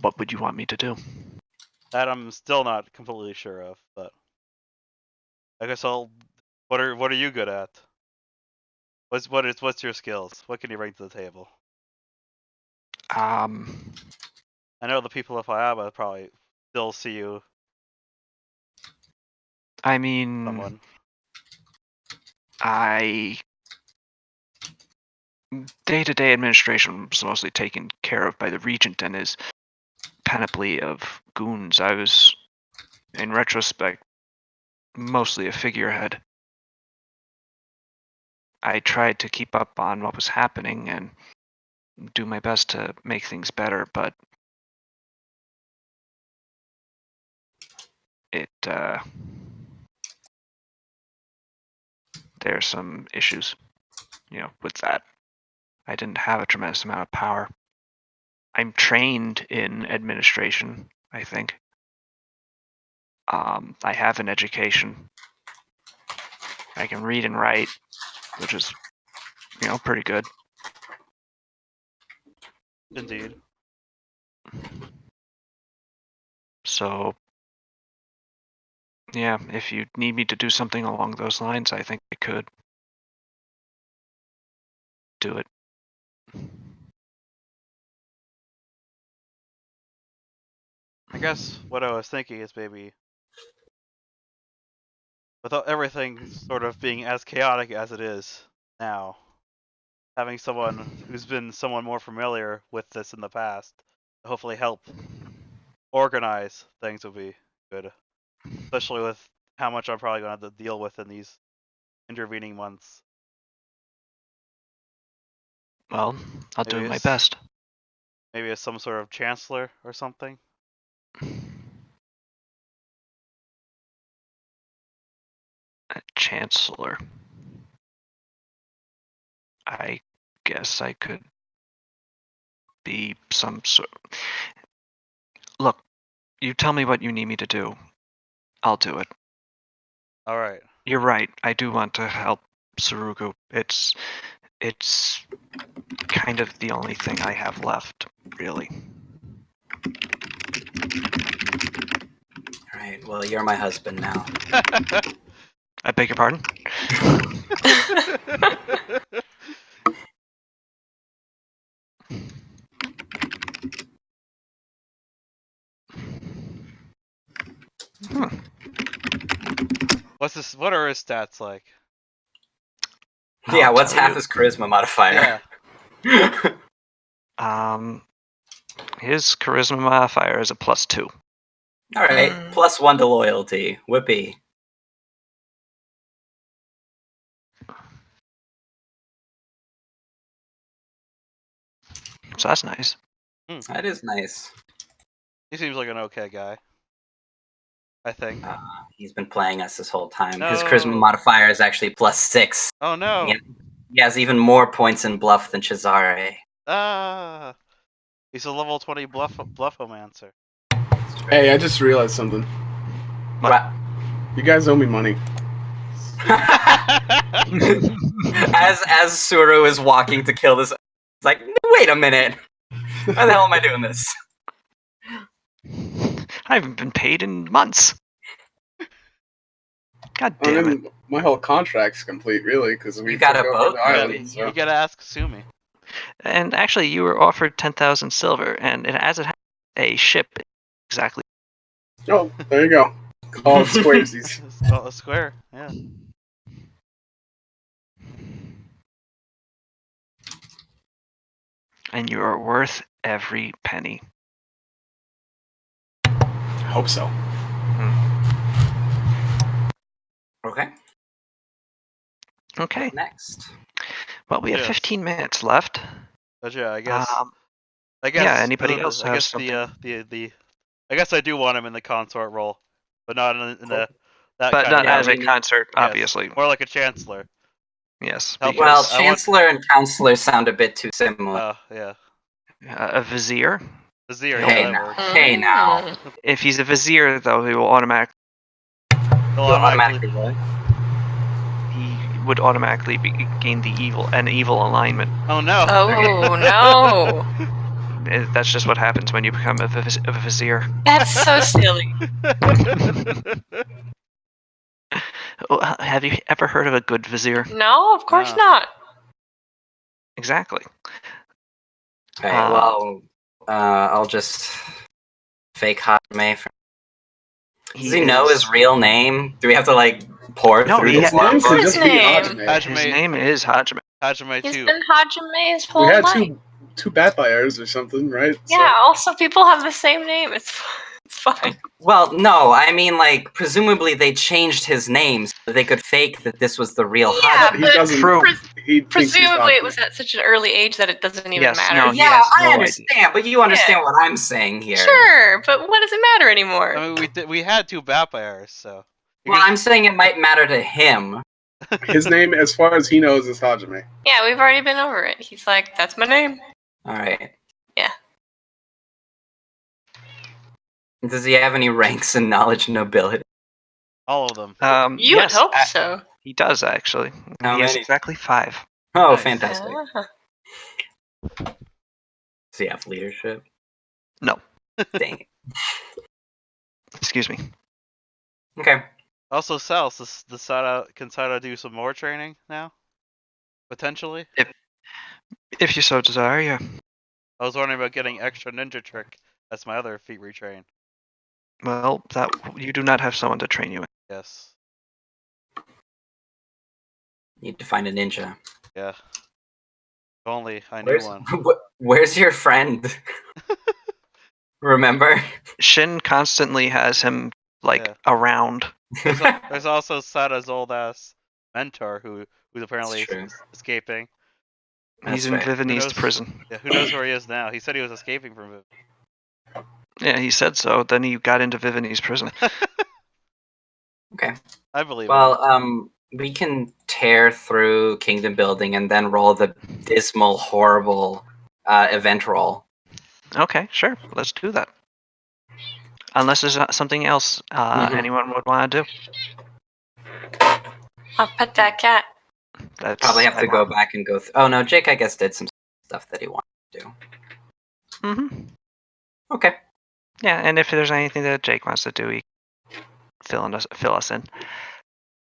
What would you want me to do? That I'm still not completely sure of, but I guess I'll. What are you good at? What's your skills? What can you bring to the table? I I know the people of Hayaba probably still see you mean, someone. day-to-day administration was mostly taken care of by the regent and his panoply of goons. I was, in retrospect, mostly a figurehead. I tried to keep up on what was happening and do my best to make things better, but there's some issues, with that. I didn't have a tremendous amount of power. I'm trained in administration, I think. I have an education. I can read and write, which is, pretty good. Indeed. So, yeah, if you need me to do something along those lines, I think I could do it. I guess what I was thinking is maybe without everything sort of being as chaotic as it is now, having someone who's been someone more familiar with this in the past to hopefully help organize things would be good. Especially with how much I'm probably going to have to deal with in these intervening months. Well, I'll do Maybe my it's- best. Maybe as some sort of chancellor or something. A chancellor. I guess I could be some sort. Look, you tell me what you need me to do. I'll do it. All right. You're right. I do want to help Sarugu. It's kind of the only thing I have left, really. All right. Well, you're my husband now. I beg your pardon? What's this? What are his stats like? Yeah, I'll what's tell half you. his charisma modifier? Yeah. His charisma modifier is a +2. All right, +1 to loyalty. Whippy. So that's nice. That is nice. He seems like an okay guy. I think. He's been playing us this whole time. No. His charisma modifier is actually +6. Oh no. Yeah. He has even more points in bluff than Cesare. Ah. He's a level 20 bluffomancer. Hey, I just realized something. What? You guys owe me money. as Suru is walking to kill this, it's like, wait a minute. Why the hell am I doing this? I haven't been paid in months. God I damn it. mean, my whole contract's complete, really, because we You got took a over boat? the You island. gotta, So. you gotta ask Sumi. And actually, you were offered 10,000 silver, and as it happens, a ship exactly. Oh, there you go. Call it squaresies. A square, yeah. And you are worth every penny. Hope so. Okay. Okay. Next. Well, we have Yes. 15 minutes left. But yeah, I guess. Yeah, anybody else I have guess something? I guess I do want him in the consort role, but not in the that But kind not of as way. a concert, Yes. obviously. More like a chancellor. Yes. Help Well, us. I want- Chancellor and Counselor sound a bit too similar. Oh yeah, A vizier. Vizier. Hey, Yeah, that now. works. Hey, now. If he's a vizier, though, he will automatically. He'll You'll automatically. what? He would automatically gain an evil alignment. Oh no. Oh no, That's just what happens when you become a vizier. that's so silly. Have you ever heard of a good vizier? No, of course No. not. Exactly. Okay, well, I'll just fake Hajime. Does he know his real name? Do we have to, like, pour No, through he the has- His name form? should His just be name? Hajime. His name is Hajime. Hajime He's 2. been Hajime his whole We had life. two vampires or something, right? Yeah. Also, people have the same name. It's fine. Well, no, I mean, like, presumably they changed his name so they could fake that this was the real Yeah, Hajime. He but doesn't. True. He thinks he's Presumably, it Hajime. was at such an early age that it doesn't even Yes, matter. no, he Yeah, has I no understand, but you understand what I'm saying here. Sure, but what does it matter anymore? I mean, we had 2 vampires, so. Well, I'm saying it might matter to him. His name, as far as he knows, is Hajime. Yeah, we've already been over it. He's like, that's my name. All right. Yeah. Does he have any ranks in knowledge and nobility? All of them. You yes, would hope so. He does actually. How he has many? exactly 5. Oh, Nice. fantastic. Ah. Does he have leadership? No. Dang it. Excuse me. Okay. Also, Sal, can Sada do some more training now? Potentially? If you so desire, yeah. I was wondering about getting extra ninja trick. That's my other feat retrain. Well, that you do not have someone to train you in. Yes. Need to find a ninja. Yeah. If only I knew one. Where's your friend? Remember? Shin constantly has him Yeah. around. There's also Sada's old ass mentor who's apparently true. escaping. He's That's in right. Vivianese knows? prison. Yeah, who knows where he is now? He said he was escaping from it. Yeah, he said so. Then he got into Vivianese prison. Okay. I believe Well, we can tear through Kingdom Building and then roll the dismal, horrible event roll. Okay, sure. Let's do that. Unless there's not something else anyone would want to do. I'll pet that cat. That's Probably have to go back and go. Oh no, Jake, I guess did some stuff that he wanted to do. Mm-hmm. Okay. Yeah, and if there's anything that Jake wants to do, he can fill us in.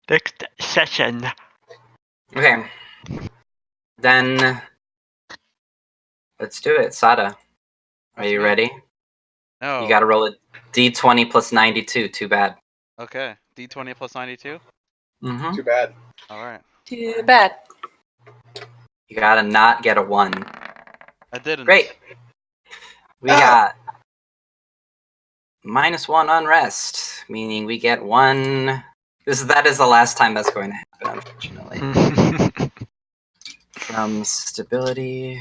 Next session. Okay. Then let's do it. Sada, are you ready? No. You got to roll a d20 plus 92. Too bad. Okay. D20 plus 92. Mm-hmm. Too bad. All right. Too bad. You gotta not get a 1. I didn't. Great. We got -1 unrest, meaning we get 1. That is the last time that's going to happen, unfortunately. From stability.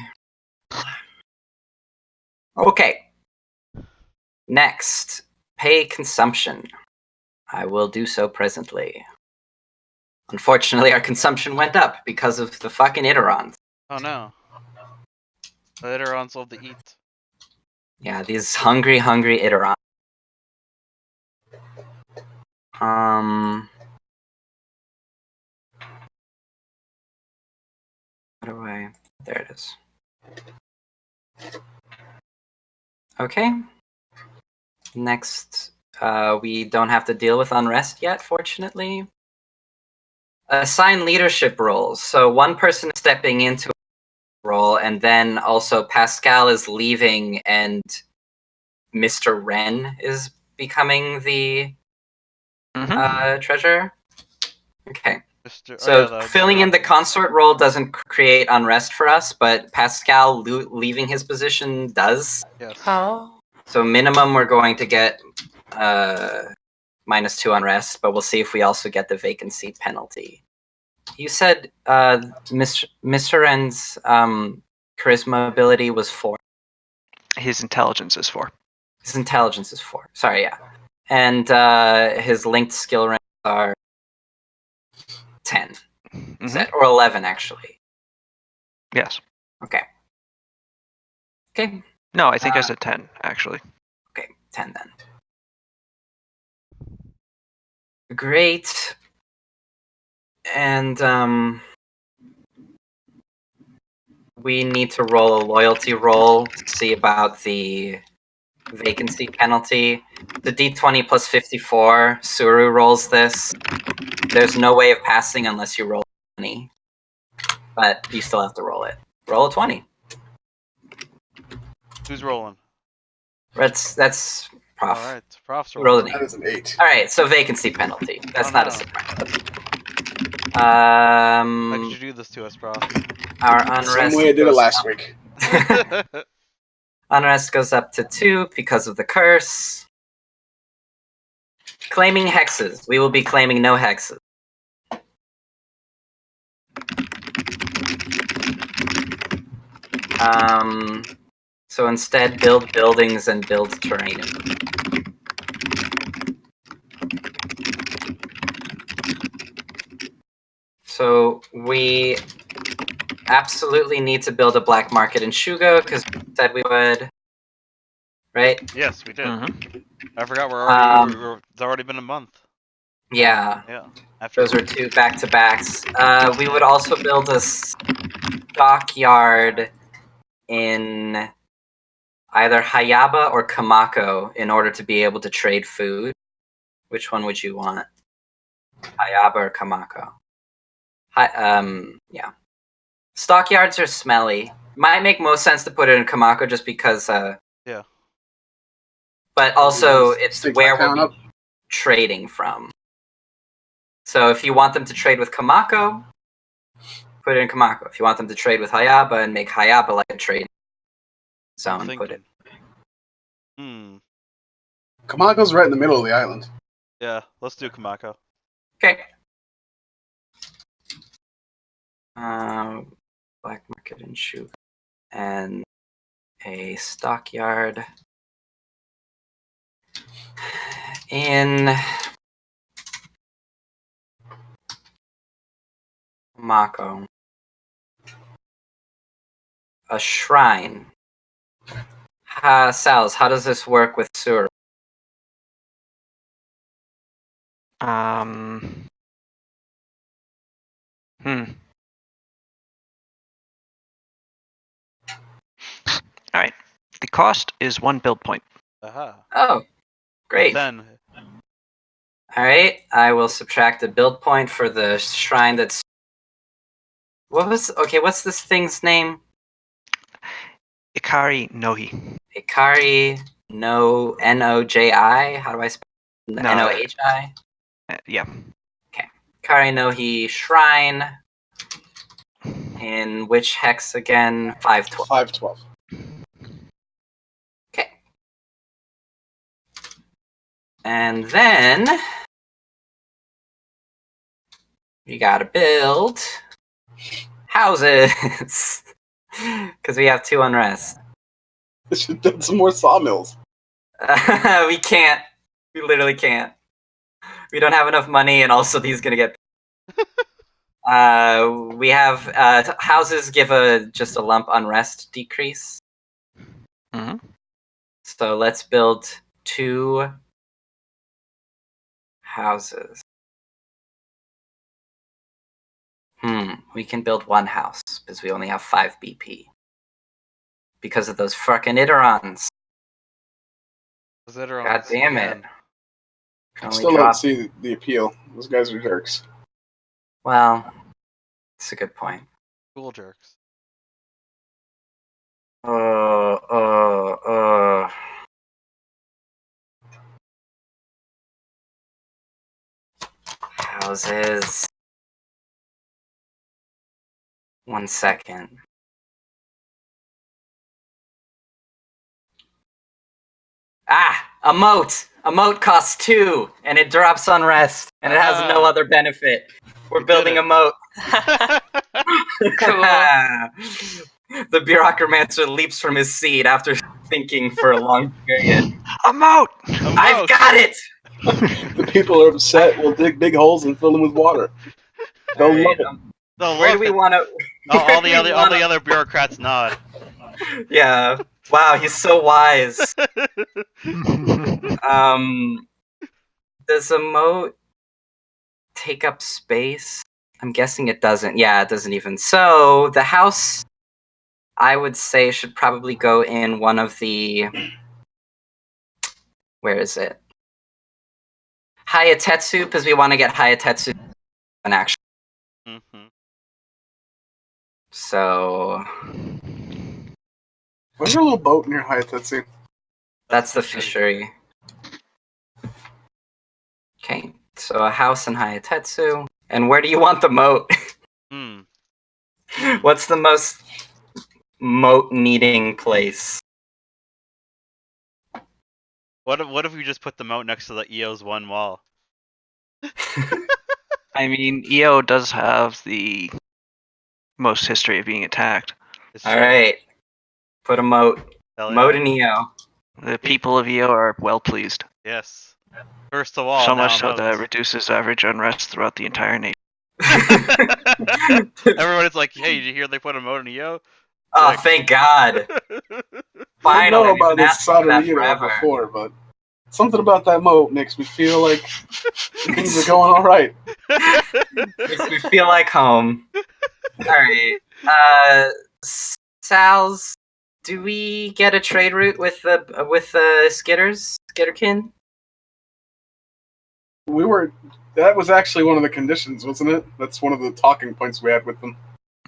Okay. Next, pay consumption. I will do so presently. Unfortunately, our consumption went up because of the fucking Iterons. Oh no. The Iterons love to eat. Yeah, these hungry Iterons. How do I? There it is. Okay. Next, we don't have to deal with unrest yet, fortunately. Assign leadership roles. So one person is stepping into a role, and then also Pascal is leaving, and Mr. Wren is becoming the treasurer. Okay. So filling in the consort role doesn't create unrest for us, but Pascal leaving his position does. Yes. Oh. So minimum, we're going to get -2 unrest, but we'll see if we also get the vacancy penalty. You said Mr. Wren's charisma ability was 4. His intelligence is 4. His intelligence is 4. Sorry, yeah. And his linked skill ranks are 10. Is that, or 11, actually? Yes. Okay. Okay. No, I think I said 10, actually. Okay, 10 then. Great. And we need to roll a loyalty roll to see about the vacancy penalty. The D20 plus 54, Suru rolls this. There's no way of passing unless you roll 20. But you still have to roll it. Roll a 20. Who's rolling? That's Prof. All right, Prof's Roll rolling. an 8. That is an 8. All right, so vacancy penalty. That's not a surprise. How could you do this to us, Prof? Our unrest. Same way I did it last week. Unrest goes up to 2 because of the curse. Claiming hexes. We will be claiming no hexes. So instead, build buildings and build terrain. So we absolutely need to build a black market in Shugo because we said we would. Right? Yes, we did. Mm-hmm. I forgot we're already. It's already been a month. Yeah. Yeah. Those are 2 back-to-backs. We would also build a stockyard in either Hayaba or Kamako in order to be able to trade food. Which one would you want? Hayaba or Kamako? Yeah. Stockyards are smelly. Might make most sense to put it in Kamako just because. Yeah. But also, it's Stick where my we'll be trading from. So if you want them to trade with Kamako, put it in Kamako. If you want them to trade with Hayaba and make Hayaba like a trade zone, put it. Kamako's right in the middle of the island. Yeah, let's do Kamako. Okay. Black market and shoe. And a stockyard in Mako. A shrine. Sal's, how does this work with Sur? All right. The cost is 1 build point. Aha. Oh, great. Then. All right, I will subtract a build point for the shrine that's. What's this thing's name? Ikari Nohi. Ikari no Noji. How do I spell No, Nohi? Yeah. Karinohi Shrine. In which hex again? 512. 512. Okay. And then you gotta build houses. Because we have 2 unrest. They should build some more sawmills. We can't. We literally can't. We don't have enough money, and also he's gonna get. We have houses give just a lump unrest decrease. Hmm. So let's build 2 houses. We can build 1 house because we only have 5 BP. Because of those fucking Iderons. God damn it. I Can only still don't drop. see the appeal. Those guys are jerks. Well, that's a good point. Cool jerks. Houses. 1 second. A moat! A moat costs 2, and it drops unrest, and it has no other benefit. We're We did building it. a moat. Cool. The bureaucromancer leaps from his seat after thinking for a long period. I'm out! I've got it! The people are upset. We'll dig big holes and fill them with water. They'll Alright, love it. They'll where do love we it. want to? All the other bureaucrats nod. Yeah. Wow, he's so wise. Does a moat take up space? I'm guessing it doesn't. Yeah, it doesn't even. So the house, I would say, should probably go in one of the. Where is it? Hayatetsu, because we want to get Hayatetsu in action. Mm-hmm. So Where's your little boat near Hayatetsu? that's the fishery. Okay, so a house in Hayatetsu. And where do you want the moat? What's the most moat needing place? What if we just put the moat next to the EO's 1 wall? I mean, EO does have the most history of being attacked. Alright. Put a moat. Hell Moat yeah. in EO. The people of EO are well pleased. Yes. First of all, So now much so that it moats. reduces average unrest throughout the entire nation. Everybody's like, hey, did you hear they put a moat in EO? Oh, thank God. I Finally, know we've about been this asking for that Saturday forever. before, but something about that moat makes me feel like things are going all right. Makes me feel like home. Alright. Sal's, do we get a trade route with the Skitterkin? That was actually one of the conditions, wasn't it? That's one of the talking points we had with them.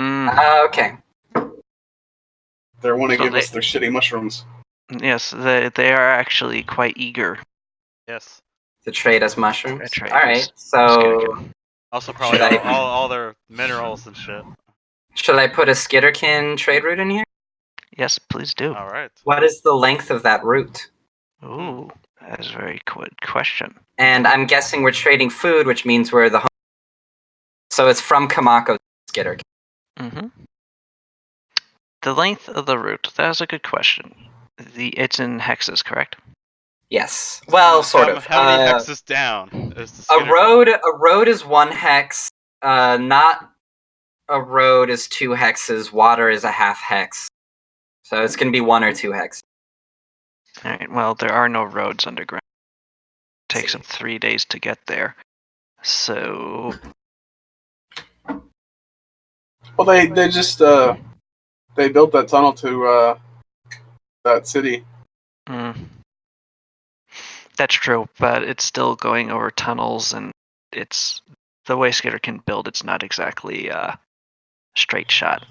Okay. They want to So give us their shitty mushrooms. Yes, they are actually quite eager. Yes. To trade us mushrooms? Trade Alright, us so Skitterkin. Also probably Should I- all their minerals and shit. should I put a Skitterkin trade route in here? Yes, please do. Alright. What is the length of that route? Ooh, that is a very good question. And I'm guessing we're trading food, which means we're the home. So it's from Kamako to Skitterkin. Mm-hmm. The length of the route, that is a good question. It's in hexes, correct? Yes. Well, sort of. How many hexes down is the A Skitterkin? road is 1 hex. Not a road is 2 hexes. Water is a half hex. So it's going to be 1 or 2 hexes. All right. Well, there are no roads underground. It takes them 3 days to get there. So Well, they just they built that tunnel to that city. That's true, but it's still going over tunnels, and it's the way Skitter can build. It's not exactly a straight shot.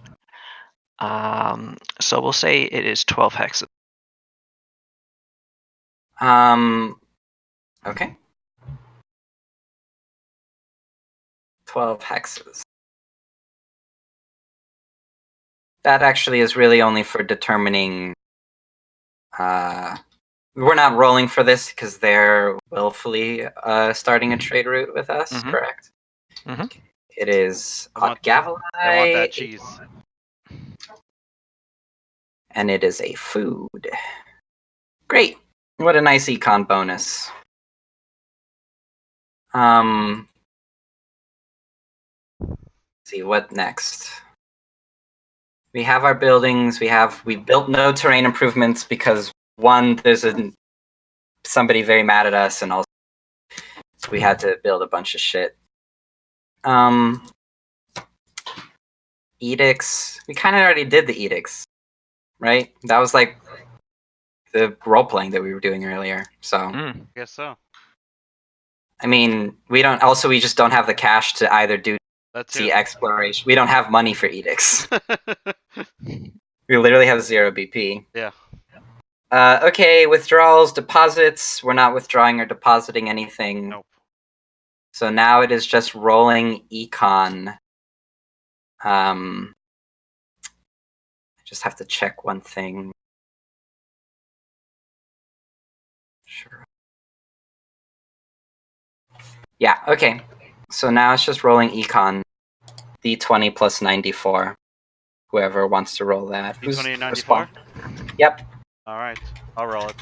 So we'll say it is 12 hexes. Okay. 12 hexes. That actually is really only for determining. We're not rolling for this because they're willfully starting a trade route with us, Mhm. correct? Mhm. It is I want Gavelite, that cheese. and it is a food. Great. What a nice econ bonus. Let's see, what next? We have our buildings. We built no terrain improvements because one, there's somebody very mad at us, and also we had to build a bunch of shit. Edicts. We kind of already did the edicts, right? That was like the role playing that we were doing earlier. So Mm. Guess so. I mean, we just don't have the cash to either do That's the it. exploration. We don't have money for edicts. We literally have 0 BP. Yeah. Okay, withdrawals, deposits. We're not withdrawing or depositing anything. Nope. So now it is just rolling econ. I just have to check one thing. Sure. Yeah, okay. So now it's just rolling econ. D20 plus 94. Whoever wants to roll that. Who's D20 and 94? Yep. Alright. I'll roll it.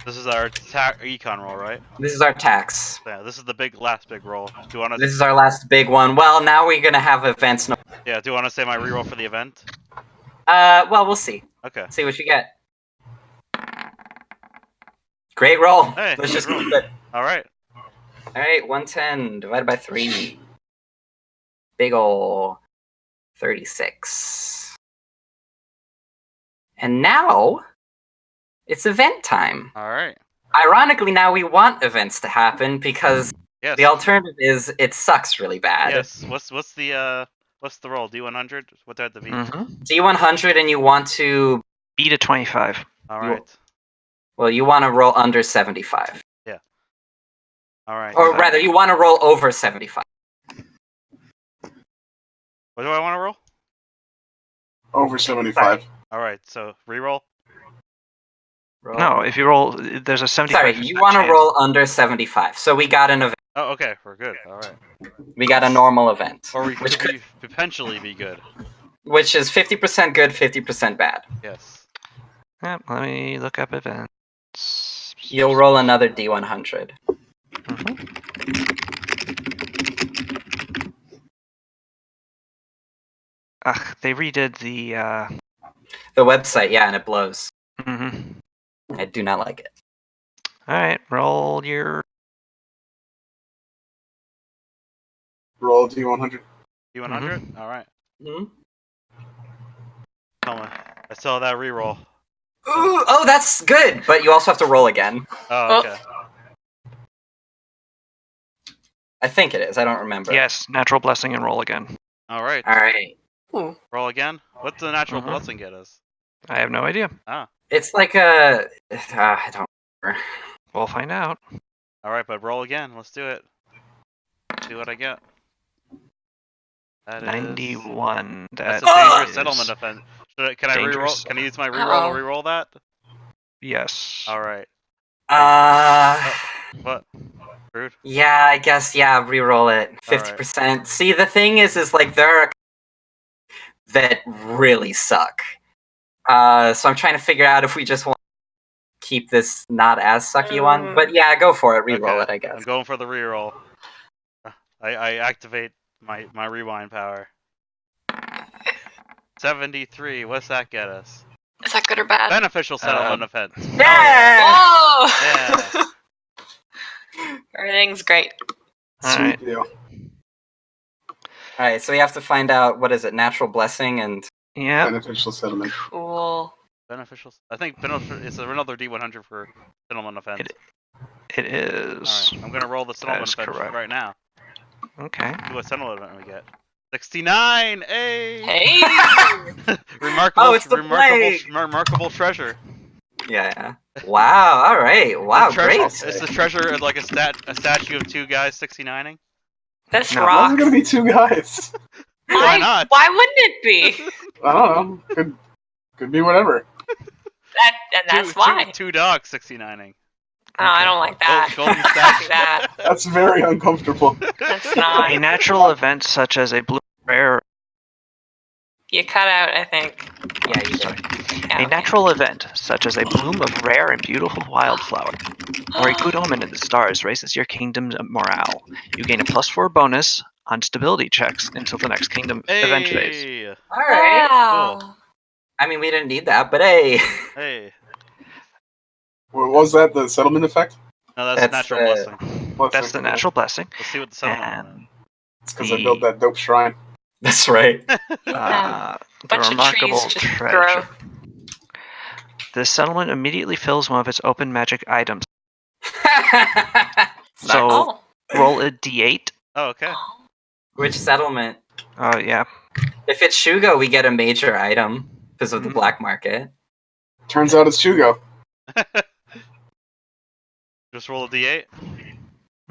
This is our econ roll, right? This is our tax. Yeah, this is the last big roll. Do you want to? This is our last big one. Well, now we're gonna have events. Yeah. Do you want to say my reroll for the event? Well, we'll see. Okay. See what you get. Great roll. Hey, Let's just good roll. keep it. All right. All right, 110 divided by 3. Big ol' 36. And now it's event time. All right. Ironically, now we want events to happen because Yes. the alternative is it sucks really bad. Yes. What's the roll? D100. What do I have to beat? Mhm. D100, and you want to. Beat a 25. All right. Well, you want to roll under 75. All right. Or so- rather, you want to roll over 75. What do I want to roll? Over 75. All right. So reroll. Roll. No, if you roll, there's a 75%. Sorry, you want to chance. roll under 75. So we got an event. Oh, okay. We're good. All right. We got a normal event, Or we which could potentially be good. which is 50% good, 50% bad. Yes. Yep, let me look up events. You'll roll another D100. Mhm. Ugh, they redid the. The website, yeah, and it blows. Mhm. I do not like it. All right, roll your. Roll D100. D100. All right. Hmm? Come on. I saw that reroll. Ooh, oh, that's good, but you also have to roll again. Oh, okay. I think it is. I don't remember. Yes, natural blessing and roll again. All right. All right. Ooh. Roll again. What's the natural Mhm. blessing get us? I have no idea. It's like a. I don't remember. We'll find out. All right, but roll again. Let's do it. See what I get. That is 91. That's That a dangerous is- settlement offense. Can I dangerous. reroll? Can I use my reroll Uh-oh. to reroll that? Yes. All right. What? Rude. Yeah, I guess, yeah, re-roll it. 50%. See, the thing is like, there are that really suck. So I'm trying to figure out if we just want to keep this not as sucky one. But yeah, go for it. Re-roll it, I guess. I'm going for the reroll. I activate my rewind power. 73. What's that get us? Is that good or bad? Beneficial settlement offense. Yeah! Whoa! Yeah. Everything's great. All Sweet right. deal. Alright, so we have to find out, what is it, natural blessing and... Yeah. Beneficial settlement. Cool. Beneficial. I think it's another D100 for settlement offense. It is. All right. I'm gonna roll the settlement is offense correct. right now. Okay. See what settlement event we get. 69. Hey. Hey! remarkable. Oh, it's the plague. Remarkable treasure. Yeah. Wow, alright. Wow, The treasure- great. It's the treasure of like a statue of two guys 69ing. This No. Why is rocks. it gonna be two guys? Why not? Why wouldn't it be? I don't know. Could be whatever. That's why. Two dogs 69ing. No, I don't like that. Golden Can't statue. do that. That's very uncomfortable. That's not. A natural event such as a blue rare. You cut out, I think. Yeah, you did. Sorry. Yeah, A okay. natural event such as a bloom of rare and beautiful wildflower, or a good omen in the stars raises your kingdom's morale. You gain a +4 bonus on stability checks until the next kingdom event phase. Hey, All right. Wow. I mean, we didn't need that, but hey. hey. What was that? The settlement effect? No, that's That's natural the- blessing. That's the natural blessing. Let's see what the settlement And on It's because I built that dope shrine. That's right. Yeah. the Bunch of remarkable trees just treasure. grow. The settlement immediately fills one of its open magic items. So, So Oh. roll a d8. Oh, okay. which settlement? Oh yeah. If it's Shugo, we get a major item because of the Mhm. black market. Turns out it's Shugo. Just roll a d8.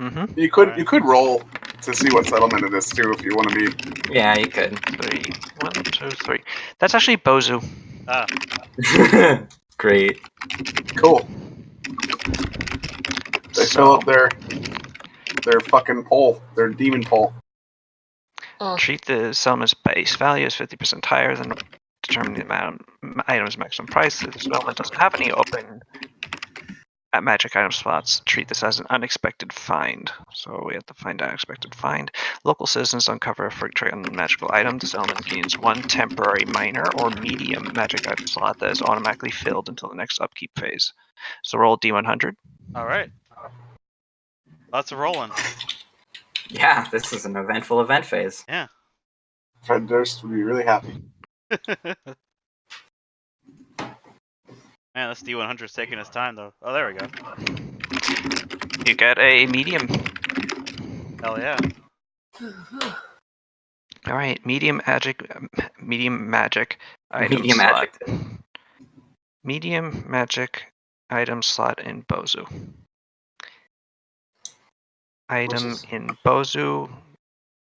Mm-hmm. You could Alright. roll to see what settlement it is too if you want to be. Yeah, you could. 3. 1, 2, 3. That's actually Bozu. Ah, Great. Cool. They fill So up their fucking pole, their demon pole. treat the settlement's base value as 50% higher than determine the amount of items maximum price. If the settlement doesn't have any open magic item slots, treat this as an unexpected find. So we have to find an unexpected find. Local citizens uncover a freak trait on the magical item. The settlement gains 1 temporary minor or medium magic item slot that is automatically filled until the next upkeep phase. So roll D100. all right. Lots of rolling. Yeah, this is an eventful event phase. Fred Durst would be really happy. Man, this D100's taking its time, though. Oh, there we go. You get a medium. Hell yeah. All right, medium magic item Medium slot. adjective. Medium magic item slot in Bozu. Item is- in Bozu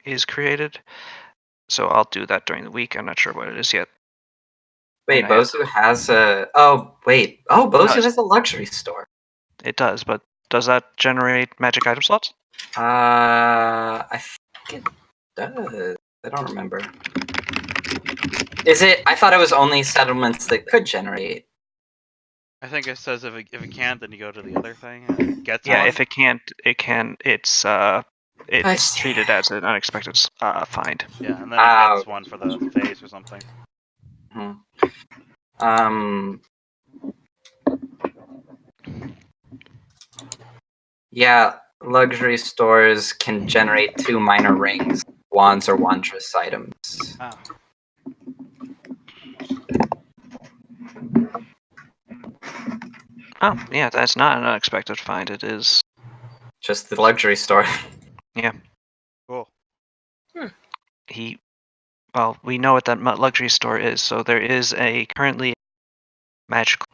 is created. So I'll do that during the week. I'm not sure what it is yet. Wait, And I have- Bozu has a. Oh, wait. Oh, Bozu Does. has a luxury store. It does, but does that generate magic item slots? I think it does. I don't remember. Is it? I thought it was only settlements that could generate. I think it says if it can't, then you go to the other thing and it gets Yeah, one. if it can't, it can. It's see. treated as an unexpected find. Yeah, and then it gets one for the phase or something. Yeah, luxury stores can generate 2 minor rings, wands, or wondrous items. Ah. Oh, yeah, that's not an unexpected find. It is. Just the luxury store. Cool. Well, we know what that luxury store is, so there is currently magical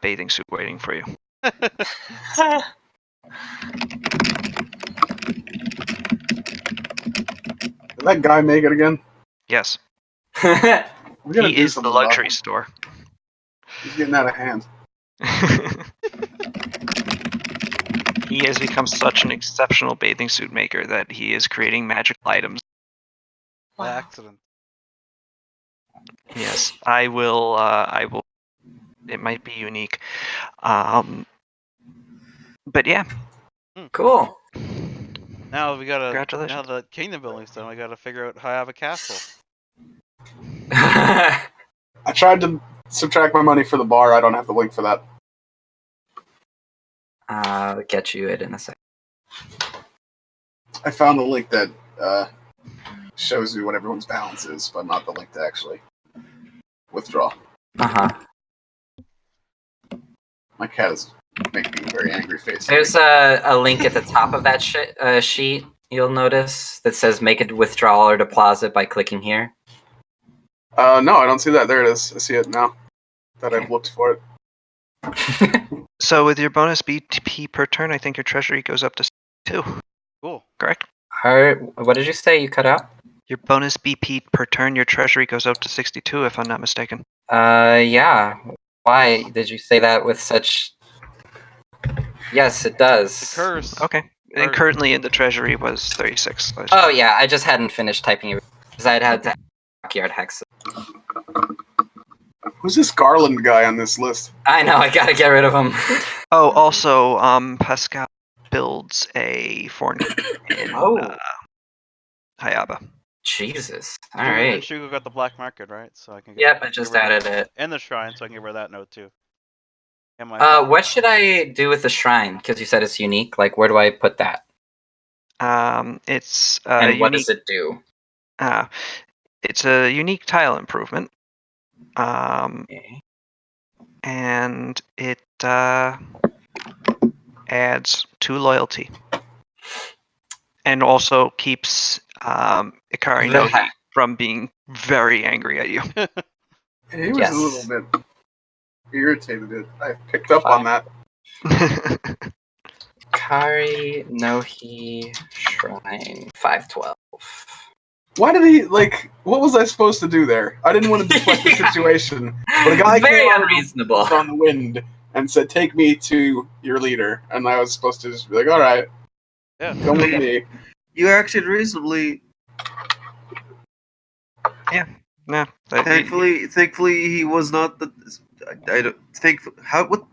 bathing suit waiting for you. Did that guy make it again? Yes, We gotta he do is the something about luxury him. store. He's getting out of hand. He has become such an exceptional bathing suit maker that he is creating magical items. By Wow. accident. Yes, I will. It might be unique. But yeah, Cool. Now we gotta. Congratulations. Now the kingdom building's done, we gotta figure out how to have a castle. I tried to subtract my money for the bar. I don't have the link for that. I'll get you it in a second. I found the link that shows you what everyone's balance is, but not the link to actually withdraw. Uh-huh. My cat is making a very angry face. There's a link at the top of that sheet, you'll notice, that says make a withdrawal or deposit by clicking here. No, I don't see that. There it is. I see it now that I've looked for it. so with your bonus BP per turn, I think your treasury goes up to 2. Cool. Correct? What did you say? You cut out? Your bonus BP per turn, your treasury goes up to 62, if I'm not mistaken. Yeah. Why did you say that with such? Yes, it The does. curse. Okay. And currently in the treasury was 36. Oh yeah, I just hadn't finished typing it because I'd had to backyard hex it. Who's this Garland guy on this list? I know, I gotta get rid of him. Oh, also, Pascal builds a foreign in Hayaba. Jesus. And Alright. Shugo got the black market, right? So I can. Yep, I just added it. And the shrine, so I can give her that note too. What should I do with the shrine? Because you said it's unique. Like, where do I put that? It's And what unique. does it do? It's a unique tile improvement. Okay. And it adds 2 loyalty. And also keeps Ikari no Hi from being very angry at you. He was a little bit irritated. I picked up on that. Kari Nohi Shrine 512. Why did he, like, what was I supposed to do there? I didn't want to deflect the situation. But a guy Very came unreasonable on the wind and said, take me to your leader. And I was supposed to just be like, alright, come with me. You acted reasonably. Yeah. No. Thankfully, he was not the. I don't think.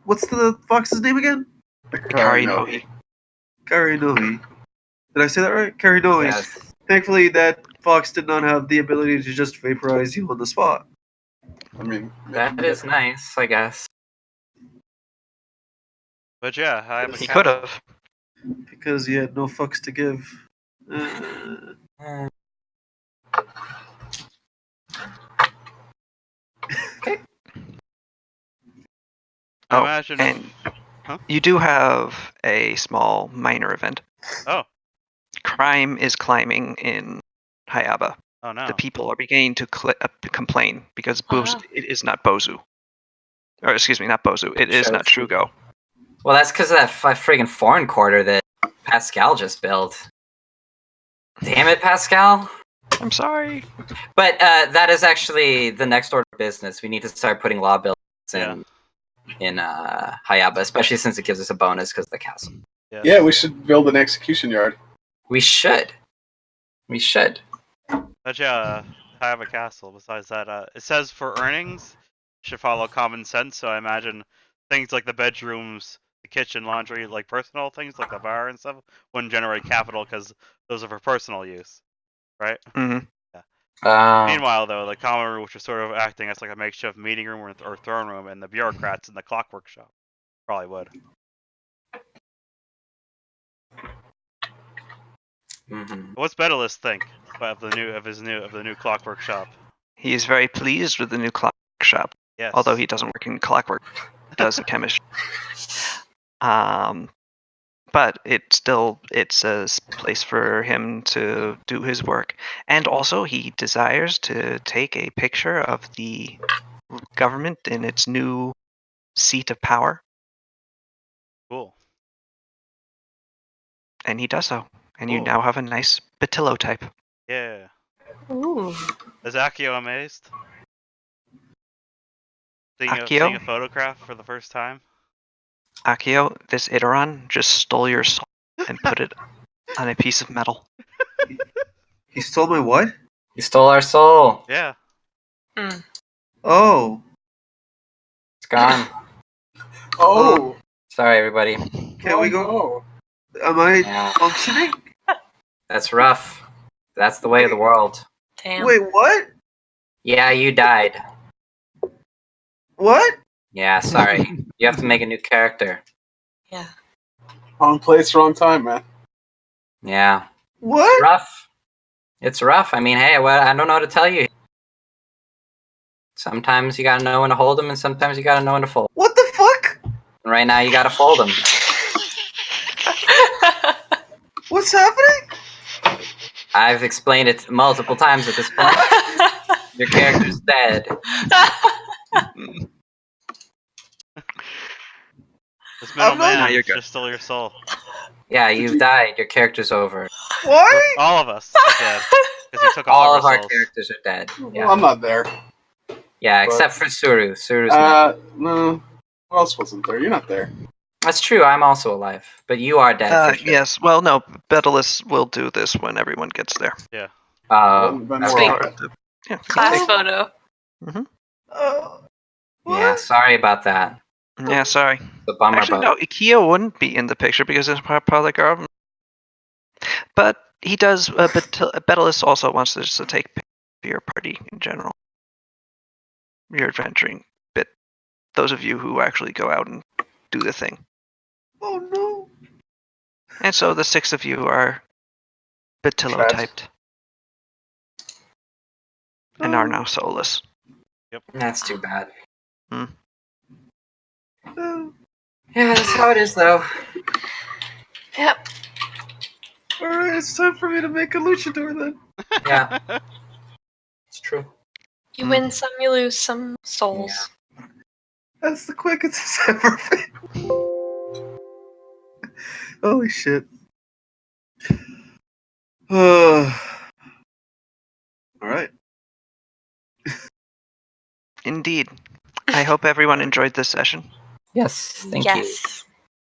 What's the fox's name again? Ikari Nohi. Kari Nohi. Did I say that right? Kari Nohi. Yes. Thankfully, that fox did not have the ability to just vaporize you on the spot. I mean, that is nice, I guess. But yeah, I'm a he could have. Because he had no fucks to give. Okay. Imagine and you do have a small minor event. Oh. Crime is climbing in Hayaba. Oh no. The people are beginning to complain because it is not Bozu. Or excuse me, not Bozu. It is not Shugo. Well, that's because of that friggin' foreign quarter that Pascal just built. Damn it, Pascal. I'm sorry. But that is actually the next order of business. We need to start putting law bills in Hayaba, especially since it gives us a bonus because of the castle. Yes. Yeah, we should build an execution yard. We should. But yeah, Hayaba Castle. Besides that, it says for earnings should follow common sense. So I imagine things like the bedrooms, the kitchen, laundry, like personal things like the bar and stuff, wouldn't generate capital because those are for personal use, right? Mm-hmm. Yeah. Meanwhile, though, the common room, which is sort of acting as like a makeshift meeting room or throne room, and the bureaucrats in the clockwork shop probably would. Mm-hmm. What's Bedalus think of the new clockwork shop? He is very pleased with the new clockwork shop. Yes. Although he doesn't work in clockwork, he does in chemistry. But it's a place for him to do his work, and also he desires to take a picture of the government in its new seat of power. Cool. And he does so, and Cool. you now have a nice Batillo type. Yeah. Ooh. Is Akio amazed? Seeing Akio? a photograph for the first time? Akio, this Idaron just stole your soul and put it on a piece of metal. He stole my what? He stole our soul. Yeah. Oh. It's gone. Oh. Sorry, everybody. Can't we go? Am I functioning? That's rough. That's the way of the world. Damn. Wait, what? Yeah, you died. What? Yeah, sorry. You have to make a new character. Yeah. Wrong place, wrong time, man. Yeah. What? It's rough. It's rough. I mean, hey, I don't know what to tell you. Sometimes you gotta know when to hold them, and sometimes you gotta know when to fold. What the fuck? And right now, you gotta fold them. What's happening? I've explained it multiple times at this point. Your character's dead. This middle man you're just stole your soul. Yeah, you've died. Your character's over. Why? All of us are dead because he took all All of of our our souls. characters are dead. Well, Yeah, I'm not there. yeah, but- except for Suru. Suru's not. No. Who else wasn't there? You're not there. That's true. I'm also alive, but you are dead for sure. Yes. Well, no. Betalus will do this when everyone gets there. Wouldn't have been okay. more- Yeah. Class photo. Yeah, sorry about that. Yeah. Sorry. The bummer, Actually, no. Ikea wouldn't be in the picture because it's part of the government. But he does. But Betalus also wants us to take pictures of your party in general. Your adventuring bit. Those of you who actually go out and do the thing. Oh no. And so the 6 of you are Betillo typed and are now soulless. That's too bad. Oh. Yeah, that's how it is, though. Yep. Alright, it's time for me to make a luchador then. Yeah, it's true. You win some, you lose some souls. That's the quickest it's ever been. Holy shit. Alright. Indeed. I hope everyone enjoyed this session. Yes, thank you. Yes.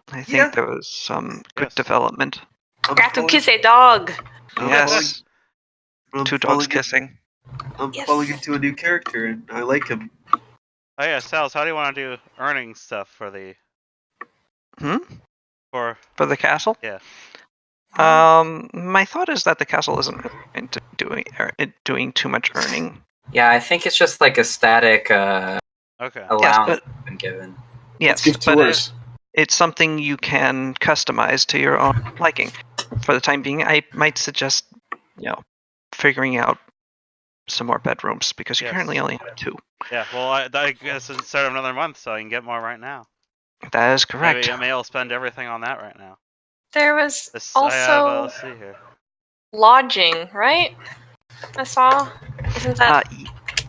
I think Yeah. there was some good Yes. development. Gratu kiss a dog. Yes. I'm 2 falling dogs in- kissing. I'm Yes. falling into a new character and I like him. Oh yeah, Sals, how do you want to do earning stuff for the Hmm? for? For the castle? Yeah. My thought is that the castle isn't into doing too much earning. Yeah, I think it's just like a static Okay. allowance but- that's been given. Yes, Let's give but tours. it's something you can customize to your own liking. For the time being, I might suggest, figuring out some more bedrooms because you Yes. currently only have 2. Yeah. Well, I guess it's start of another month, so I can get more right now. That is correct. Maybe I may spend everything on that right now. There was This, also I have, let's see here. lodging, right? I saw. Isn't that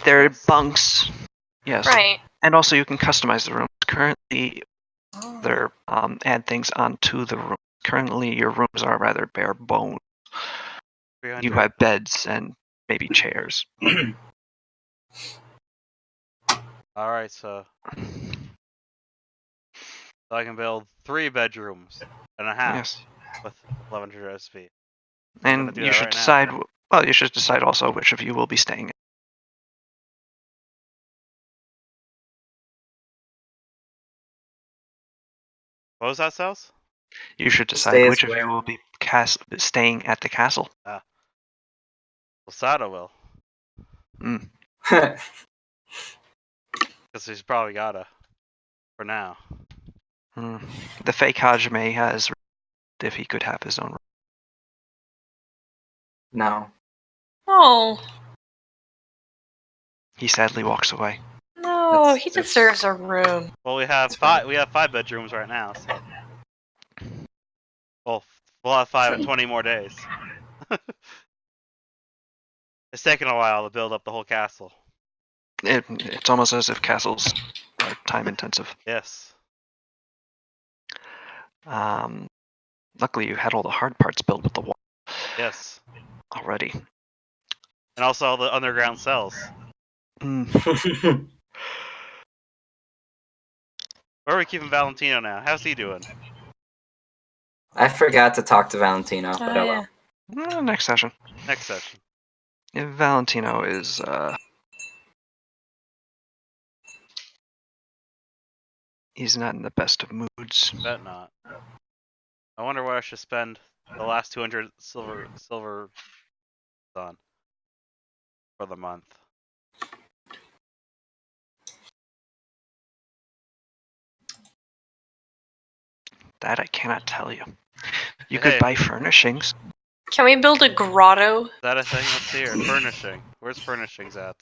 There are Yes. bunks. Yes. right? And also you can customize the rooms. Currently, Oh. there add things onto the room. Currently, your rooms are rather bare bones. 300. You have beds and maybe chairs. All right, so I can build 3 bedrooms and a half Yes. with 1100 SP. And do you that should right now. decide. Well, you should decide also which of you will be staying. What was that, Sals? You should decide Stays which of where? you will be staying at the castle. Losada will, Mm. because he's probably gotta for now. Mm. The fake Hajime has if he could have his own room. No. Oh He sadly walks away. no, That's- he that's- deserves a room. Well, we have That's 5. fine. We have 5 bedrooms right now, so. Well, we'll have 5 in 20 more days. It's taken a while to build up the whole castle. It's almost as if castles are time intensive. Yes. Luckily, you had all the hard parts built with the wall Yes. already. And also all the underground cells. Mm. Where are we keeping Valentino now? How's he doing? I forgot to talk to Valentino, Oh, but oh well. yeah. Next session. Next session. Yeah, Valentino is he's not in the best of moods. Bet not. I wonder what I should spend the last 200 silver on for the month. That I cannot tell you. You Hey. could buy furnishings. Can we build a grotto Is that a thing? Let's see here. Furnishing. Where's furnishings at?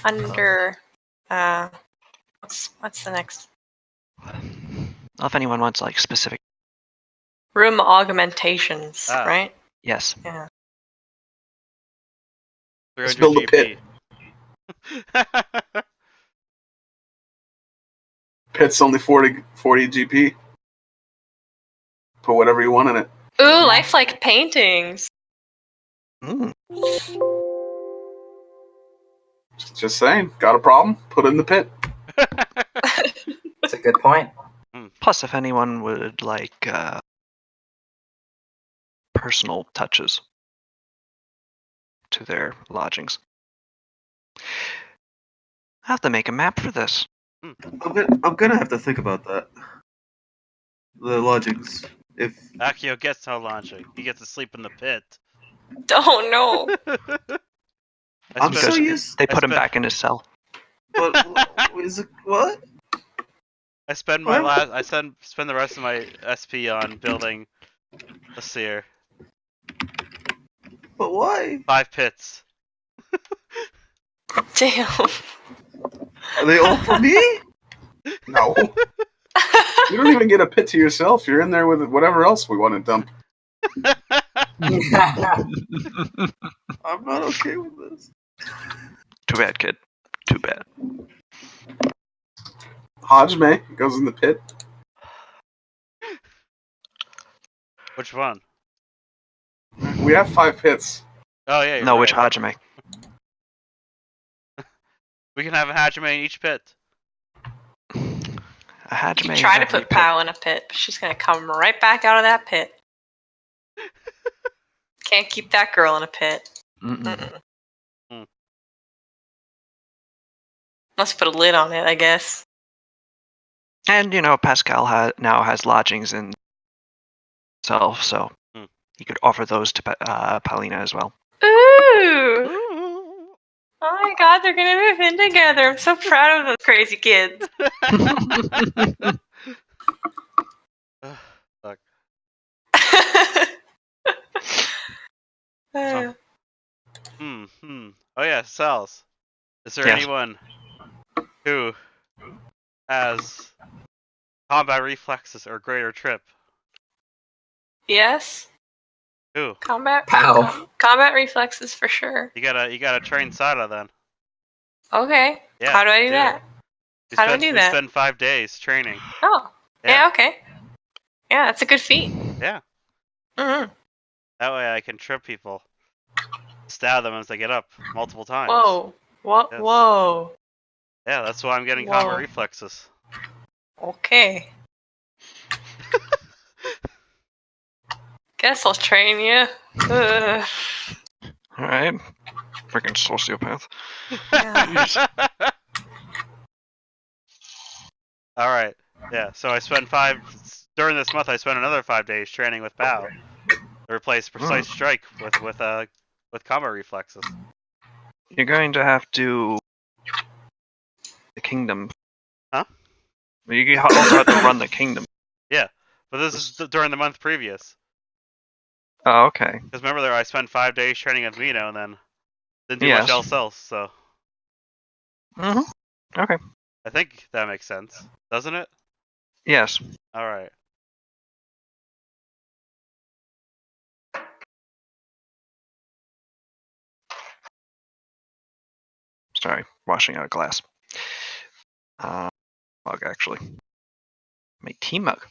under what's the next Well, if anyone wants like specific, room augmentations, Ah. right? yes. Yeah. 300 Let's build a pit. GP. Pit's only 40 GP. Put whatever you want in it. Ooh, lifelike paintings. Mm. Just saying. Got a problem? Put it in the pit. That's a good point. Plus, if anyone would like personal touches to their lodgings, I have to make a map for this. I'm gonna have to think about that. The lodgings. If Akio gets no lodging. He gets to sleep in the pit. Oh no. I'm so Because used. they put him back in his cell. But is it what? I spend spend the rest of my SP on building a seer. But why? 5 pits. Damn. Are they all for me? No. You don't even get a pit to yourself. You're in there with whatever else we want to dump. I'm not okay with this. Too bad, kid. Too bad. Hajime goes in the pit. Which one? We have 5 pits. Oh yeah. You're No, right. which Hajime? We can have a Hajime in each pit. A You Hajime. can in try to every put pit. Pow in a pit, but she's gonna come right back out of that pit. Can't keep that girl in a pit. Mm-mm. Mm-mm. Let's put a lid on it, I guess. And Pascal now has lodgings in himself, so he could offer those to Paulina as well. Ooh! Oh my god, they're gonna move in together. I'm so proud of those crazy kids. Fuck. Uh, Oh yeah, cells. Is there Yes. anyone who has combat reflexes or greater trip? yes. Who? Combat. Pow. Combat reflexes for sure. You gotta train Sada then. Okay. Yeah. How do I do that? How do I do we that? spend 5 days training. Oh. Yeah. Yeah. Okay. Yeah, that's a good feat. Yeah. Mm-hmm. That way I can trip people, stab them as they get up multiple times. Whoa. What? Yes. Whoa. Yeah, that's why I'm getting Whoa. combat reflexes. Okay. Guess I'll train you. All right. Freaking sociopath. All right. Yeah. So I spend during this month. I spent another 5 days training with Bao to replace precise strike with combat reflexes. You're going to have to the kingdom. Huh? You also have to run the kingdom. Yeah, but this is during the month previous. Oh, okay. Because remember, I spent 5 days training with Mino, and then didn't do much else. So. Okay. I think that makes sense, doesn't it? Yes. All right. Sorry, washing out a glass. Mug, actually. My tea mug.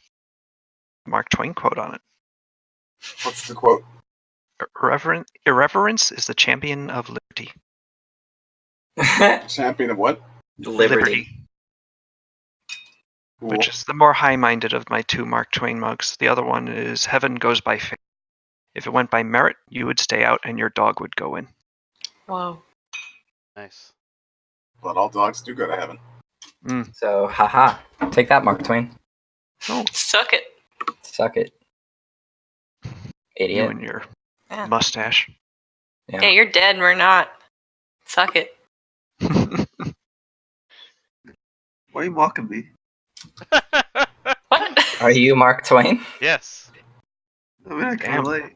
Mark Twain quote on it. What's the quote? Irreverence is the champion of liberty. Champion of what? Liberty. Cool. Which is the more high-minded of my 2 Mark Twain mugs. The other one is heaven goes by faith. If it went by merit, you would stay out and your dog would go in. Whoa. Nice. But all dogs do go to heaven. So, haha. Take that, Mark Twain. Oh, Suck it. Suck it. you Idiot. and your Yeah. mustache. Yeah, you're dead and we're not. Suck it. Why are you mocking me? What? Are you Mark Twain? Yes. I mean, I can Damn. relate.